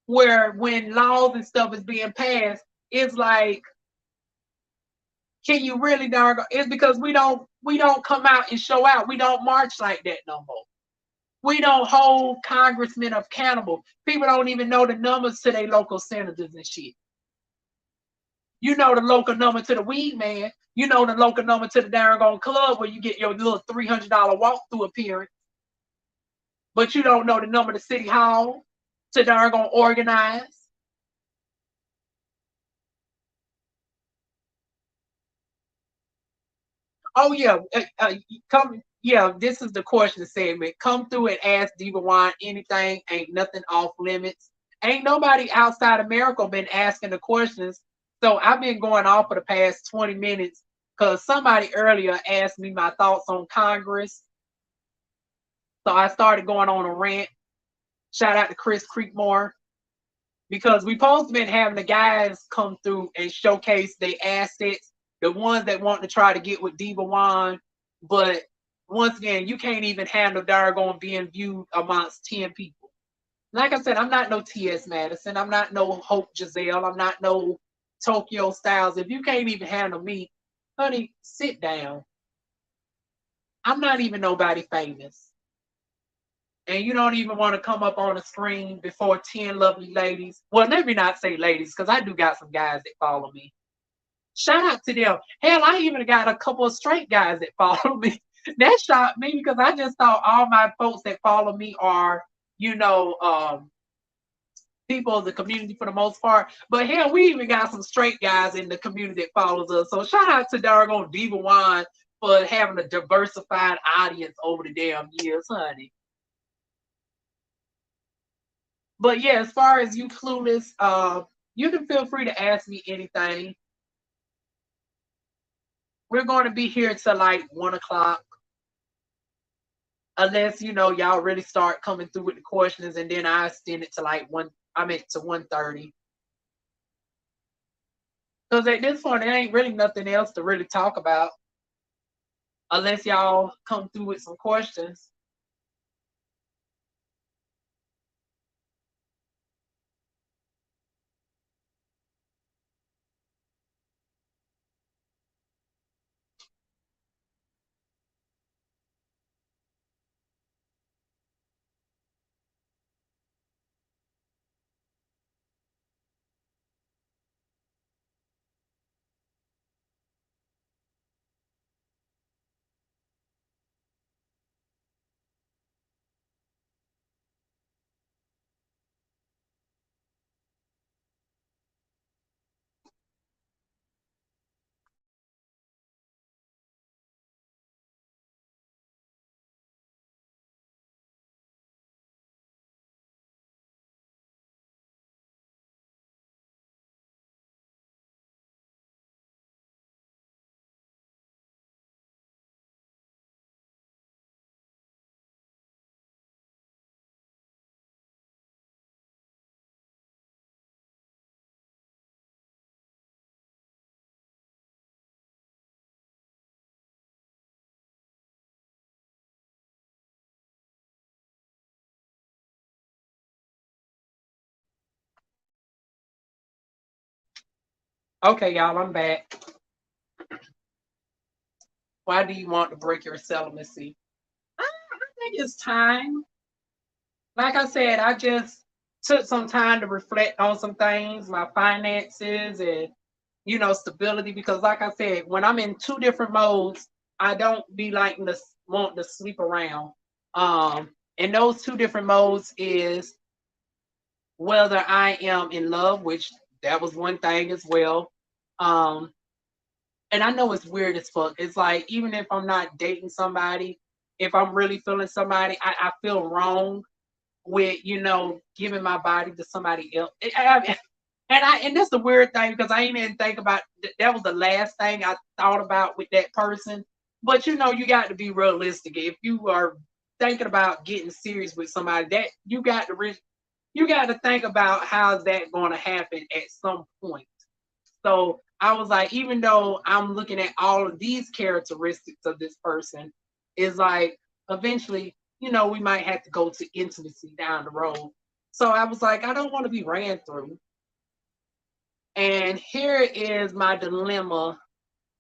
where when laws and stuff is being passed, it's like, can you really doggone? It's because we don't come out and show out. We don't march like that no more. We don't hold congressmen accountable. People don't even know the numbers to their local senators and shit. You know the local number to the weed man. You know the local number to the doggone club where you get your little $300 walkthrough appearance. But you don't know the number to City Hall to doggone organize. Oh yeah, come. Yeah, this is the question segment. Come through and ask DivaWuan anything. Ain't nothing off limits. Ain't nobody outside America been asking the questions. So I've been going off for the past 20 minutes because somebody earlier asked me my thoughts on Congress. So I started going on a rant. Shout out to Chris Creekmore because we supposed to been having the guys come through and showcase their assets, the ones that want to try to get with DivaWuan, but once again, you can't even handle doggone being viewed amongst 10 people. Like I said, I'm not no T.S. Madison. I'm not no Hope Giselle. I'm not no Tokyo Styles. If you can't even handle me, honey, sit down. I'm not even nobody famous. And you don't even want to come up on the screen before 10 lovely ladies. Well, let me not say ladies, because I do got some guys that follow me. Shout out to them. Hell, I even got a couple of straight guys that follow me. That shocked me because I just thought all my folks that follow me are, people of the community for the most part. But hell, we even got some straight guys in the community that follows us. So shout out to doggone DivaWuan for having a diversified audience over the damn years, honey. But yeah, as far as you clueless, you can feel free to ask me anything. We're going to be here till like 1 o'clock. Unless, y'all really start coming through with the questions and then I extend it to like to 1:30. Because at this point, there ain't really nothing else to really talk about. Unless y'all come through with some questions. Okay, y'all, I'm back. Why do you want to break your celibacy? I think it's time. Like I said, I just took some time to reflect on some things, my finances and stability. Because like I said, when I'm in two different modes, I don't be liking to want to sleep around. And those two different modes is whether I am in love, which that was one thing as well. Um, and I know it's weird as fuck. It's like even if I'm not dating somebody, if I'm really feeling somebody, I feel wrong with giving my body to somebody else. And that's the weird thing because I ain't even think about that was the last thing I thought about with that person. But you got to be realistic. If you are thinking about getting serious with somebody, that you got to think about how's that going to happen at some point. So I was like, even though I'm looking at all of these characteristics of this person, is like eventually, we might have to go to intimacy down the road. So I was like, I don't want to be ran through. And here is my dilemma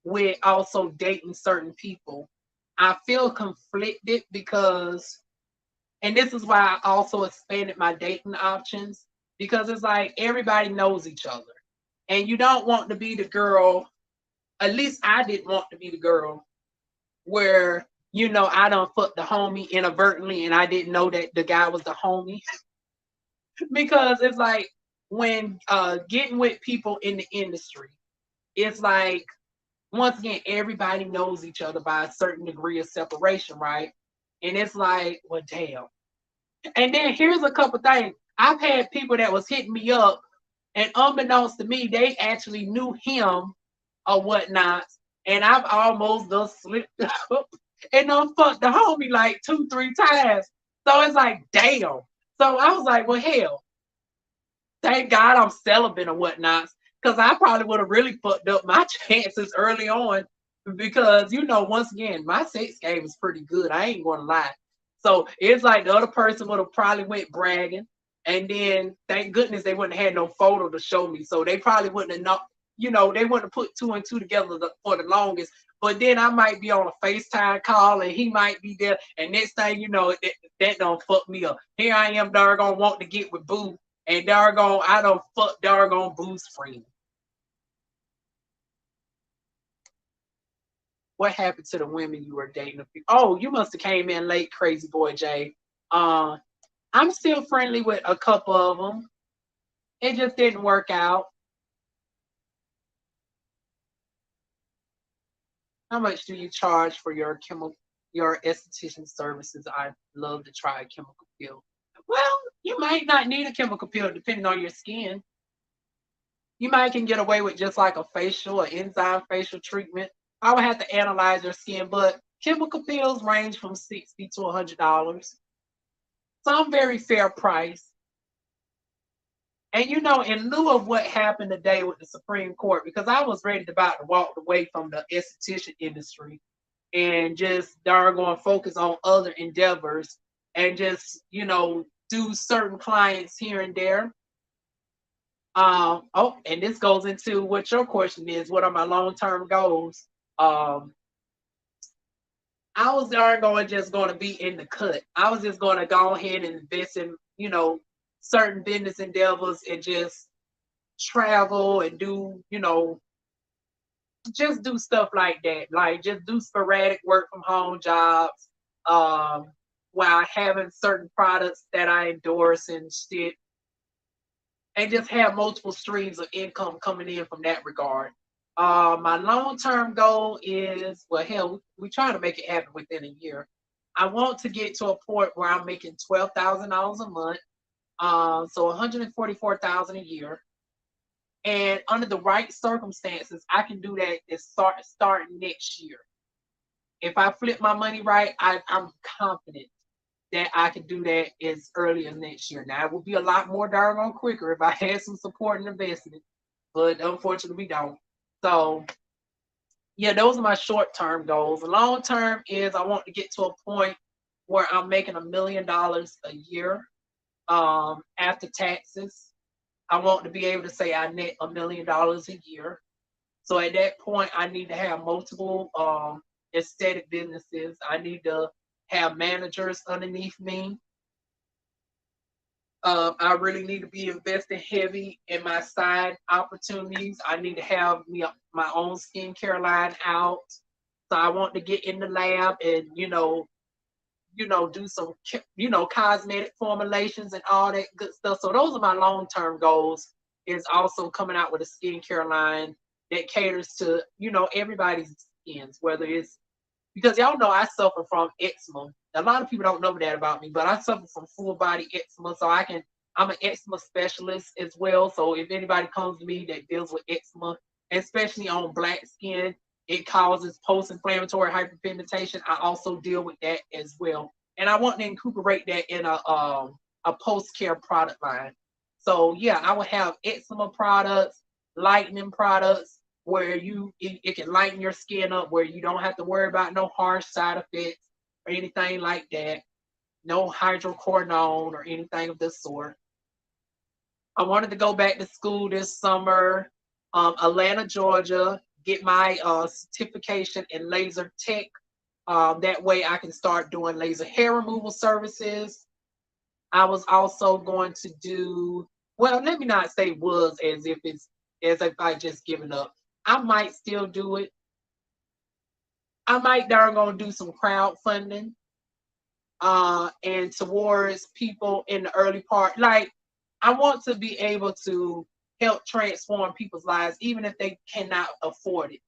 with also dating certain people. I feel conflicted because, and this is why I also expanded my dating options because it's like everybody knows each other. And you don't want to be the girl, at least I didn't want to be the girl where, I done fucked the homie inadvertently and I didn't know that the guy was the homie. Because it's like when getting with people in the industry, it's like once again, everybody knows each other by a certain degree of separation, right? And it's like, well, damn. And then here's a couple things. I've had people that was hitting me up, and unbeknownst to me, they actually knew him or whatnot. And I've almost just slipped up and done fucked the homie like 2, 3 times. So it's like, damn. So I was like, well, hell, thank God I'm celibate or whatnot. Because I probably would have really fucked up my chances early on. Because, once again, my sex game is pretty good. I ain't going to lie. So it's like the other person would have probably went bragging. And then, thank goodness, they wouldn't have had no photo to show me. So they probably wouldn't have known, they wouldn't have put two and two together for the longest. But then I might be on a FaceTime call and he might be there. And next thing you know, that don't fuck me up. Here I am, doggone, want to get with Boo. And doggone, I don't fuck doggone Boo's friend. What happened to the women you were dating? Oh, you must have came in late, crazy boy Jay. Uh, I'm still friendly with a couple of them. It just didn't work out. How much do you charge for your esthetician services? I'd love to try a chemical peel. Well, you might not need a chemical peel depending on your skin. You might can get away with just like a facial or enzyme facial treatment. I would have to analyze your skin, but chemical peels range from $60 to $100. Some very fair price. And in lieu of what happened today with the Supreme Court, because I was ready to about to walk away from the esthetician industry and just darn focus on other endeavors and just, do certain clients here and there. Oh, and this goes into what your question is. What are my long-term goals? Um, I was just going to be in the cut. I was just going to go ahead and invest in, certain business endeavors and just travel and do, just do stuff like that. Like just do sporadic work from home jobs, um, while having certain products that I endorse and shit, and just have multiple streams of income coming in from that regard. My long term goal is, well, hell, we trying to make it happen within a year. I want to get to a point where I'm making $12,000 a month, so 144,000 a year. And under the right circumstances, I can do that and starting next year. If I flip my money right, I'm confident that I can do that as early as next year. Now, it would be a lot more doggone quicker if I had some support and investment, but unfortunately, we don't. So, yeah, those are my short term goals. The long term is I want to get to a point where I'm making $1 million a year after taxes. I want to be able to say I net $1 million a year. So at that point, I need to have multiple aesthetic businesses. I need to have managers underneath me. I really need to be investing heavy in my side opportunities. I need to have my own skincare line out. So I want to get in the lab and do some cosmetic formulations and all that good stuff. So those are my long-term goals. Is also coming out with a skincare line that caters to everybody's skins, whether it's because y'all know I suffer from eczema. A lot of people don't know that about me, but I suffer from full body eczema. So I'm an eczema specialist as well. So if anybody comes to me that deals with eczema, especially on black skin, it causes post-inflammatory hyperpigmentation. I also deal with that as well. And I want to incorporate that in a post-care product line. So yeah, I would have eczema products, lightening products, where it can lighten your skin up, where you don't have to worry about no harsh side effects or anything like that. No hydroquinone or anything of this sort. I wanted to go back to school this summer, Atlanta, Georgia, get my certification in laser tech. That way I can start doing laser hair removal services. I was also going to do, well, let me not say was as if I just given up. I might still do it. I might darn gonna do some crowdfunding and towards people in the early part. Like, I want to be able to help transform people's lives, even if they cannot afford it.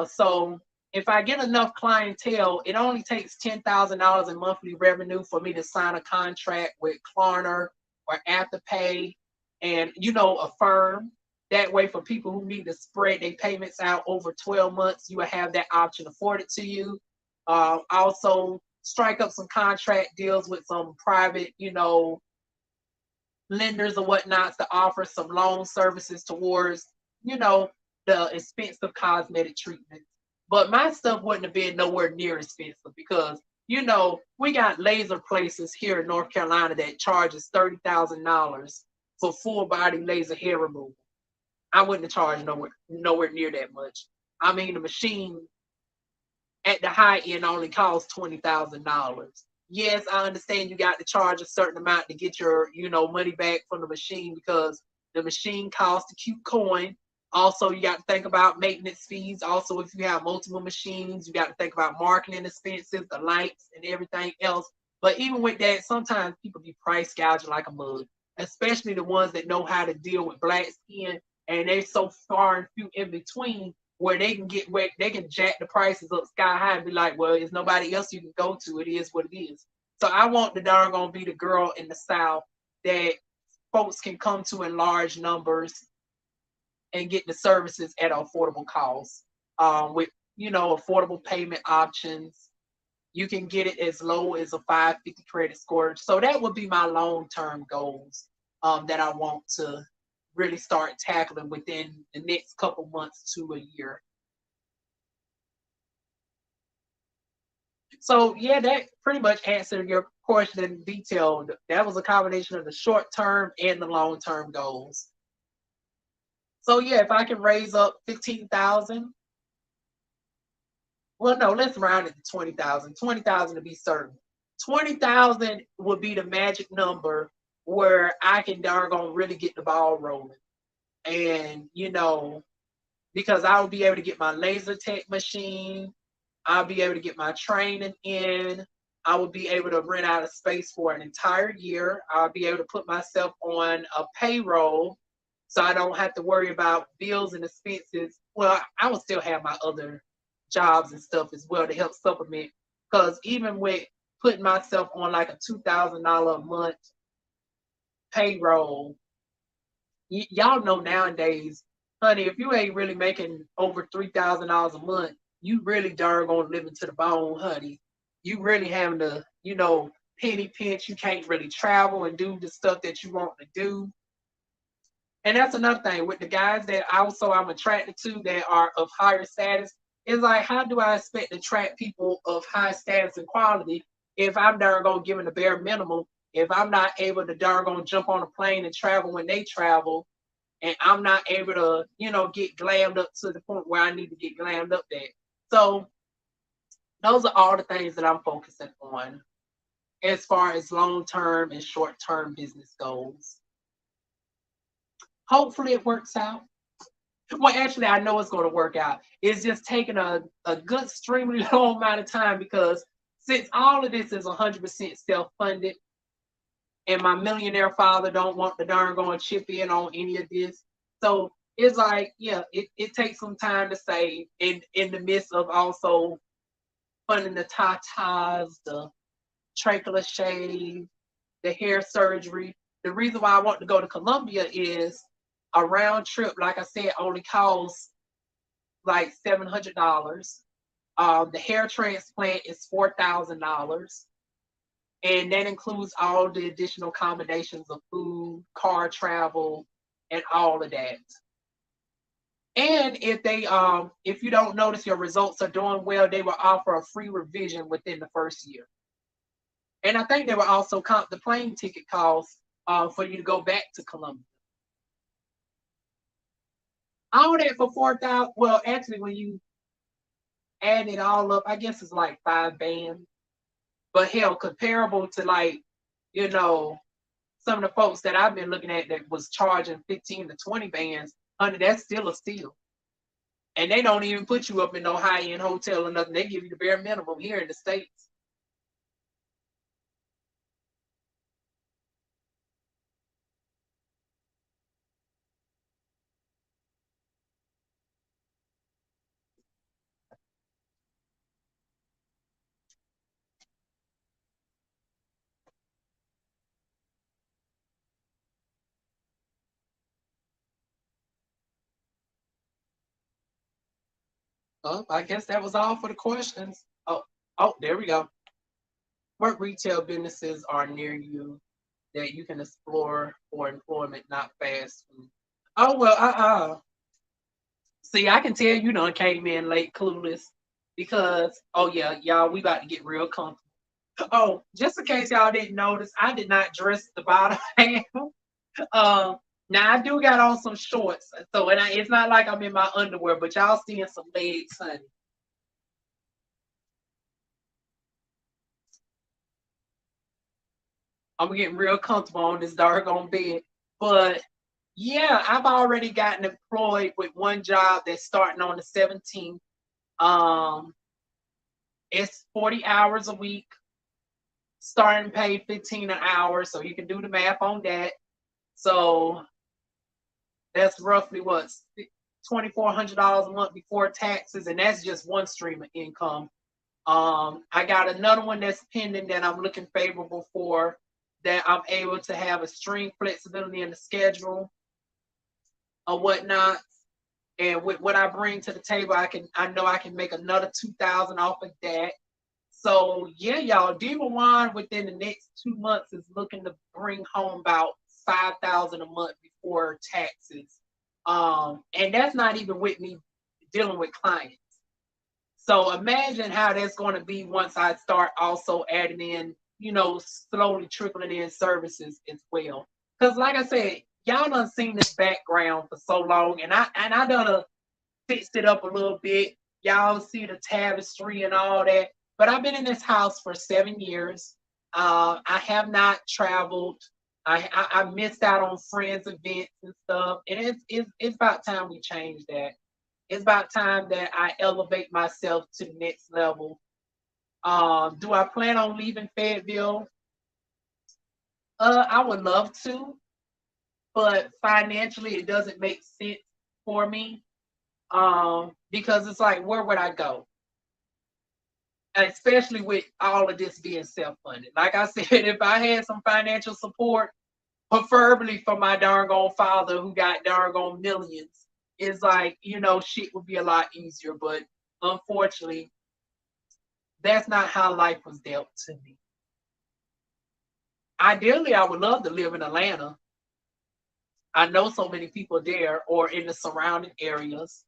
So if I get enough clientele, it only takes $10,000 in monthly revenue for me to sign a contract with Klarna or Afterpay and, a firm. That way, for people who need to spread their payments out over 12 months, you will have that option afforded to you. Also, strike up some contract deals with some private, lenders or whatnots to offer some loan services towards, the expensive cosmetic treatments. But my stuff wouldn't have been nowhere near expensive because, we got laser places here in North Carolina that charges $30,000 for full body laser hair removal. I wouldn't have charged nowhere near that much. I mean, the machine at the high end only costs $20,000. Yes, I understand you got to charge a certain amount to get your, money back from the machine because the machine costs a cute coin. Also, you got to think about maintenance fees. Also, if you have multiple machines, you got to think about marketing expenses, the lights, and everything else. But even with that, sometimes people be price gouging like a mug, especially the ones that know how to deal with black skin, and they're so far and few in between where they can jack the prices up sky high and be like, well, there's nobody else you can go to. It is what it is. So I want the darn gonna be the girl in the South that folks can come to in large numbers and get the services at affordable cost. With affordable payment options. You can get it as low as a 550 credit score. So that would be my long-term goals that I want to really start tackling within the next couple months to a year. So yeah, that pretty much answered your question in detail. That was a combination of the short-term and the long-term goals. So yeah, if I can raise up 15,000, well, no, let's round it to 20,000. 20,000 to be certain. 20,000 would be the magic number where I can darn gonna really get the ball rolling. And because I'll be able to get my laser tech machine, I'll be able to get my training in. I will be able to rent out a space for an entire year. I'll be able to put myself on a payroll so I don't have to worry about bills and expenses. Well, I will still have my other jobs and stuff as well to help supplement. Because even with putting myself on like a $2,000 a month payroll, y'all know nowadays, honey, if you ain't really making over $3,000 a month, you really darn gonna live into the bone, honey. You really having to, penny pinch. You can't really travel and do the stuff that you want to do. And that's another thing with the guys that also I'm attracted to that are of higher status. It's like, how do I expect to attract people of high status and quality if I'm darn gonna give them the bare minimum? If I'm not able to darn gonna jump on a plane and travel when they travel, and I'm not able to, get glammed up to the point where I need to get glammed up at. So those are all the things that I'm focusing on as far as long-term and short-term business goals. Hopefully it works out. Well, actually, I know it's going to work out. It's just taking a good, extremely long amount of time because since all of this is 100% self-funded, and my millionaire father don't want the darn going chip in on any of this, so it's like, yeah, it takes some time to save in the midst of also funding the tatas, the tracheal shave, the hair surgery. The reason why I want to go to Colombia is a round trip, like I said, only costs like $700. The hair transplant is $4,000, and that includes all the additional accommodations of food, car travel, and all of that. And if you don't notice your results are doing well, they will offer a free revision within the first year. And I think they will also comp the plane ticket costs for you to go back to Colombia. All that for 4,000. Well, actually, when you add it all up, I guess it's like 5 bands. But hell, comparable to like, some of the folks that I've been looking at that was charging 15 to 20 bands, honey, that's still a steal. And they don't even put you up in no high-end hotel or nothing. They give you the bare minimum here in the States. Oh, I guess that was all for the questions. Oh, there we go. What retail businesses are near you that you can explore for employment, not fast food? Oh, well, See, I can tell you done came in late clueless because, oh yeah, y'all, we about to get real comfortable. Oh, just in case y'all didn't notice, I did not dress the bottom half. Now I do got on some shorts, so it's not like I'm in my underwear, but y'all seeing some legs, honey. I'm getting real comfortable on this doggone bed. But yeah, I've already gotten employed with one job that's starting on the 17th. Um, it's 40 hours a week, starting pay 15 an hour, so you can do the math on that. So that's roughly what, $2,400 a month before taxes, and that's just one stream of income. I got another one that's pending that I'm looking favorable for, that I'm able to have a extreme flexibility in the schedule or whatnot. And with what I bring to the table, I know I can make another 2,000 off of that. So yeah, y'all, DivaWuan within the next 2 months is looking to bring home about 5,000 a month before taxes. And that's not even with me dealing with clients. So imagine how that's going to be once I start also adding in, slowly trickling in services as well. Because like I said, y'all done seen this background for so long, and I done fixed it up a little bit. Y'all see the tapestry and all that. But I've been in this house for 7 years. I have not traveled. I missed out on friends' events and stuff. And it's about time we change that. It's about time that I elevate myself to the next level. Do I plan on leaving Fayetteville? I would love to, but financially it doesn't make sense for me. Because it's like, where would I go? Especially with all of this being self-funded. Like I said, if I had some financial support, preferably from my darn gone father who got darn gone millions, it's like, shit would be a lot easier. But unfortunately, that's not how life was dealt to me. Ideally, I would love to live in Atlanta. I know so many people there or in the surrounding areas.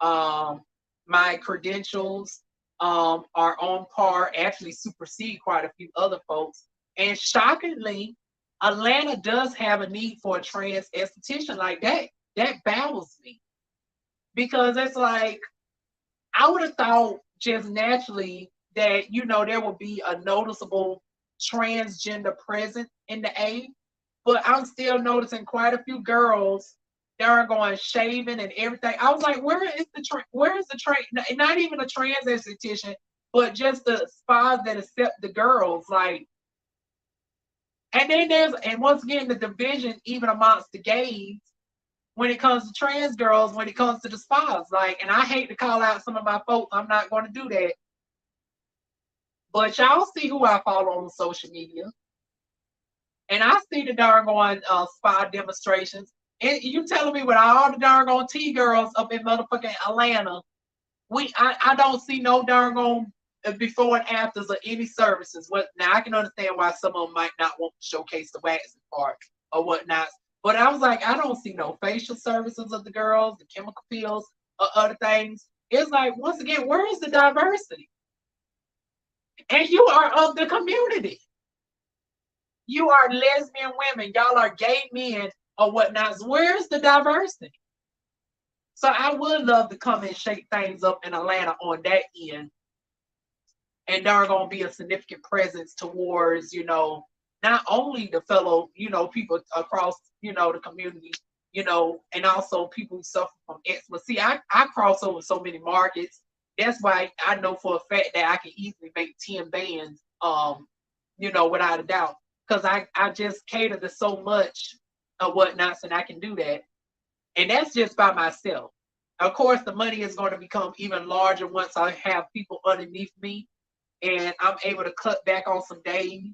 Um, my credentials are on par, actually supersede quite a few other folks. And shockingly, Atlanta does have a need for a trans esthetician like that. that baffles me because it's like I would have thought just naturally that there will be a noticeable transgender presence in the A, but I'm still noticing quite a few girls that are going shaving and everything. I was like, where is the train? Not even a trans esthetician, but just the spas that accept the girls. Like, and then and once again the division even amongst the gays when it comes to trans girls, when it comes to the spas. Like, and I hate to call out some of my folks, I'm not going to do that. But y'all see who I follow on social media. And I see the darn spa demonstrations. And you telling me with all the darn T girls up in motherfucking Atlanta, I don't see no darn before and afters of any services. Now I can understand why some of them might not want to showcase the waxing part or whatnot. But I was like, I don't see no facial services of the girls, the chemical peels, or other things. It's like, once again, where is the diversity? And you are of the community. You are lesbian women. Y'all are gay men or whatnot. Where's the diversity? So I would love to come and shake things up in Atlanta on that end. And there are going to be a significant presence towards, not only the fellow, people across, the community, and also people who suffer from eczema. See, I cross over so many markets. That's why I know for a fact that I can easily make 10 bands, without a doubt. Because I just cater to so much of whatnot, and I can do that. And that's just by myself. Of course, the money is going to become even larger once I have people underneath me and I'm able to cut back on some days.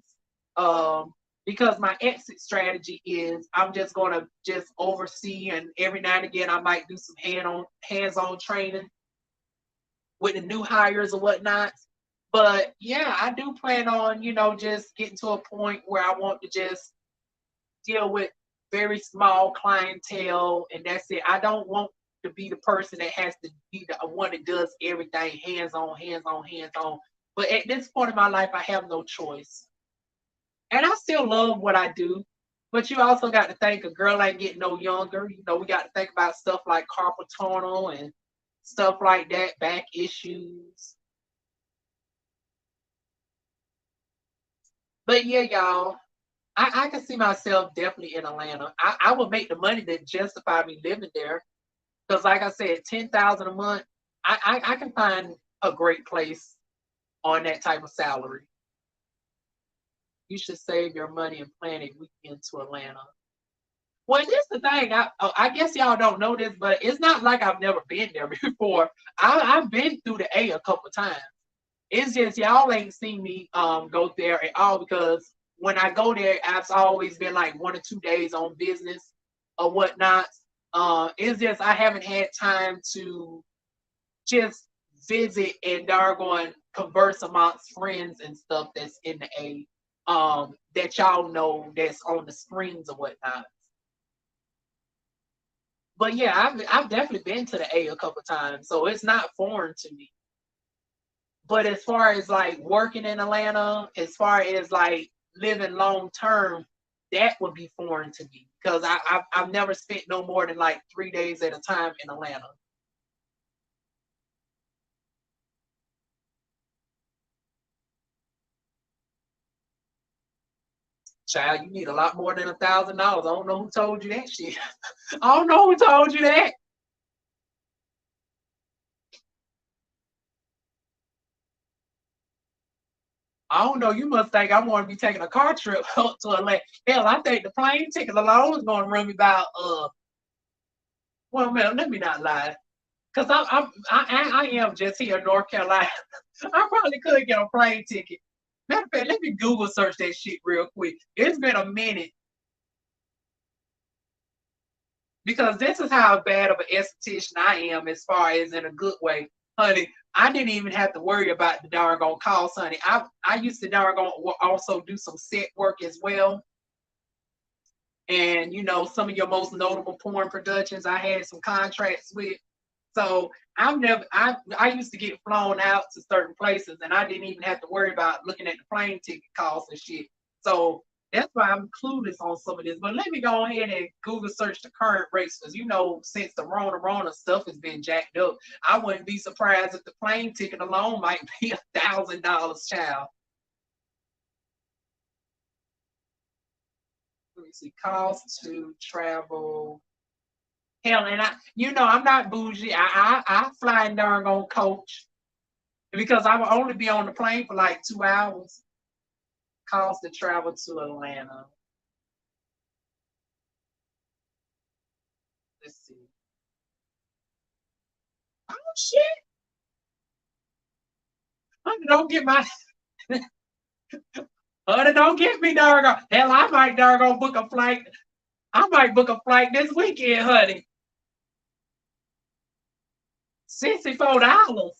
Because my exit strategy is I'm just going to just oversee, and every now and again I might do some hands-on training with the new hires or whatnot. But yeah, I do plan on, just getting to a point where I want to just deal with very small clientele, and that's it. I don't want to be the person that has to be the one that does everything hands on, hands on, hands on. But at this point in my life, I have no choice. And I still love what I do. But you also got to think a girl ain't getting no younger. We got to think about stuff like carpal tunnel and stuff like that, back issues. But yeah, y'all, I can see myself definitely in Atlanta. I would make the money that justify me living there. Because like I said, $10,000 a month, I can find a great place on that type of salary. You should save your money and plan a weekend to Atlanta. Well, this is the thing. I guess y'all don't know this, but it's not like I've never been there before. I've been through the A a couple times. It's just y'all ain't seen me go there at all because when I go there, I've always been like 1 or 2 days on business or whatnot. It's just I haven't had time to just visit and darn converse amongst friends and stuff that's in the A that y'all know that's on the screens or whatnot. But yeah, I've definitely been to the A a couple times, so it's not foreign to me. But as far as like working in Atlanta, as far as like living long term, that would be foreign to me because I've never spent no more than like 3 days at a time in Atlanta. Child, you need a lot more than $1,000. I don't know who told you that shit. I don't know who told you that. I don't know. You must think I want to be taking a car trip up to Atlanta. Hell, I think the plane ticket alone is going to run me about well, man, let me not lie, because I am just here in North Carolina. I probably could get a plane ticket. Matter of fact, let me Google search that shit real quick. It's been a minute because this is how bad of an esthetician I am, as far as in a good way, honey. I didn't even have to worry about the doggone cost, honey. I used to doggone also do some set work as well. And some of your most notable porn productions I had some contracts with. So I used to get flown out to certain places and I didn't even have to worry about looking at the plane ticket costs and shit. So That's why I'm clueless on some of this. But let me go ahead and Google search the current rates because since the Rona stuff has been jacked up, I wouldn't be surprised if the plane ticket alone might be $1,000, child. Let me see, cost to travel. Hell, and I'm not bougie. I fly in darn on coach because I will only be on the plane for like 2 hours. Cost to travel to Atlanta. Let's see. Oh shit! Honey, don't get my honey, don't get me darn. Hell, I might darn book a flight. I might book a flight this weekend, honey. $64.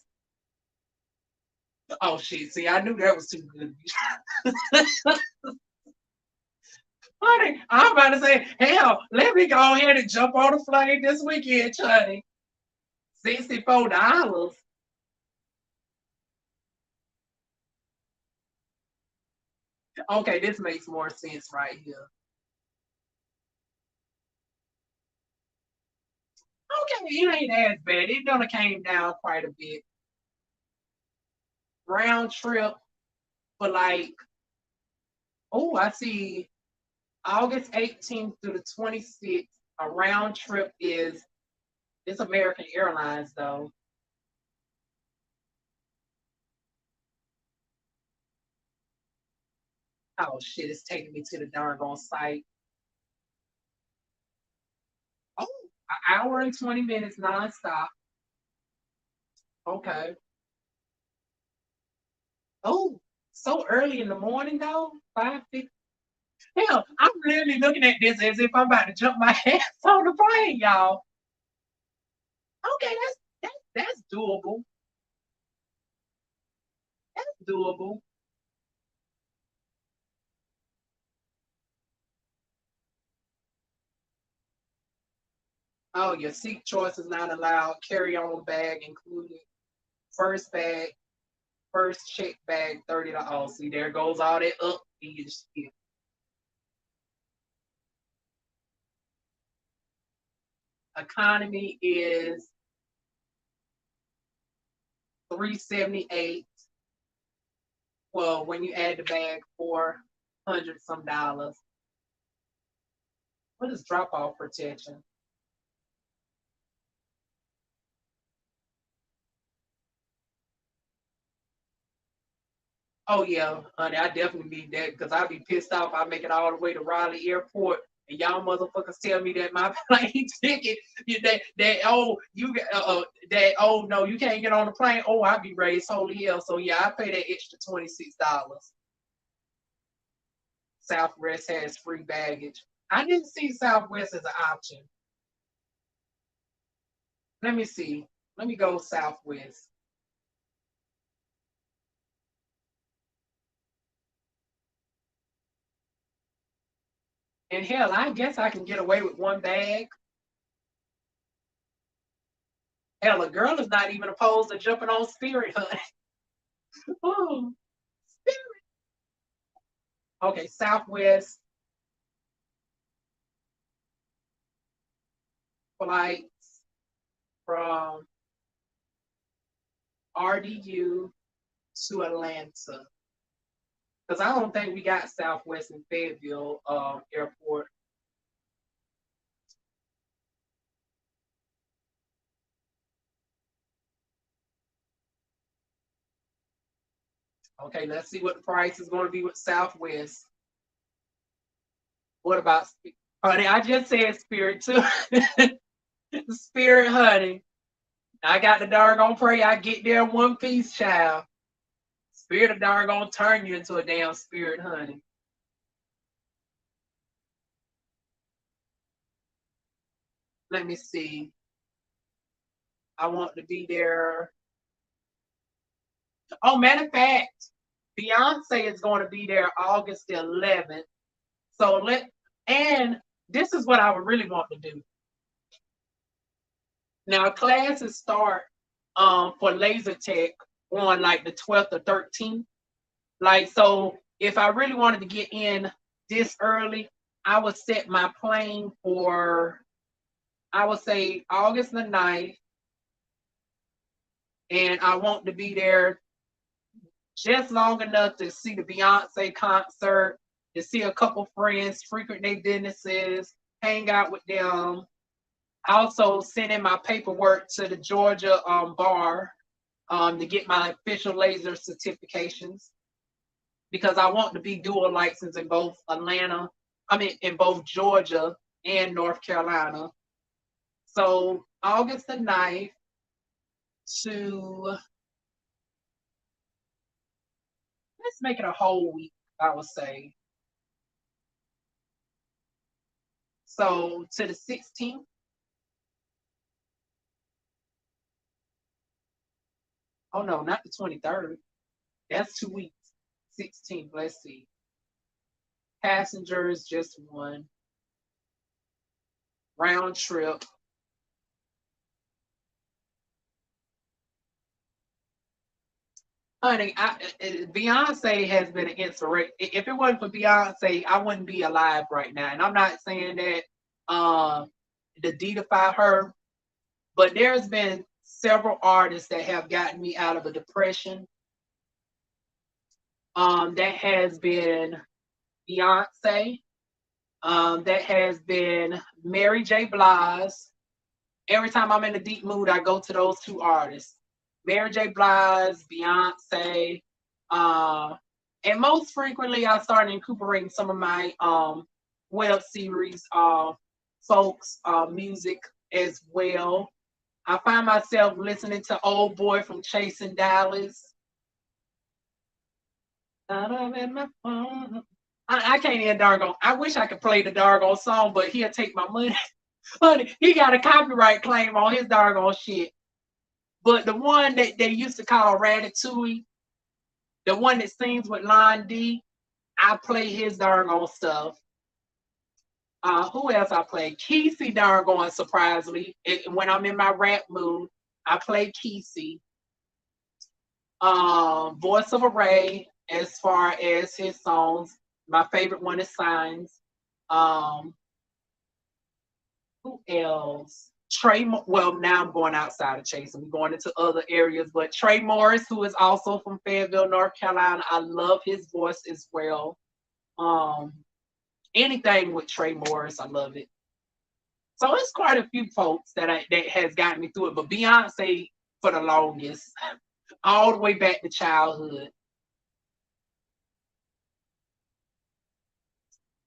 Oh shit! See, I knew that was too good. Honey, I'm about to say, hell, let me go ahead and jump on a plane this weekend, honey. $64. Okay, this makes more sense right here. Okay, it ain't as bad. It done came down quite a bit. Round trip for like, oh, I see August 18th through the 26th. A round trip is it's American Airlines though. Oh shit, it's taking me to the darn on site. Oh, an hour and 20 minutes nonstop. Okay. Oh, so early in the morning though? 5:50. Hell, I'm literally looking at this as if I'm about to jump my ass on the plane, y'all. Okay, that's doable. That's doable. Oh, your seat choice is not allowed. Carry-on bag included. First bag, first check bag, $30. Oh, see, there goes all that up. Economy is 378. Well, when you add the bag, 400 some dollars. What is drop off protection? Oh yeah, honey, I definitely need that because I'd be pissed off. I make it all the way to Raleigh Airport, and y'all motherfuckers tell me that my plane ticket, that no, you can't get on the plane. Oh, I'd be raised holy hell. So yeah, I pay that extra $26. Southwest has free baggage. I didn't see Southwest as an option. Let me see. Let me go Southwest. And hell, I guess I can get away with one bag. Hell, a girl is not even opposed to jumping on Spirit, honey. Oh, Spirit. Okay, Southwest flights from RDU to Atlanta. Because I don't think we got Southwest in Fayetteville Airport. Okay, let's see what the price is going to be with Southwest. What about honey? I just said Spirit too. Spirit, honey. I got the doggone pray I get there in one piece, child. Spirit of doggone turn you into a damn spirit, honey. Let me see. I want to be there. Oh, matter of fact, Beyonce is going to be there August the 11th. So and this is what I would really want to do. Now classes start for laser tech on like the 12th or 13th. Like, so if I really wanted to get in this early, I would set my plane for, I would say, August the 9th, and I want to be there just long enough to see the Beyonce concert, to see a couple friends, frequent their businesses, hang out with them. Also, send in my paperwork to the Georgia bar to get my official laser certifications, because I want to be dual licensed in both in both Georgia and North Carolina. So August the 9th to, let's make it a whole week, I would say. So to the 16th. Oh no, not the 23rd. That's 2 weeks. 16th. Let's see. Passengers, just one. Round trip. Honey, Beyonce has been an inspiration. If it wasn't for Beyonce, I wouldn't be alive right now. And I'm not saying that to deify her, but there's been several artists that have gotten me out of a depression. That has been Beyonce. That has been Mary J. Blige. Every time I'm in a deep mood, I go to those two artists, Mary J. Blige, Beyonce. Uh, and most frequently, I started incorporating some of my web series, folks, music as well. I find myself listening to Old Boy from Chasing Dallas. I can't even darn. I wish I could play the doggone song, but he'll take my money. Honey, he got a copyright claim on his doggone shit. But the one that they used to call Ratatouille, the one that sings with Lon D, I play his doggone stuff. Who else I play? Kesey doggone, surprisingly. When I'm in my rap mood, I play Kesey. Voice of Array, as far as his songs. My favorite one is Signs. Um, who else? Well, now I'm going outside of Chase. I'm going into other areas, but Trey Morris, who is also from Fayetteville, North Carolina, I love his voice as well. Um, Anything with Trey Morris, I love it. So it's quite a few folks that has gotten me through it, but Beyonce for the longest, all the way back to childhood.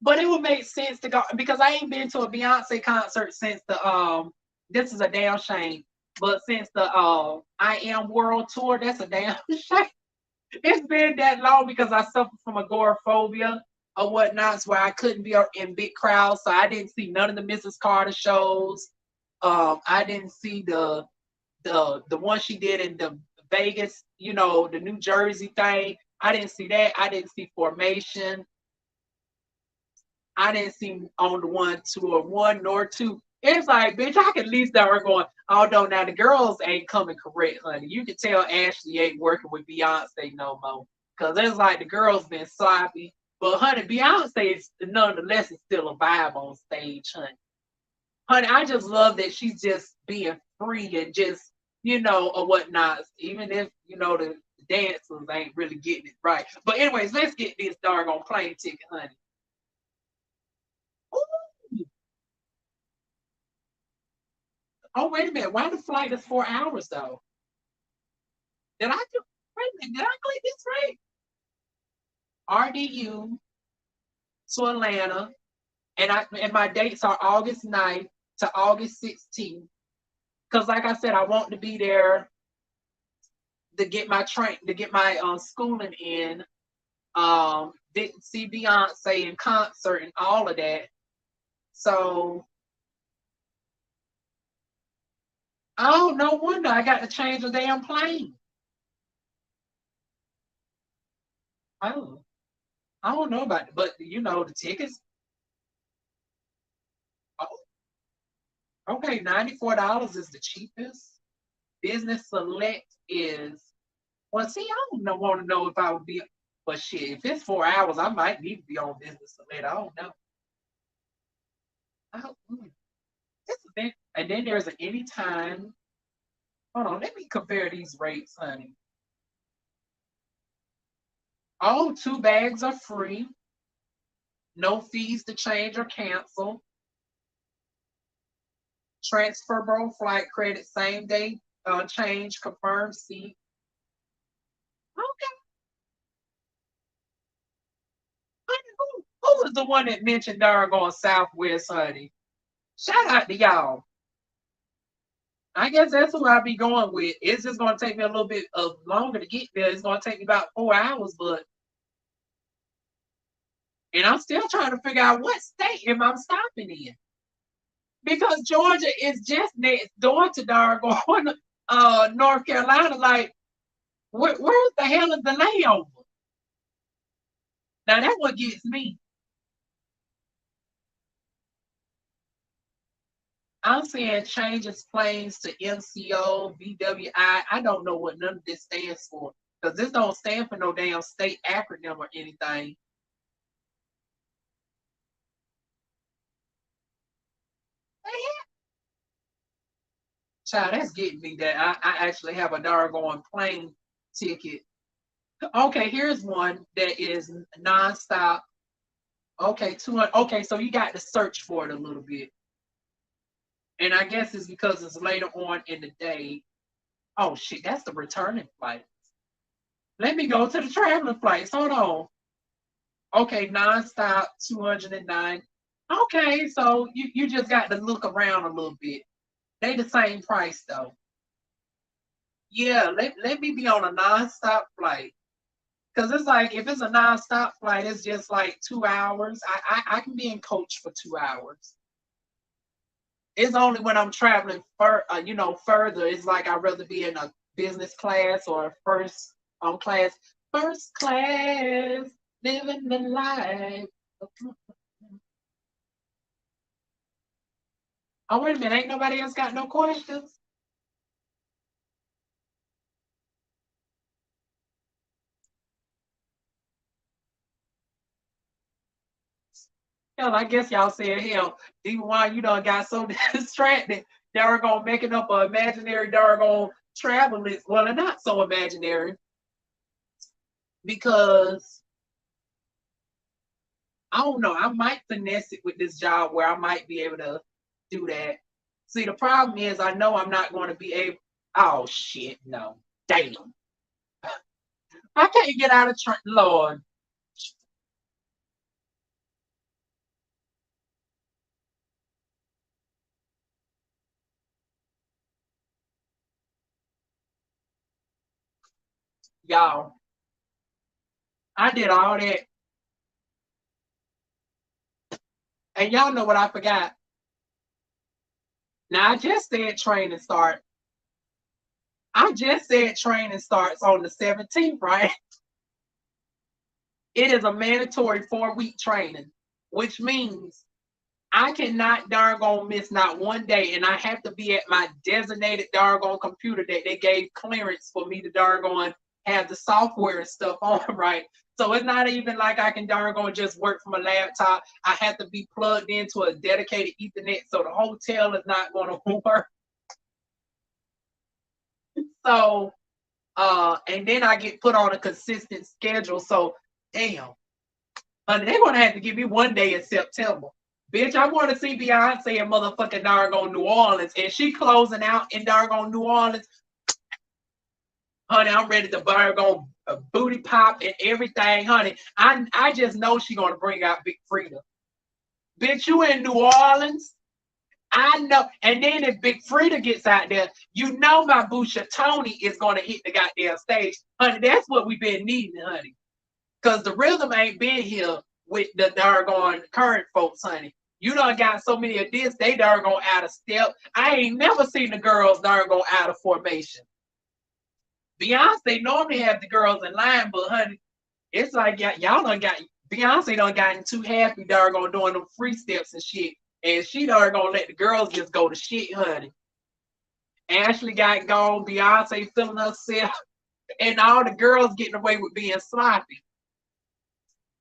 But it would make sense to go, because I ain't been to a Beyonce concert since the this is a damn shame. But since the I Am World Tour, that's a damn shame. It's been that long because I suffer from agoraphobia or whatnot, so where I couldn't be in big crowds. So I didn't see none of the Mrs. Carter shows. I didn't see the one she did in the Vegas, the New Jersey thing. I didn't see that. I didn't see Formation. I didn't see on the one nor two. It's like, bitch, I can at least start going, although now the girls ain't coming correct, honey. You can tell Ashley ain't working with Beyonce no more. Cause it's like the girls been sloppy. But honey, Beyonce is nonetheless is still a vibe on stage, honey. Honey, I just love that she's just being free and just, or whatnot. Even if, the dancers ain't really getting it right. But anyways, let's get this doggone plane ticket, honey. Oh, wait a minute. Why the flight is 4 hours though? Did I do wait a minute, did I click this right? RDU to Atlanta. And my dates are August 9th to August 16th. Because like I said, I want to be there to get my schooling in. Didn't see Beyonce in concert and all of that. So oh, no wonder I got to change the damn plane. Oh, I don't know about it, but the tickets. Oh, okay, $94 is the cheapest. Business Select is, well, see, I don't want to know if I would be. But shit, if it's 4 hours, I might need to be on business later. I don't know. This is it. And then there's an anytime. Hold on, let me compare these rates, honey. All 2 bags are free. No fees to change or cancel. Transferable flight credit, same day change, confirmed seat. Okay. Honey, who was the one that mentioned Dargon Southwest, honey? Shout out to y'all. I guess that's who I'll be going with. It's just going to take me a little bit of longer to get there. It's going to take me about 4 hours, but and I'm still trying to figure out what state am I stopping in, because Georgia is just next door to Dargon, North Carolina. Like, where's the hell is the layover? Now that's what gets me. I'm seeing changes planes to MCO, VWI. I don't know what none of this stands for, because this don't stand for no damn state acronym or anything. Child, that's getting me that I actually have a doggone plane ticket. Okay, here's one that is nonstop. Okay, 200. Okay, so you got to search for it a little bit. And I guess it's because it's later on in the day. Oh shit, that's the returning flight. Let me go to the traveling flights. Hold on. Okay, nonstop 209. Okay, so you just got to look around a little bit. They the same price though. Yeah, let me be on a nonstop flight. Cause it's like if it's a nonstop flight, it's just like 2 hours. I can be in coach for 2 hours. It's only when I'm traveling further. It's like I'd rather be in a business class or first class. First class, living the life. Oh, wait a minute. Ain't nobody else got no questions? Hell, I guess y'all said, hell, DivaWuan, you done got so distracted. They're gonna making up an imaginary doggone travel list. Well, they're not so imaginary because I don't know. I might finesse it with this job where I might be able to do that. See, the problem is I know I'm not going to be able. Oh shit, no, damn, I can't get out of Lord, y'all. I did all that, and y'all know what I forgot. Now I just said training start. I just said training starts on the 17th, right? It is a mandatory 4-week training, which means I cannot darn miss not one day, and I have to be at my designated darn computer that they gave clearance for me to darn have the software and stuff on, right? So it's not even like I can darn just work from a laptop. I have to be plugged into a dedicated Ethernet, so the hotel is not going to work. So, and then I get put on a consistent schedule. So, damn, they're going to have to give me one day in September. Bitch, I want to see Beyonce in motherfucking Dargon New Orleans, and she closing out in Dargon New Orleans. Honey, I'm ready to Dargon booty pop and everything, honey. I just know she gonna bring out Big Frida. Bitch, you in New Orleans? I know. And then if Big Frida gets out there, you know my Busha Tony is gonna hit the goddamn stage, honey. That's what we've been needing, honey. Cause the rhythm ain't been here with the Dargon current folks, honey. You done got so many of this, they darn out of step. I ain't never seen the girls darn out of formation. Beyonce normally have the girls in line, but honey, it's like y'all done got Beyonce done gotten too happy darn doing them free steps and shit. And she darn let the girls just go to shit, honey. Ashley got gone, Beyonce feeling herself, and all the girls getting away with being sloppy.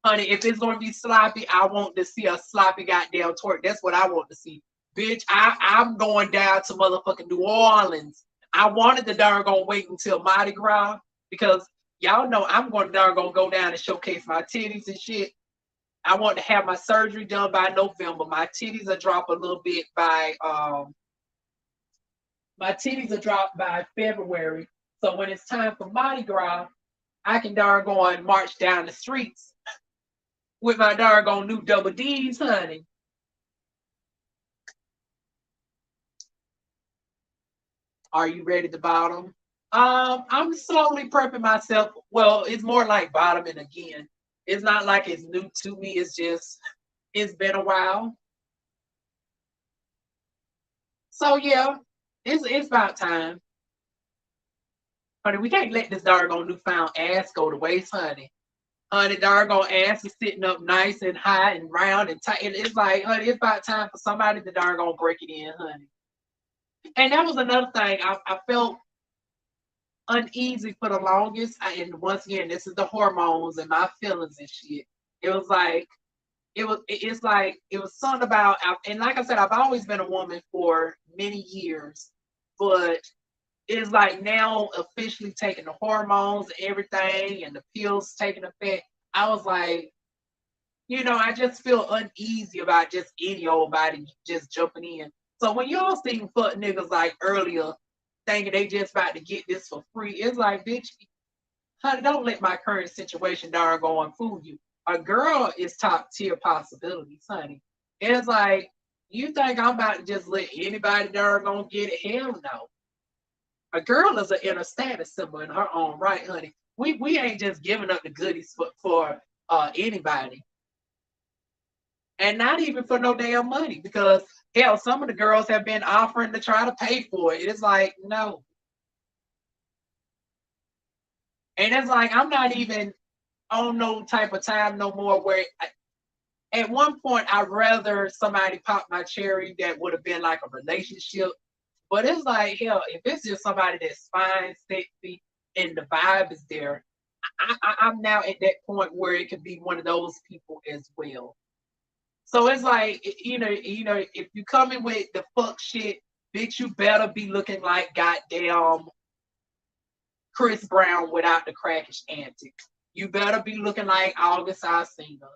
Honey, if it's gonna be sloppy, I want to see a sloppy goddamn twerk. That's what I want to see. Bitch, I'm going down to motherfucking New Orleans. I wanted to darn gonna wait until Mardi Gras because y'all know I'm going to darn gonna go down and showcase my titties and shit. I want to have my surgery done by November. My titties will drop a little bit by February. So when it's time for Mardi Gras, I can darn go and march down the streets with my darn new double D's, honey. Are you ready to bottom? I'm slowly prepping myself. Well, it's more like bottoming again. It's not like it's new to me. It's just it's been a while. So yeah, it's about time. Honey, we can't let this doggone newfound ass go to waste, honey. Honey, doggone ass is sitting up nice and high and round and tight. And it's like, honey, it's about time for somebody to doggone break it in, honey. And that was another thing. I felt uneasy for the longest. And once again, this is the hormones and my feelings and shit. It was like it's like it was something about, and like I said, I've always been a woman for many years, but it's like now officially taking the hormones and everything and the pills taking effect. I was like, I just feel uneasy about just any old body just jumping in. So when y'all seen fuck niggas like earlier thinking they just about to get this for free, it's like, bitch, honey, don't let my current situation darn go and fool you. A girl is top tier possibilities, honey. It's like, you think I'm about to just let anybody darn gonna get it? Hell no. A girl is an inner status symbol in her own right, honey. We ain't just giving up the goodies for anybody. And not even for no damn money, because hell, some of the girls have been offering to try to pay for it. It's like, no. And it's like, I'm not even on no type of time no more where at one point I'd rather somebody pop my cherry that would have been like a relationship. But it's like, hell, if it's just somebody that's fine, sexy, and the vibe is there, I'm now at that point where it could be one of those people as well. So it's like, if you come in with the fuck shit, bitch, you better be looking like goddamn Chris Brown without the crackish antics. You better be looking like August Alsina.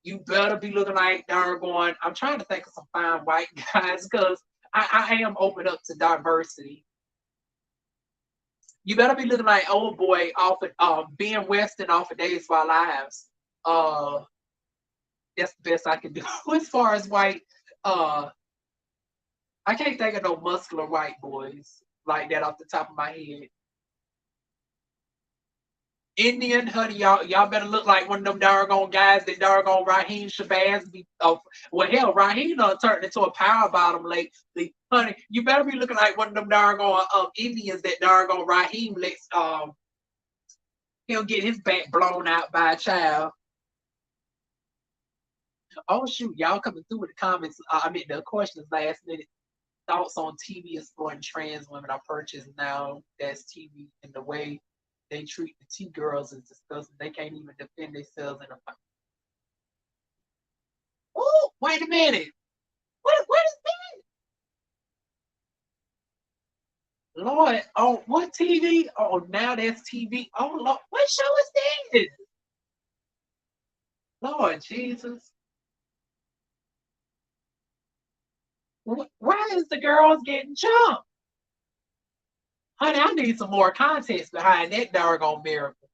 You better be looking like darn going. I'm trying to think of some fine white guys because I am open up to diversity. You better be looking like old boy off of Ben Weston off of Days of Our Lives. Uh, that's the best I can do. As far as white, I can't think of no muscular white boys like that off the top of my head. Indian, honey, y'all better look like one of them doggone guys that doggone Raheem Shabazz be. Well, hell, Raheem done turned into a power bottom lately, honey. You better be looking like one of them doggone Indians that doggone Raheem lets he'll get his back blown out by a child. Oh shoot, y'all coming through with the comments. I mean the questions last minute. Thoughts on TV exploiting trans women are purchased now. That's TV and the way they treat the T girls is disgusting. They can't even defend themselves in a fight. Oh, wait a minute. What is that? Lord, oh, what TV? Oh, now that's TV. Oh, Lord, what show is this? Lord Jesus. Why is the girls getting jumped? Honey, I need some more context behind that doggone miracle.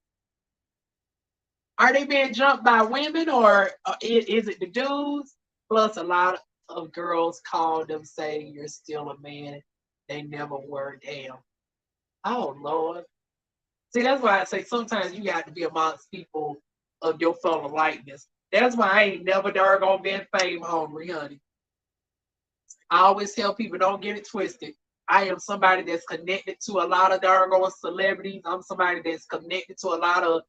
Are they being jumped by women or is it the dudes? Plus, a lot of girls call them saying you're still a man. They never were. Damn. Oh, Lord. See, that's why I say sometimes you got to be amongst people of your fellow likeness. That's why I ain't never doggone been fame hungry, honey. I always tell people don't get it twisted. I am somebody that's connected to a lot of doggone celebrities. I'm somebody that's connected to a lot of,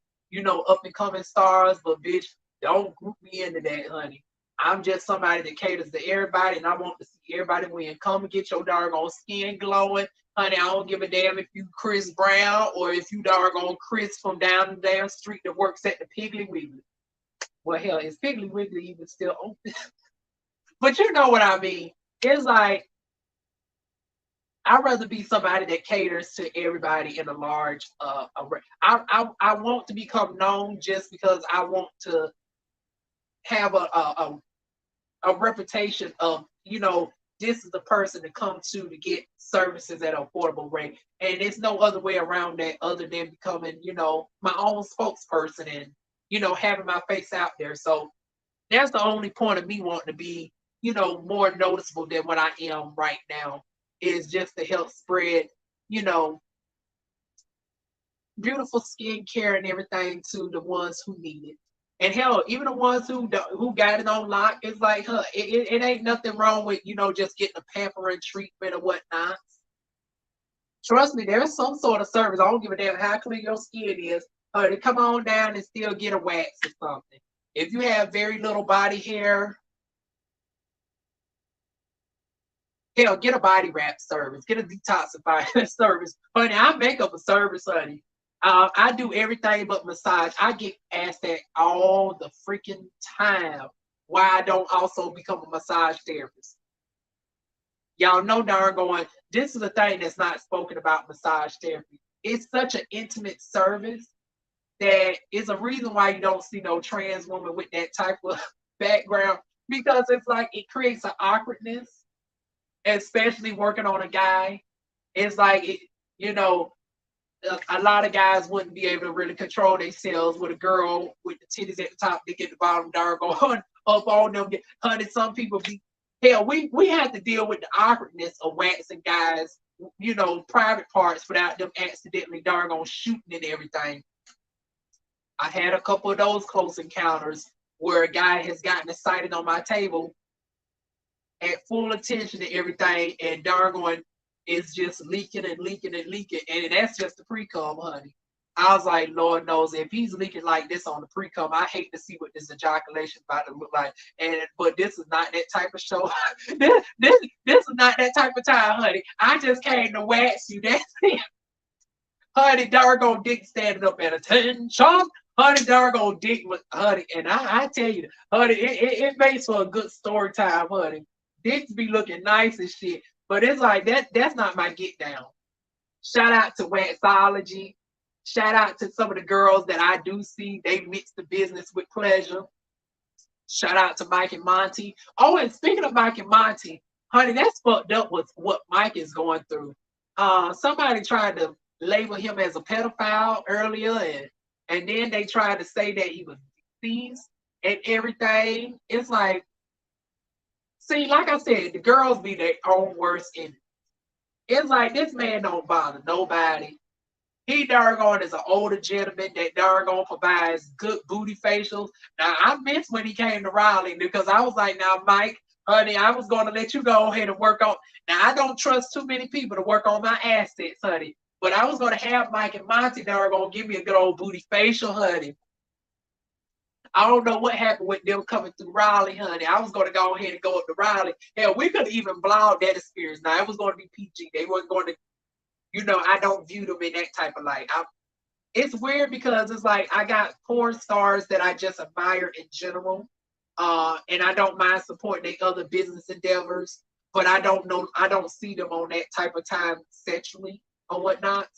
up and coming stars. But bitch, don't group me into that, honey. I'm just somebody that caters to everybody, and I want to see everybody win. Come and get your doggone skin glowing, honey. I don't give a damn if you Chris Brown or if you doggone Chris from down the damn street that works at the Piggly Wiggly. Well, hell, is Piggly Wiggly even still open? But you know what I mean. It's like I'd rather be somebody that caters to everybody in a large array. I want to become known just because I want to have a reputation of, you know, this is the person to come to get services at an affordable rate. And there's no other way around that other than becoming, you know, my own spokesperson and, you know, having my face out there. So that's the only point of me wanting to be, you know, more noticeable than what I am right now, is just to help spread, you know, beautiful skincare and everything to the ones who need it. And hell, even the ones who got it on lock, it's like, huh, it ain't nothing wrong with, you know, just getting a pampering treatment or whatnot. Trust me, there's some sort of service. I don't give a damn how clean your skin is. To come on down and still get a wax or something. If you have very little body hair, hell, get a body wrap service, get a detoxifying service. Honey, I make up a service, honey. I do everything but massage. I get asked that all the freaking time. Why I don't also become a massage therapist. Y'all know darn going, this is a thing that's not spoken about massage therapy. It's such an intimate service that is a reason why you don't see no trans woman with that type of background, because it's like it creates an awkwardness, especially working on a guy. It's like, you know, a lot of guys wouldn't be able to really control themselves with a girl with the titties at the top, dick at the bottom, darn going up on them. Honey, some people be, hell, we have to deal with the awkwardness of waxing guys, you know, private parts without them accidentally darn on shooting and everything. I had a couple of those close encounters where a guy has gotten excited on my table at full attention to everything, and darn is just leaking and leaking and leaking, and that's just the pre-cum, honey. I was like, Lord knows, if he's leaking like this on the pre-cum, I hate to see what this ejaculation about to look like. And but this is not that type of show. this is not that type of time, honey. I just came to wax you. That's it. Honey, doggone dick standing up at attention. Honey, doggone dick, honey. And I tell you, honey, it makes for a good story time, honey. Dicks be looking nice and shit. But it's like that's not my get down. Shout out to Waxology. Shout out to some of the girls that I do see. They mix the business with pleasure. Shout out to Mike and Monty. Oh, and speaking of Mike and Monty, honey, that's fucked up with what Mike is going through. Somebody tried to label him as a pedophile earlier, and then they tried to say that he was deceased and everything. It's like, see, like I said, the girls be their own worst enemy. It's like this man don't bother nobody. He darn is an older gentleman that darn provides good booty facials. Now I missed when he came to Raleigh because I was like, now Mike, honey, I was going to let you go ahead and work on. Now I don't trust too many people to work on my assets, honey. But I was going to have Mike and Monty darn give me a good old booty facial, honey. I don't know what happened with them coming through Raleigh, honey. I was going to go ahead and go up to Raleigh. Hell, we could even blog that experience. Now it was going to be PG. They weren't going to, you know, I don't view them in that type of light. It's weird because it's like I got porn stars that I just admire in general. And I don't mind supporting their other business endeavors, but I don't see them on that type of time sexually or whatnot.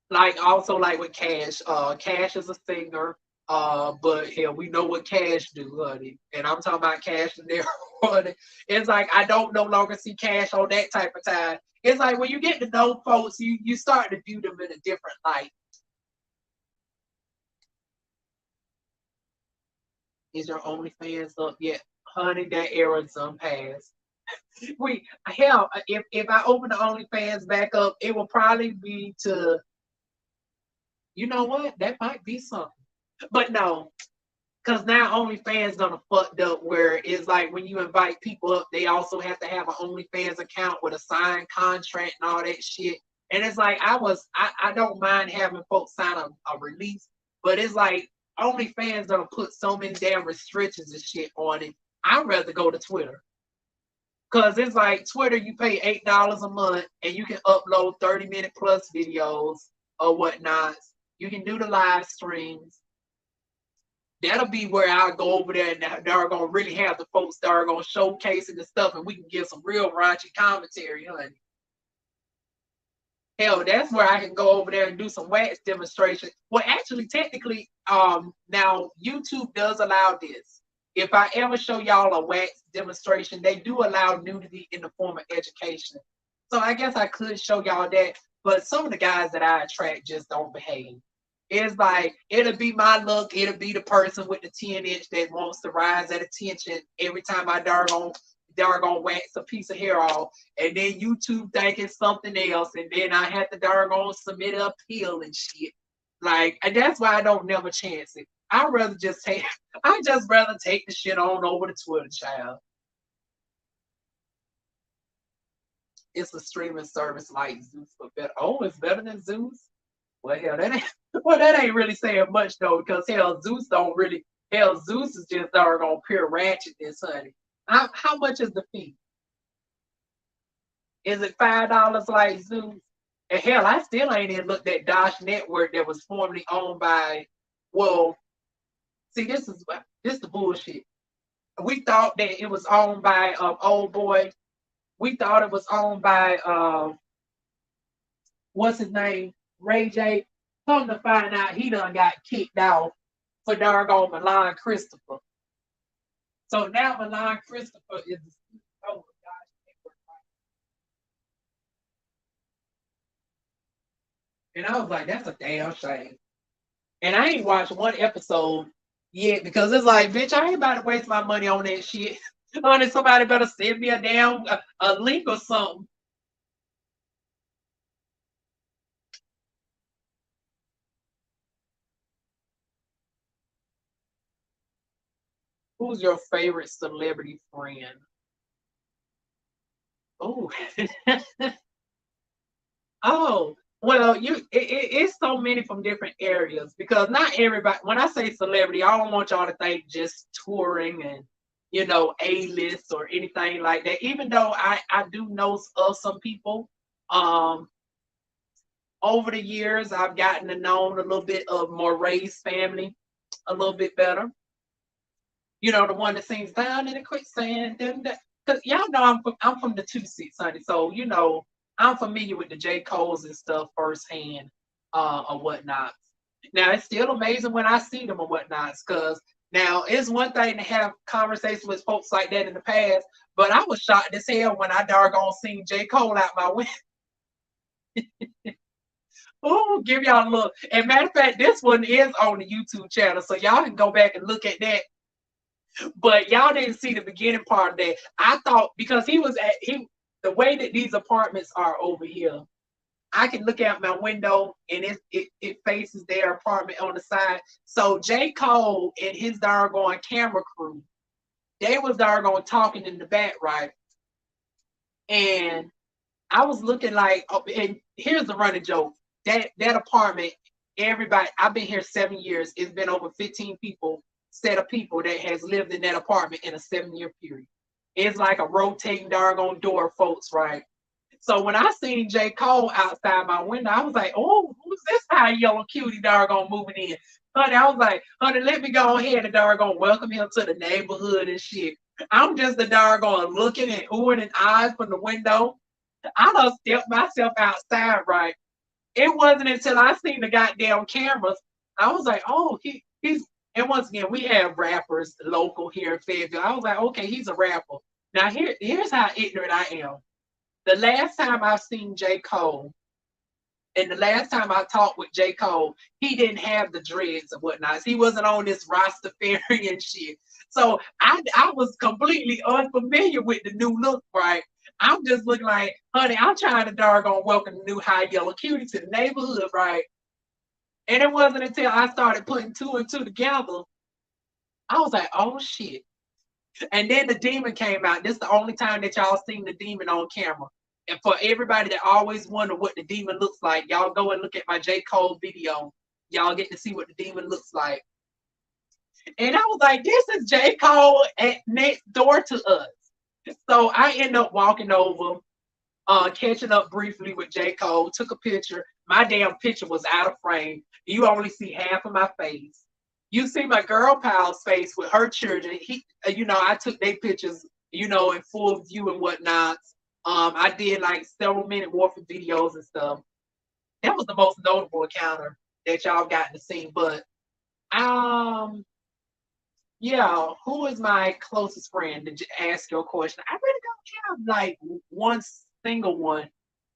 Like also like with Cash. Cash is a singer. But hell, we know what Cash do, honey. And I'm talking about Cash and their honey. It's like I don't no longer see Cash on that type of time. It's like when you get to know folks, you start to view them in a different light. Is your OnlyFans up yet? Honey, that era's past. If I open the OnlyFans back up, it will probably be to, you know what? That might be something. But no, because now OnlyFans gonna fucked up where it's like when you invite people up, they also have to have an OnlyFans account with a signed contract and all that shit. And it's like I don't mind having folks sign a release, but it's like OnlyFans gonna put so many damn restrictions and shit on it. I'd rather go to Twitter. Cause it's like Twitter, you pay $8 a month and you can upload 30-minute plus videos or whatnot. You can do the live streams. that'll be where I go over there and they're gonna really have the folks that are gonna showcase the stuff and we can get some real raunchy commentary, honey. Hell, that's where I can go over there and do some wax demonstration. Well, actually, technically, now YouTube does allow this. If I ever show y'all a wax demonstration, they do allow nudity in the form of education. So I guess I could show y'all that, but some of the guys that I attract just don't behave. It's like it'll be my look, it'll be the person with the 10-inch that wants to rise at attention every time I doggone wax a piece of hair off, and then YouTube think it's something else, and then I have to doggone submit an appeal and shit. Like, and that's why I don't never chance it. I just rather take the shit on over to Twitter, child. It's a streaming service like Zeus, but better. Oh, it's better than Zeus. Well, hell, that ain't really saying much though, because hell, Zeus don't really. Hell, Zeus is just doggone pure ratchetness, honey. How much is the fee? Is it $5 like Zeus? And hell, I still ain't even looked at Dosh Network that was formerly owned by. Well, see, this is the bullshit. We thought that it was owned by old boy. We thought it was owned by what's his name, Ray J. Come to find out, he done got kicked out for doggone Milan Christopher. So now Milan Christopher is the CEO of Dosh Network. And I was like, that's a damn shame. And I ain't watched one episode yet because it's like, bitch, I ain't about to waste my money on that shit. Honey, somebody better send me a damn a link or something. Who's your favorite celebrity friend? Oh, oh, well, it's so many from different areas because not everybody. When I say celebrity, I don't want y'all to think just touring and A-list or anything like that. Even though I do know of some people, over the years I've gotten to know a little bit of Moray's family a little bit better. The one that sings down in the quicksand. Because y'all know I'm from the 2-6, honey. So, I'm familiar with the J. Cole's and stuff firsthand or whatnot. Now, it's still amazing when I see them or whatnots, because now it's one thing to have conversations with folks like that in the past, but I was shocked as hell when I doggone seen J. Cole out my window. Oh, give y'all a look. And matter of fact, this one is on the YouTube channel, so y'all can go back and look at that. But y'all didn't see the beginning part of that. I thought because the way that these apartments are over here, I can look out my window and it faces their apartment on the side. So J. Cole and his doggone camera crew, they was doggone talking in the back, right? And I was looking like, and here's the running joke. That apartment, everybody, I've been here 7 years. It's been over 15 set of people that has lived in that apartment in a 7-year period. It's like a rotating doggone door, folks, right? So when I seen J. Cole outside my window, I was like, oh, who's this high yellow cutie doggone moving in? Honey, I was like, honey, let me go ahead and doggone welcome him to the neighborhood and shit. I'm just the doggone looking and oohing and eyes from the window. I done stepped myself outside, right? It wasn't until I seen the goddamn cameras, I was like, oh, he's, and once again, we have rappers local here in Fayetteville. I was like, okay, he's a rapper. Now here's how ignorant I am. The last time I've seen J. Cole, and the last time I talked with J. Cole, he didn't have the dreads and whatnot. He wasn't on this Rastafarian shit. So I was completely unfamiliar with the new look, right? I'm just looking like, honey, I'm trying to doggone welcome the new high yellow cutie to the neighborhood, right? And it wasn't until I started putting 2 and 2 together, I was like, oh shit. And then the demon came out. This is the only time that y'all seen the demon on camera. And for everybody that always wonder what the demon looks like, y'all go and look at my J. Cole video. Y'all get to see what the demon looks like. And I was like, this is J. Cole next door to us. So I end up walking over, catching up briefly with J. Cole, took a picture. My damn picture was out of frame. You only see half of my face. You see my girl pal's face with her children. I took their pictures, in full view and whatnot. I did like several minute warfare videos and stuff. That was the most notable encounter that y'all gotten to see. But um, yeah, who is my closest friend to ask your question? I really don't have like one single one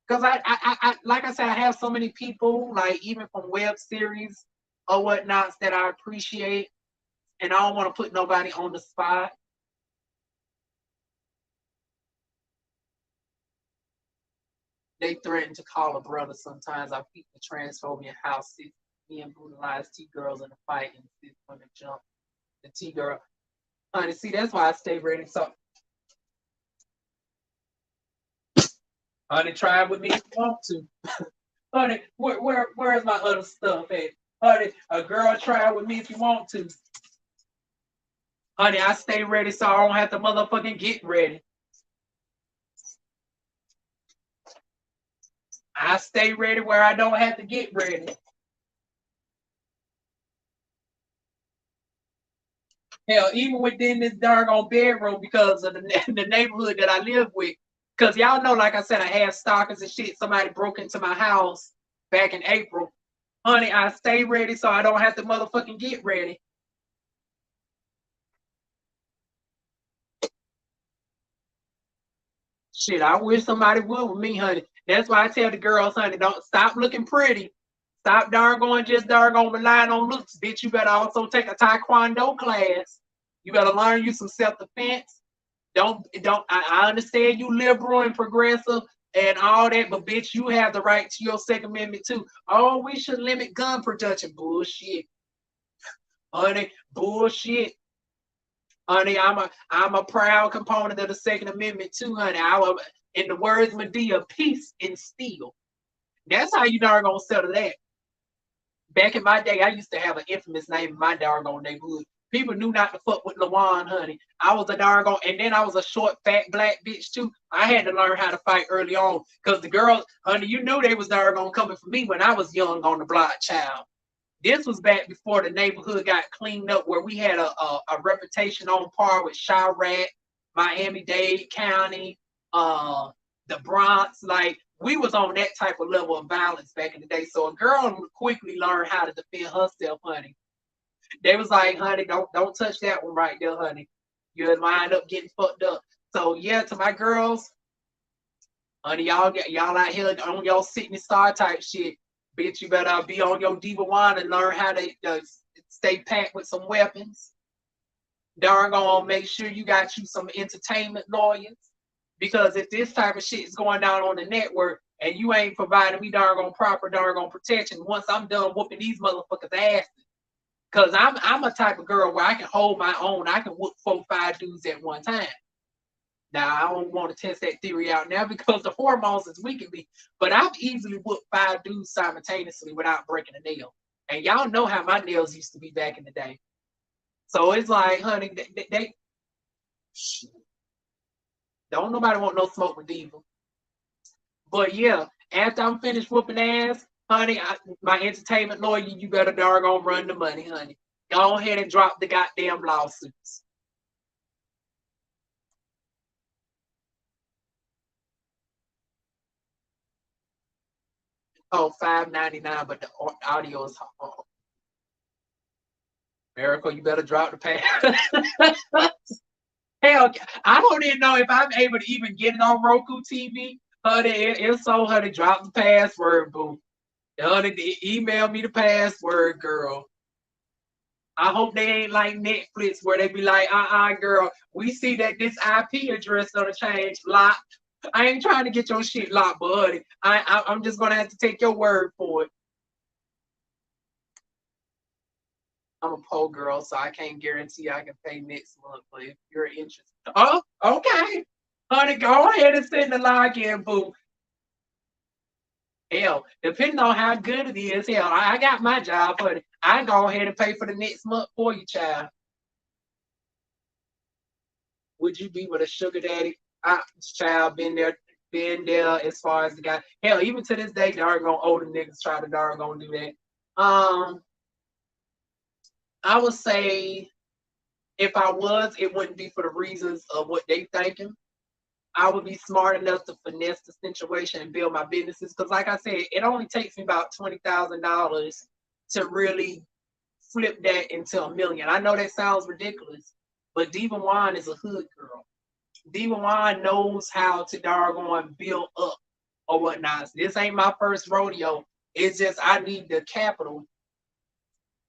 because I like I said, I have so many people, like even from web series or whatnots that I appreciate, and I don't want to put nobody on the spot. They threaten to call a brother sometimes. I peep the transphobia house, see being brutalized T girls in a fight and see women jump the T girl. Honey, see, that's why I stay ready. So, honey, try it with me if you want to. Honey, where's my other stuff at? Honey, a girl try it with me if you want to. Honey, I stay ready so I don't have to motherfucking get ready. I stay ready where I don't have to get ready. Hell, even within this doggone bedroom because of the neighborhood that I live with. Because y'all know, like I said, I had stalkers and shit. Somebody broke into my house back in April. Honey, I stay ready so I don't have to motherfucking get ready. Shit, I wish somebody would with me, honey. That's why I tell the girls, honey, don't stop looking pretty. Stop darn going just darn on relying on looks, bitch. You better also take a taekwondo class. You better learn you some self-defense. Don't I understand you liberal and progressive and all that, but bitch, you have the right to your Second Amendment too. Oh, we should limit gun production. Bullshit. Honey, bullshit. Honey, I'm a proud component of the Second Amendment too, honey. In the words of Medea, peace and steel. That's how you darn gonna settle that. Back in my day, I used to have an infamous name in my darn neighborhood. People knew not to fuck with Lawan, honey. I was a darn and then I was a short, fat black bitch too. I had to learn how to fight early on because the girls, honey, you knew they was darn coming for me when I was young on the block, child. This was back before the neighborhood got cleaned up, where we had a reputation on par with Chirac, Miami-Dade County, the Bronx. Like we was on that type of level of violence back in the day. So a girl would quickly learn how to defend herself, honey. They was like, honey, don't touch that one right there, honey. You'll wind up getting fucked up. So yeah, to my girls, honey, y'all out here on your sitting star type shit. Bitch, you better be on your DivaWuan and learn how to stay packed with some weapons. Darn gonna make sure you got you some entertainment lawyers. Because if this type of shit is going down on the network and you ain't providing me darn gonna proper darn gonna protection, once I'm done whooping these motherfuckers' asses. Cause I'm a type of girl where I can hold my own. I can whoop 4-5 dudes at one time. Now I don't want to test that theory out now because the hormones is weakening me. But I've easily whooped 5 dudes simultaneously without breaking a nail. And y'all know how my nails used to be back in the day. So it's like, honey, they don't nobody want no smoke with Diva. But yeah, after I'm finished whooping ass, honey, my entertainment lawyer, you better darn run the money, honey. Go ahead and drop the goddamn lawsuits. Oh, $5.99, but the audio is Miracle. You better drop the pass. Hell, I don't even know if I'm able to even get it on Roku TV. Honey, it's so honey, drop the password, boo. Honey, email me the password, girl. I hope they ain't like Netflix where they be like, girl, we see that this IP address gonna change. Locked. I ain't trying to get your shit locked, buddy. I'm just gonna have to take your word for it. I'm a poor girl, so I can't guarantee I can pay next month. But if you're interested, oh, okay, honey, go ahead and send the login, boo. Hell, depending on how good it is, hell, I got my job, honey. I go ahead and pay for the next month for you, child. Would you be with a sugar daddy? Child, been there as far as the guy. Hell, even to this day, darn older niggas try to darn do that. Um, I would say if I was, it wouldn't be for the reasons of what they thinking. I would be smart enough to finesse the situation and build my businesses. Because, like I said, it only takes me about $20,000 to really flip that into a million. I know that sounds ridiculous, but DivaWuan is a hood girl. DivaWuan knows how to doggone build up or whatnot. This ain't my first rodeo. It's just I need the capital.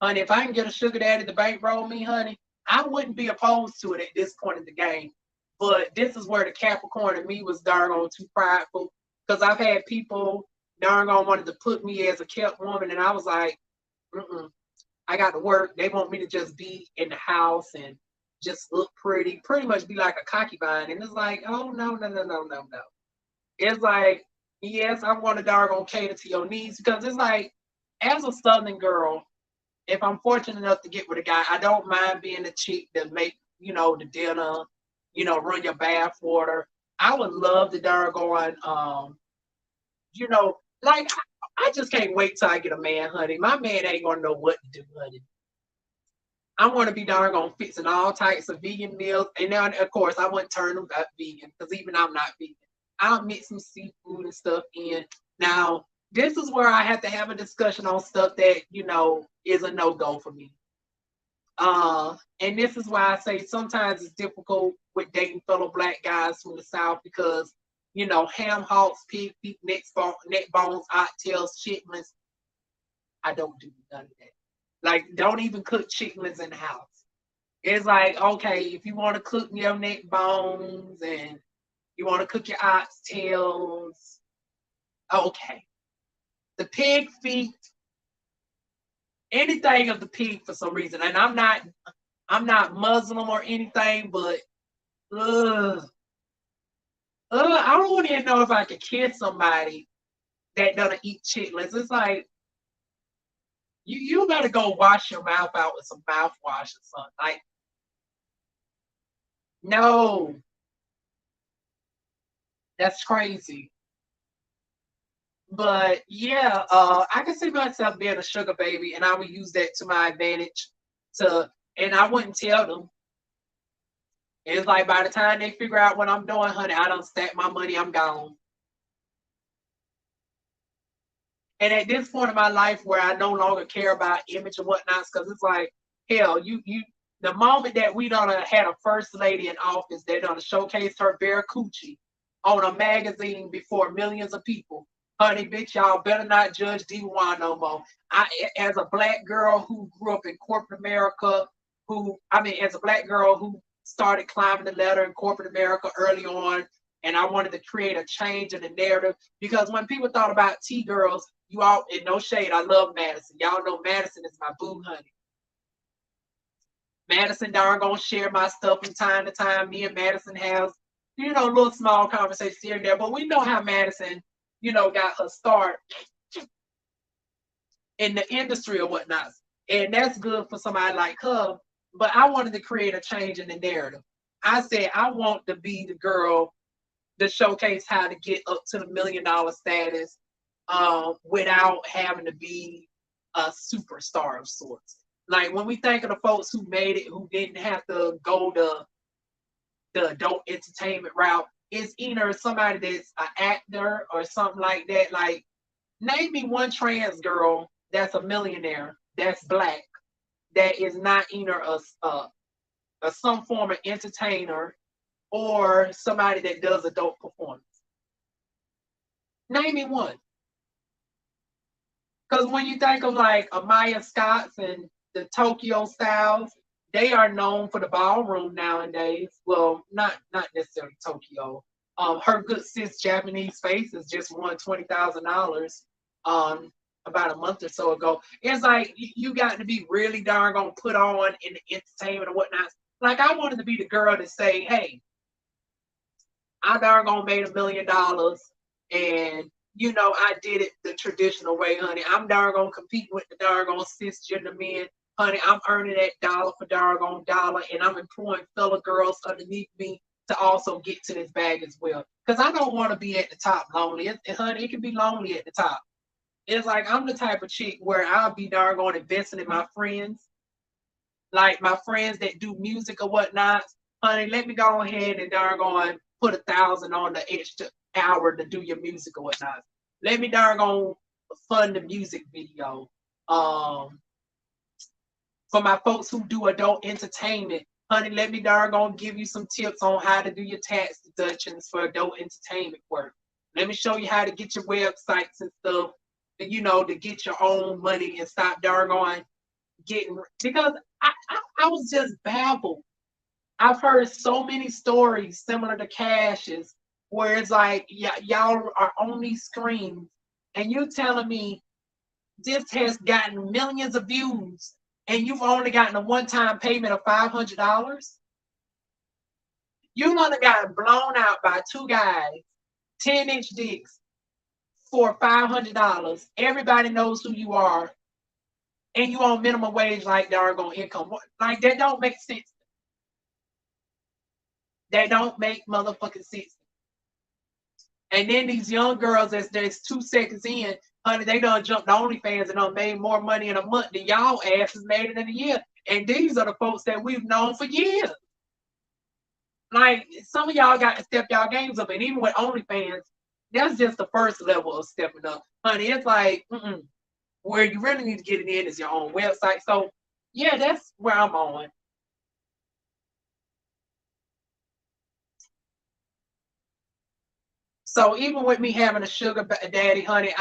Honey, if I can get a sugar daddy to bankroll me, honey, I wouldn't be opposed to it at this point in the game. But this is where the Capricorn in me was doggone too prideful. Because I've had people doggone wanted to put me as a kept woman, and I was like, mm-mm, I got to work. They want me to just be in the house and just look pretty much be like a concubine. And it's like, oh, no, no, no, no, no, no. It's like, yes, I want to doggone cater to your needs because it's like, as a Southern girl, if I'm fortunate enough to get with a guy, I don't mind being a chick that make, the dinner, run your bath water. I would love to doggone, you know, like I just can't wait till I get a man, honey. My man ain't gonna know what to do, honey. I want to be doggone fixing all types of vegan meals. And now, of course, I wouldn't turn them back vegan because even I'm not vegan. I'll mix some seafood and stuff in. Now, this is where I have to have a discussion on stuff that, is a no-go for me. And this is why I say sometimes it's difficult with dating fellow black guys from the South because, ham hocks, pig feet, neck bones, oxtails, chitlins. I don't do none of that. Like, don't even cook chitlins in the house. It's like, okay, if you want to cook your neck bones and you want to cook your oxtails, okay. The pig feet, anything of the pig for some reason, and I'm not Muslim or anything, but I don't even know if I could kiss somebody that doesn't eat chitlins. It's like you better go wash your mouth out with some mouthwash or something. Like, no, that's crazy. But yeah, I can see myself being a sugar baby, and I would use that to my advantage. And I wouldn't tell them. It's like by the time they figure out what I'm doing, honey, I don't stack my money, I'm gone. And at this point in my life where I no longer care about image and whatnot, because it's like, hell, the moment that we done had a first lady in office that done showcased her bare coochie on a magazine before millions of people, honey, bitch, y'all better not judge DivaWuan no more. As a black girl who grew up in corporate America, as a black girl who started climbing the ladder in corporate America early on, and I wanted to create a change in the narrative because when people thought about T girls, you all, in no shade, I love Madison. Y'all know Madison is my boo, honey. Madison darn gonna share my stuff from time to time. Me and Madison have, little small conversations here and there, but we know how Madison, got her start in the industry or whatnot. And that's good for somebody like her. But I wanted to create a change in the narrative. I said, I want to be the girl to showcase how to get up to the $1 million status without having to be a superstar of sorts. Like when we think of the folks who made it, who didn't have to go the adult entertainment route, it's either somebody that's an actor or something like that. Like, name me one trans girl that's a millionaire, that's black, that is not either a some form of entertainer or somebody that does adult performance. Name me one. Because when you think of like Amaya Scotts and the Tokyo Styles, they are known for the ballroom nowadays. Well, not necessarily Tokyo. Her good sis Japanese Faces just won $20,000 about a month or so ago. It's like you got to be really darn gonna put on in the entertainment and whatnot. Like I wanted to be the girl to say, hey, I darn gonna made $1 million and I did it the traditional way, honey. I'm darn gonna compete with the darn gonna cisgender men. Honey, I'm earning that dollar for darn dollar and I'm employing fellow girls underneath me to also get to this bag as well. Because I don't want to be at the top lonely. Honey, it can be lonely at the top. It's like I'm the type of chick where I'll be darn investing in my friends like my friends that do music or whatnot, honey, let me go ahead and darn on put 1,000 on the extra hour to do your music or whatnot. Let me darn on fund the music video. Um, for my folks who do adult entertainment, honey, let me darn on give you some tips on how to do your tax deductions for adult entertainment work. Let me show you how to get your websites and stuff, to get your own money and stop darn on getting, because I was just baffled. I've heard so many stories similar to Cash's where it's like, yeah, y'all are on these screens and you're telling me this has gotten millions of views and you've only gotten a one-time payment of $500. You only got blown out by two guys, 10-inch dicks for $500. Everybody knows who you are, and you on minimum wage like doggone income. Like that don't make sense. That don't make motherfucking sense. And then these young girls, as there's 2 seconds in, honey, they done jumped OnlyFans and done made more money in a month than y'all asses made it in a year. And these are the folks that we've known for years. Like some of y'all got to step y'all games up, and even with OnlyFans, that's just the first level of stepping up, honey. It's like where you really need to get it in is your own website. So yeah, that's where I'm on. So even with me having a sugar daddy, honey,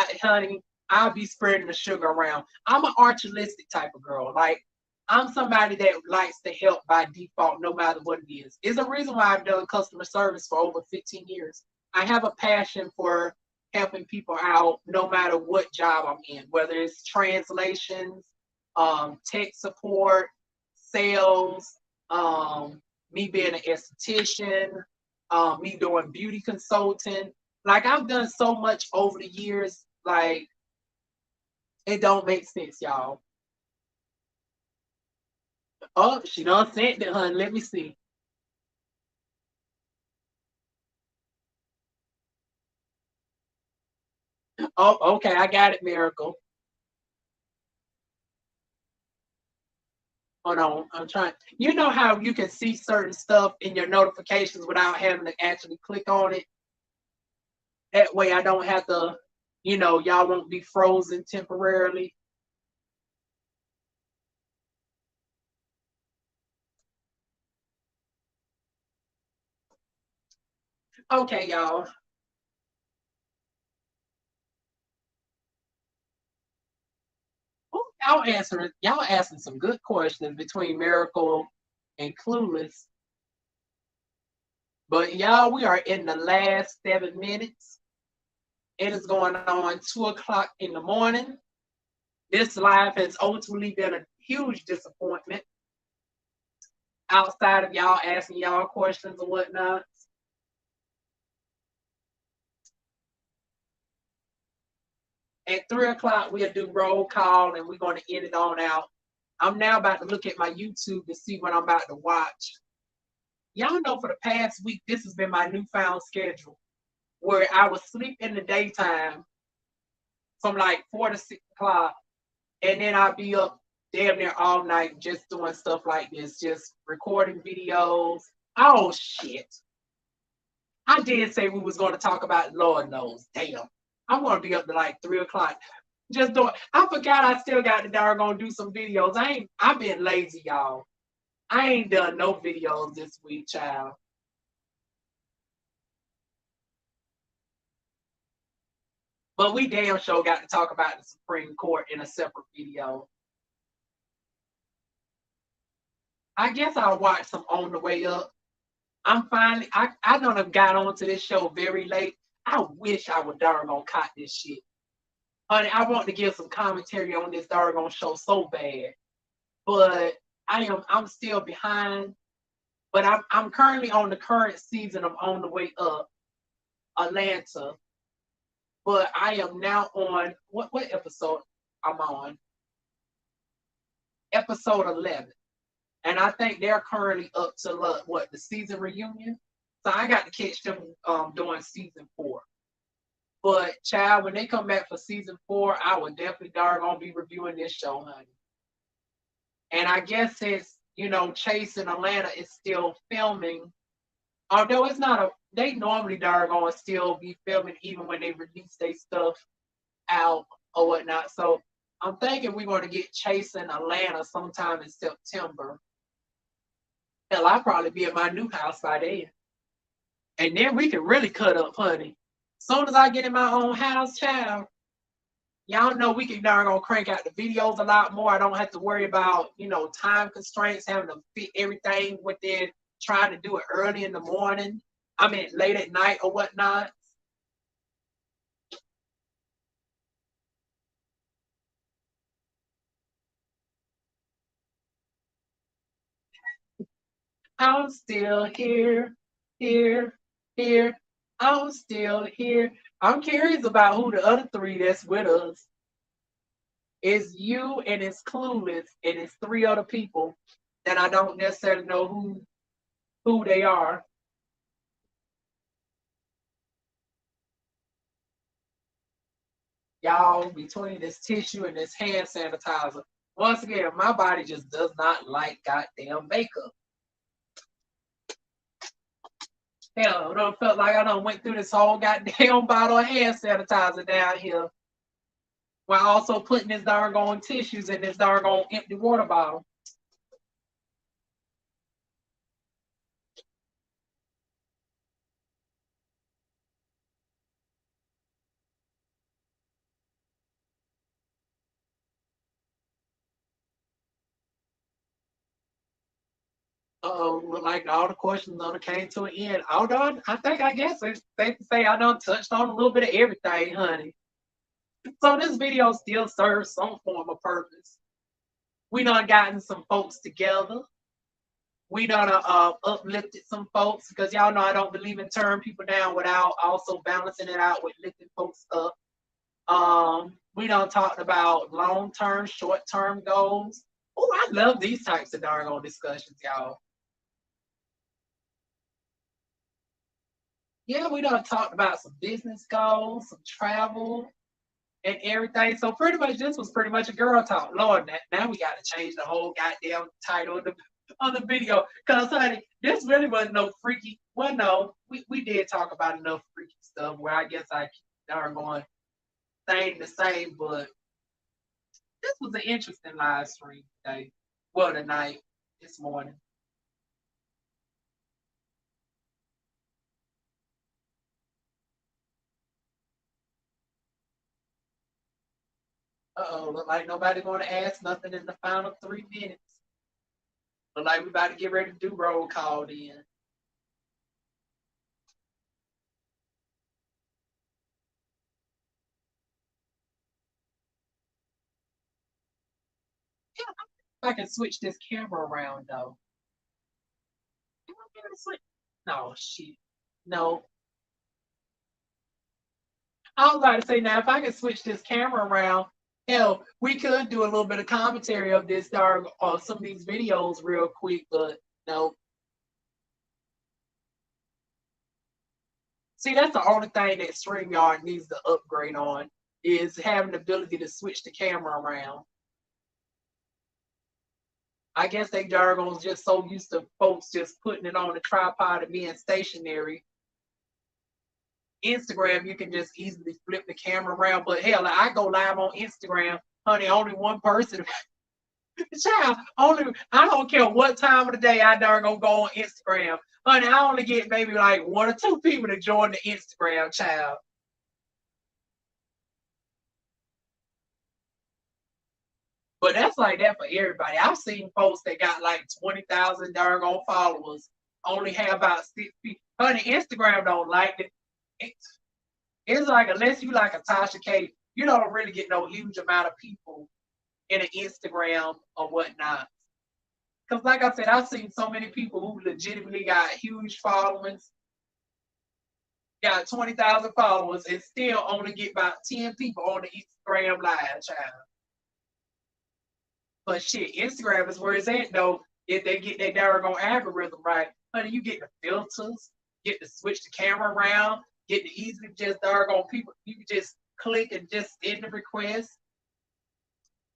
I'll be spreading the sugar around. I'm an altruistic type of girl. Like I'm somebody that likes to help by default, no matter what it is. It's a reason why I've done customer service for over 15 years. I have a passion for helping people out, no matter what job I'm in, whether it's translations, tech support, sales, me being an esthetician, me doing beauty consulting. Like I've done so much over the years, like it don't make sense, y'all. Oh, she done sent it, hun. Let me see. Oh, okay, I got it, Miracle. Hold on, I'm trying. You know how you can see certain stuff in your notifications without having to actually click on it? That way I don't have to, y'all won't be frozen temporarily. Okay, y'all. Y'all asking some good questions between Miracle and Clueless. But y'all, we are in the last 7 minutes. It is going on 2 o'clock in the morning. This live has ultimately been a huge disappointment outside of y'all asking y'all questions and whatnot. At 3 o'clock, we'll do roll call and we're going to end it on out. I'm now about to look at my YouTube to see what I'm about to watch. Y'all know for the past week, this has been my newfound schedule where I would sleep in the daytime from like 4 to 6 o'clock, and then I'll be up damn near all night just doing stuff like this, just recording videos. Oh shit. I did say we was going to talk about Lord knows. Damn. I'm gonna be up to like 3 o'clock. Just doing I forgot I still got the doggone do some videos. I've been lazy, y'all. I ain't done no videos this week, child. But we damn sure got to talk about the Supreme Court in a separate video. I guess I'll watch some on the way up. I don't have got onto this show very late. I wish I would darn on caught this shit. Honey, I want to give some commentary on this darn show so bad. But I'm still behind. But I'm currently on the current season of On the Way Up, Atlanta. But I am now on what episode I'm on? Episode 11. And I think they're currently up to what the season reunion. So I got to catch them doing season 4. But child, when they come back for season 4, I will definitely darn gonna be reviewing this show, honey. And I guess since you know, Chasing Atlanta is still filming. Although it's not a, they normally doggone still be filming even when they release their stuff out or whatnot. So I'm thinking we're going to get Chasing Atlanta sometime in September. Hell, I'll probably be at my new house by then. And then we can really cut up, honey. Soon as I get in my own house, child, y'all know we can darn gonna crank out the videos a lot more. I don't have to worry about, you know, time constraints, having to fit everything within, trying to do it early in the morning. I mean, late at night or whatnot. I'm still here, here, here. I'm still here. I'm curious about who the other three that's with us. It's you and it's Clueless and it's three other people that I don't necessarily know who they are. Y'all, between this tissue and this hand sanitizer. Once again, my body just does not like goddamn makeup. Hell, it don't felt like I done went through this whole goddamn bottle of hand sanitizer down here while also putting this doggone tissues in this doggone empty water bottle. Like all the questions on came to an end. Although I think I guess it's safe to say I done touched on a little bit of everything, honey. So this video still serves some form of purpose. We done gotten some folks together. We done uplifted some folks because y'all know I don't believe in tearing people down without also balancing it out with lifting folks up. We done talked about long term, short term goals. Oh, I love these types of darn old discussions, y'all. Yeah, we done talked about some business goals, some travel, and everything. So pretty much this was pretty much a girl talk. Lord, now we got to change the whole goddamn title of the video. Cause honey, this really wasn't no freaky. Well, no, we did talk about enough freaky stuff where I guess I keep darn going same the same, but this was an interesting live stream today. Well, tonight, this morning. Uh-oh, look like nobody gonna ask nothing in the final 3 minutes. Look like we about to get ready to do roll call then. Yeah, I can switch this camera around though. No, shit. No. I was about to say now if I could switch this camera around, hell, we could do a little bit of commentary of this dog or some of these videos real quick, but no. See, that's the only thing that StreamYard needs to upgrade on is having the ability to switch the camera around. I guess they jargon's just so used to folks just putting it on the tripod and being stationary. Instagram, you can just easily flip the camera around. But hell, I go live on Instagram, honey, only one person. Child, only I don't care what time of the day I darn gonna go on Instagram. Honey, I only get maybe like one or two people to join the Instagram, child. But that's like that for everybody. I've seen folks that got like 20,000 darn on followers, only have about 6 people. Honey, Instagram don't like it. It's like unless you like a Tasha K, you don't really get no huge amount of people in an Instagram or whatnot. Because like I said, I've seen so many people who legitimately got huge followings, got 20,000 followers, and still only get about 10 people on the Instagram live, child. But shit, Instagram is where it's at though. If they get that doggone algorithm right, honey, you get the filters, get to switch the camera around, get to easily just doggone people. You can just click and just send the request.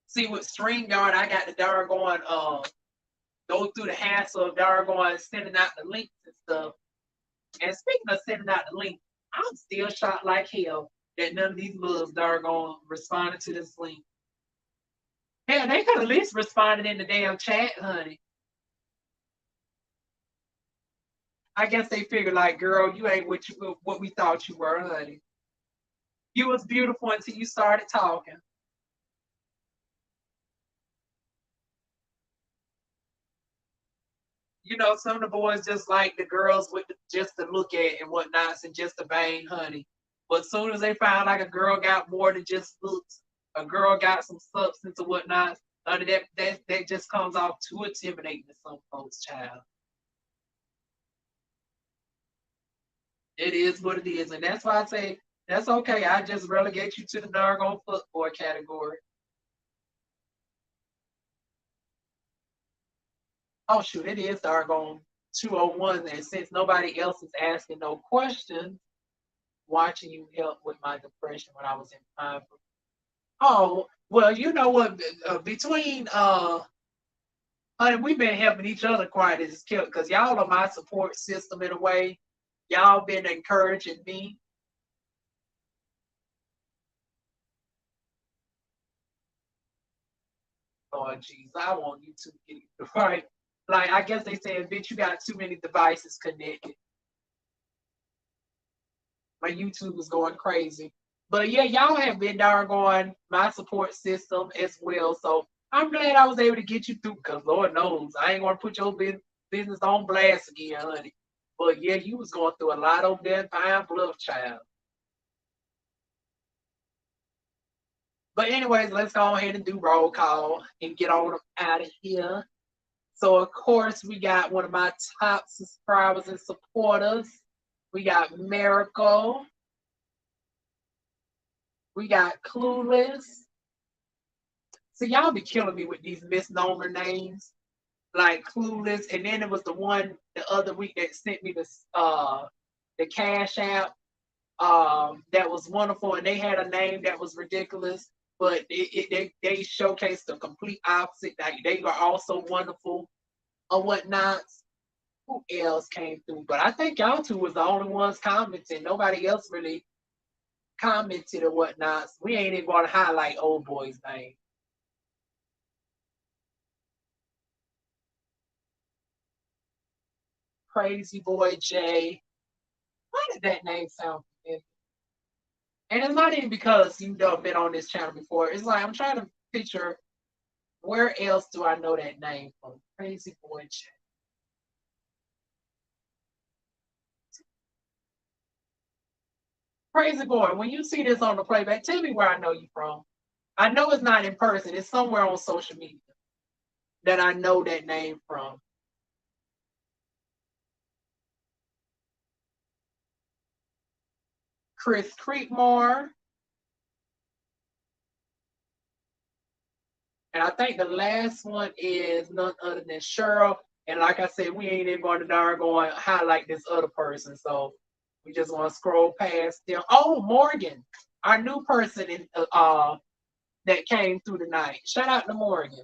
See with StreamYard, I got the doggone go through the hassle of doggone sending out the links and stuff. And speaking of sending out the link, I'm still shocked like hell that none of these mugs doggone responded to this link. Hell, they could at least responded in the damn chat, honey. I guess they figured like, girl, you ain't what we thought you were, honey. You was beautiful until you started talking. You know, some of the boys just like the girls with just to look at and whatnots and just to bang, honey. But as soon as they find like a girl got more than just looks, a girl got some substance or whatnot, honey, that just comes off too intimidating to some folks, child. It is what it is, and that's why I say that's okay. I just relegate you to the doggone footboy category. Oh shoot, it is doggone 201, and since nobody else is asking no questions, watching you help with my depression when I was in time. Oh well, you know what? Between honey, we've been helping each other quite as killed because y'all are my support system in a way. Y'all been encouraging me. Lord Jesus, I want you to get it right. Like I guess they said, bitch, you got too many devices connected. My YouTube is going crazy. But yeah, y'all have been doggone my support system as well. So I'm glad I was able to get you through because Lord knows I ain't gonna put your business on blast again, honey. But yeah, you was going through a lot over there in Pine Bluff, child. But anyways, let's go ahead and do roll call and get on out of here. So of course we got one of my top subscribers and supporters. We got Miracle. We got Clueless. So y'all be killing me with these misnomer names, like Clueless. And then it was the one the other week that sent me the Cash App. That was wonderful, and they had a name that was ridiculous, but they showcased the complete opposite. Like they were also wonderful or whatnot. Who else came through? But I think y'all two was the only ones commenting. Nobody else really commented or whatnot. We ain't even going to highlight old boy's name. Crazy Boy Jay. Why did that name sound familiar? And it's not even because you've been on this channel before. It's like I'm trying to picture where else do I know that name from? Crazy Boy Jay. Crazy Boy, when you see this on the playback, tell me where I know you from. I know it's not in person. It's somewhere on social media that I know that name from. Chris Creekmore. And I think the last one is none other than Cheryl. And like I said, we ain't even going to darn highlight this other person. So we just want to scroll past them. Oh, Morgan, our new person that came through tonight. Shout out to Morgan.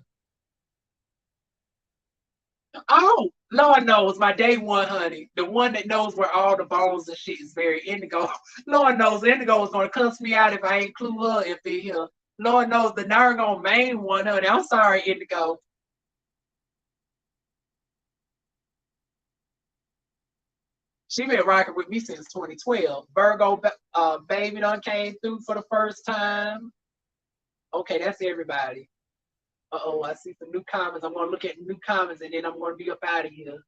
Oh, Lord knows my day one, honey. The one that knows where all the bones and shit is very Indigo. Lord knows Indigo is gonna cuss me out if I ain't clue her if they here. Lord knows the Nargon main one, honey. I'm sorry, Indigo. She been rocking with me since 2012. Virgo baby done came through for the first time. Okay, that's everybody. Uh-oh, I see some new comments. I'm gonna look at the new comments and then I'm gonna be up out of here.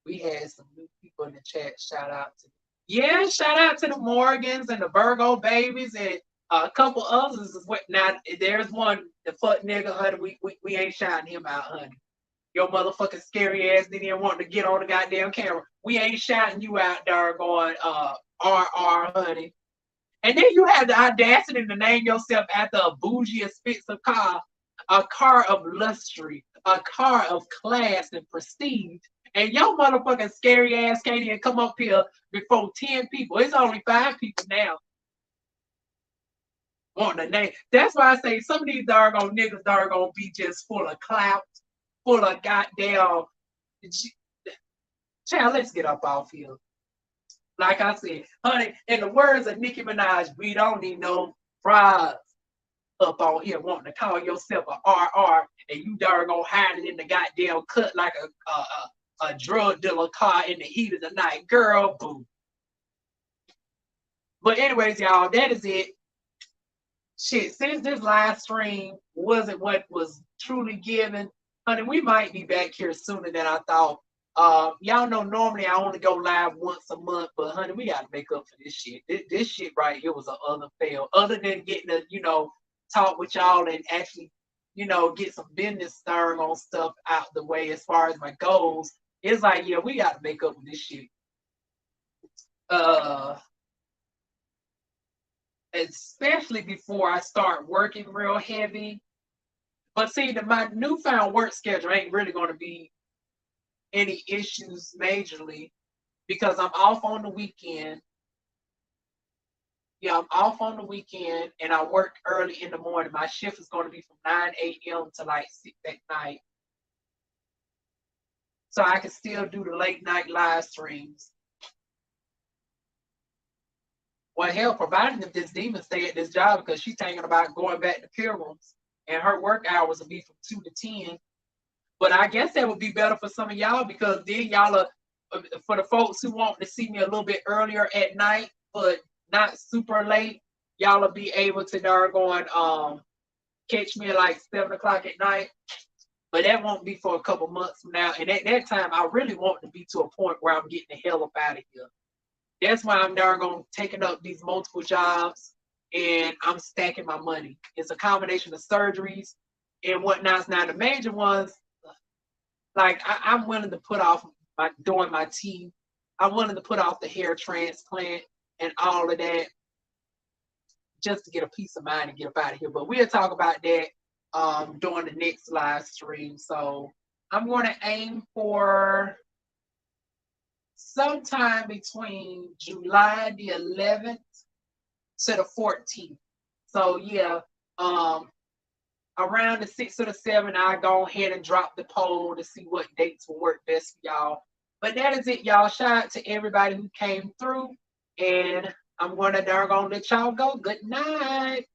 We had some new people in the chat. Shout out to yeah, shout out to the Morgans and the Virgo babies and a couple others is what now there's one the fuck nigga honey. We ain't shouting him out, honey. Your motherfucking scary ass didn't even want to get on the goddamn camera. We ain't shouting you out there going RR honey. And then you have the audacity to name yourself after a bougie expensive car. a car of luxury, a car of class and prestige. And your motherfucking scary ass can't even come up here before 10 people. It's only 5 people now on the name. That's why I say some of these doggone niggas doggone be just full of clout, full of goddamn. Child, let's get up off here. Like I said, honey, in the words of Nicki Minaj, we don't need no fries up on here wanting to call yourself a RR and you doggone hiding in the goddamn cut like a drug dealer car in the heat of the night. Girl, boo. But anyways, y'all, that is it. Shit, since this live stream wasn't what was truly given, honey, we might be back here sooner than I thought. Y'all know normally I only go live once a month, but honey, we gotta make up for this shit. This shit right here was a other fail. Other than getting to, talk with y'all and actually, get some business started on stuff out the way as far as my goals. It's like, yeah, we gotta make up for this shit. Especially before I start working real heavy. But see, my newfound work schedule ain't really going to be any issues majorly because I'm off on the weekend. Yeah, I'm off on the weekend and I work early in the morning. My shift is going to be from 9 a.m. to like 6 at night. So I can still do the late night live streams. Well, hell, providing if this demon stay at this job because she's thinking about going back to Pilgrims and her work hours will be from 2 to 10. But I guess that would be better for some of y'all because then y'all are, for the folks who want to see me a little bit earlier at night, but not super late, y'all will be able to doggone catch me at like 7 o'clock at night. But that won't be for a couple months from now. And at that time, I really want to be to a point where I'm getting the hell up out of here. That's why I'm doggone taking up these multiple jobs and I'm stacking my money. It's a combination of surgeries and whatnot. Now the major ones, like I'm willing to put off doing my teeth. I'm willing to put off the hair transplant and all of that just to get a peace of mind and get up out of here. But we'll talk about that during the next live stream. So I'm going to aim for sometime between July the 11th to the 14th. So yeah, around the 6th or the 7th, I'll go ahead and drop the poll to see what dates will work best for y'all. But that is it, y'all. Shout out to everybody who came through. And I'm going to let y'all go. Good night.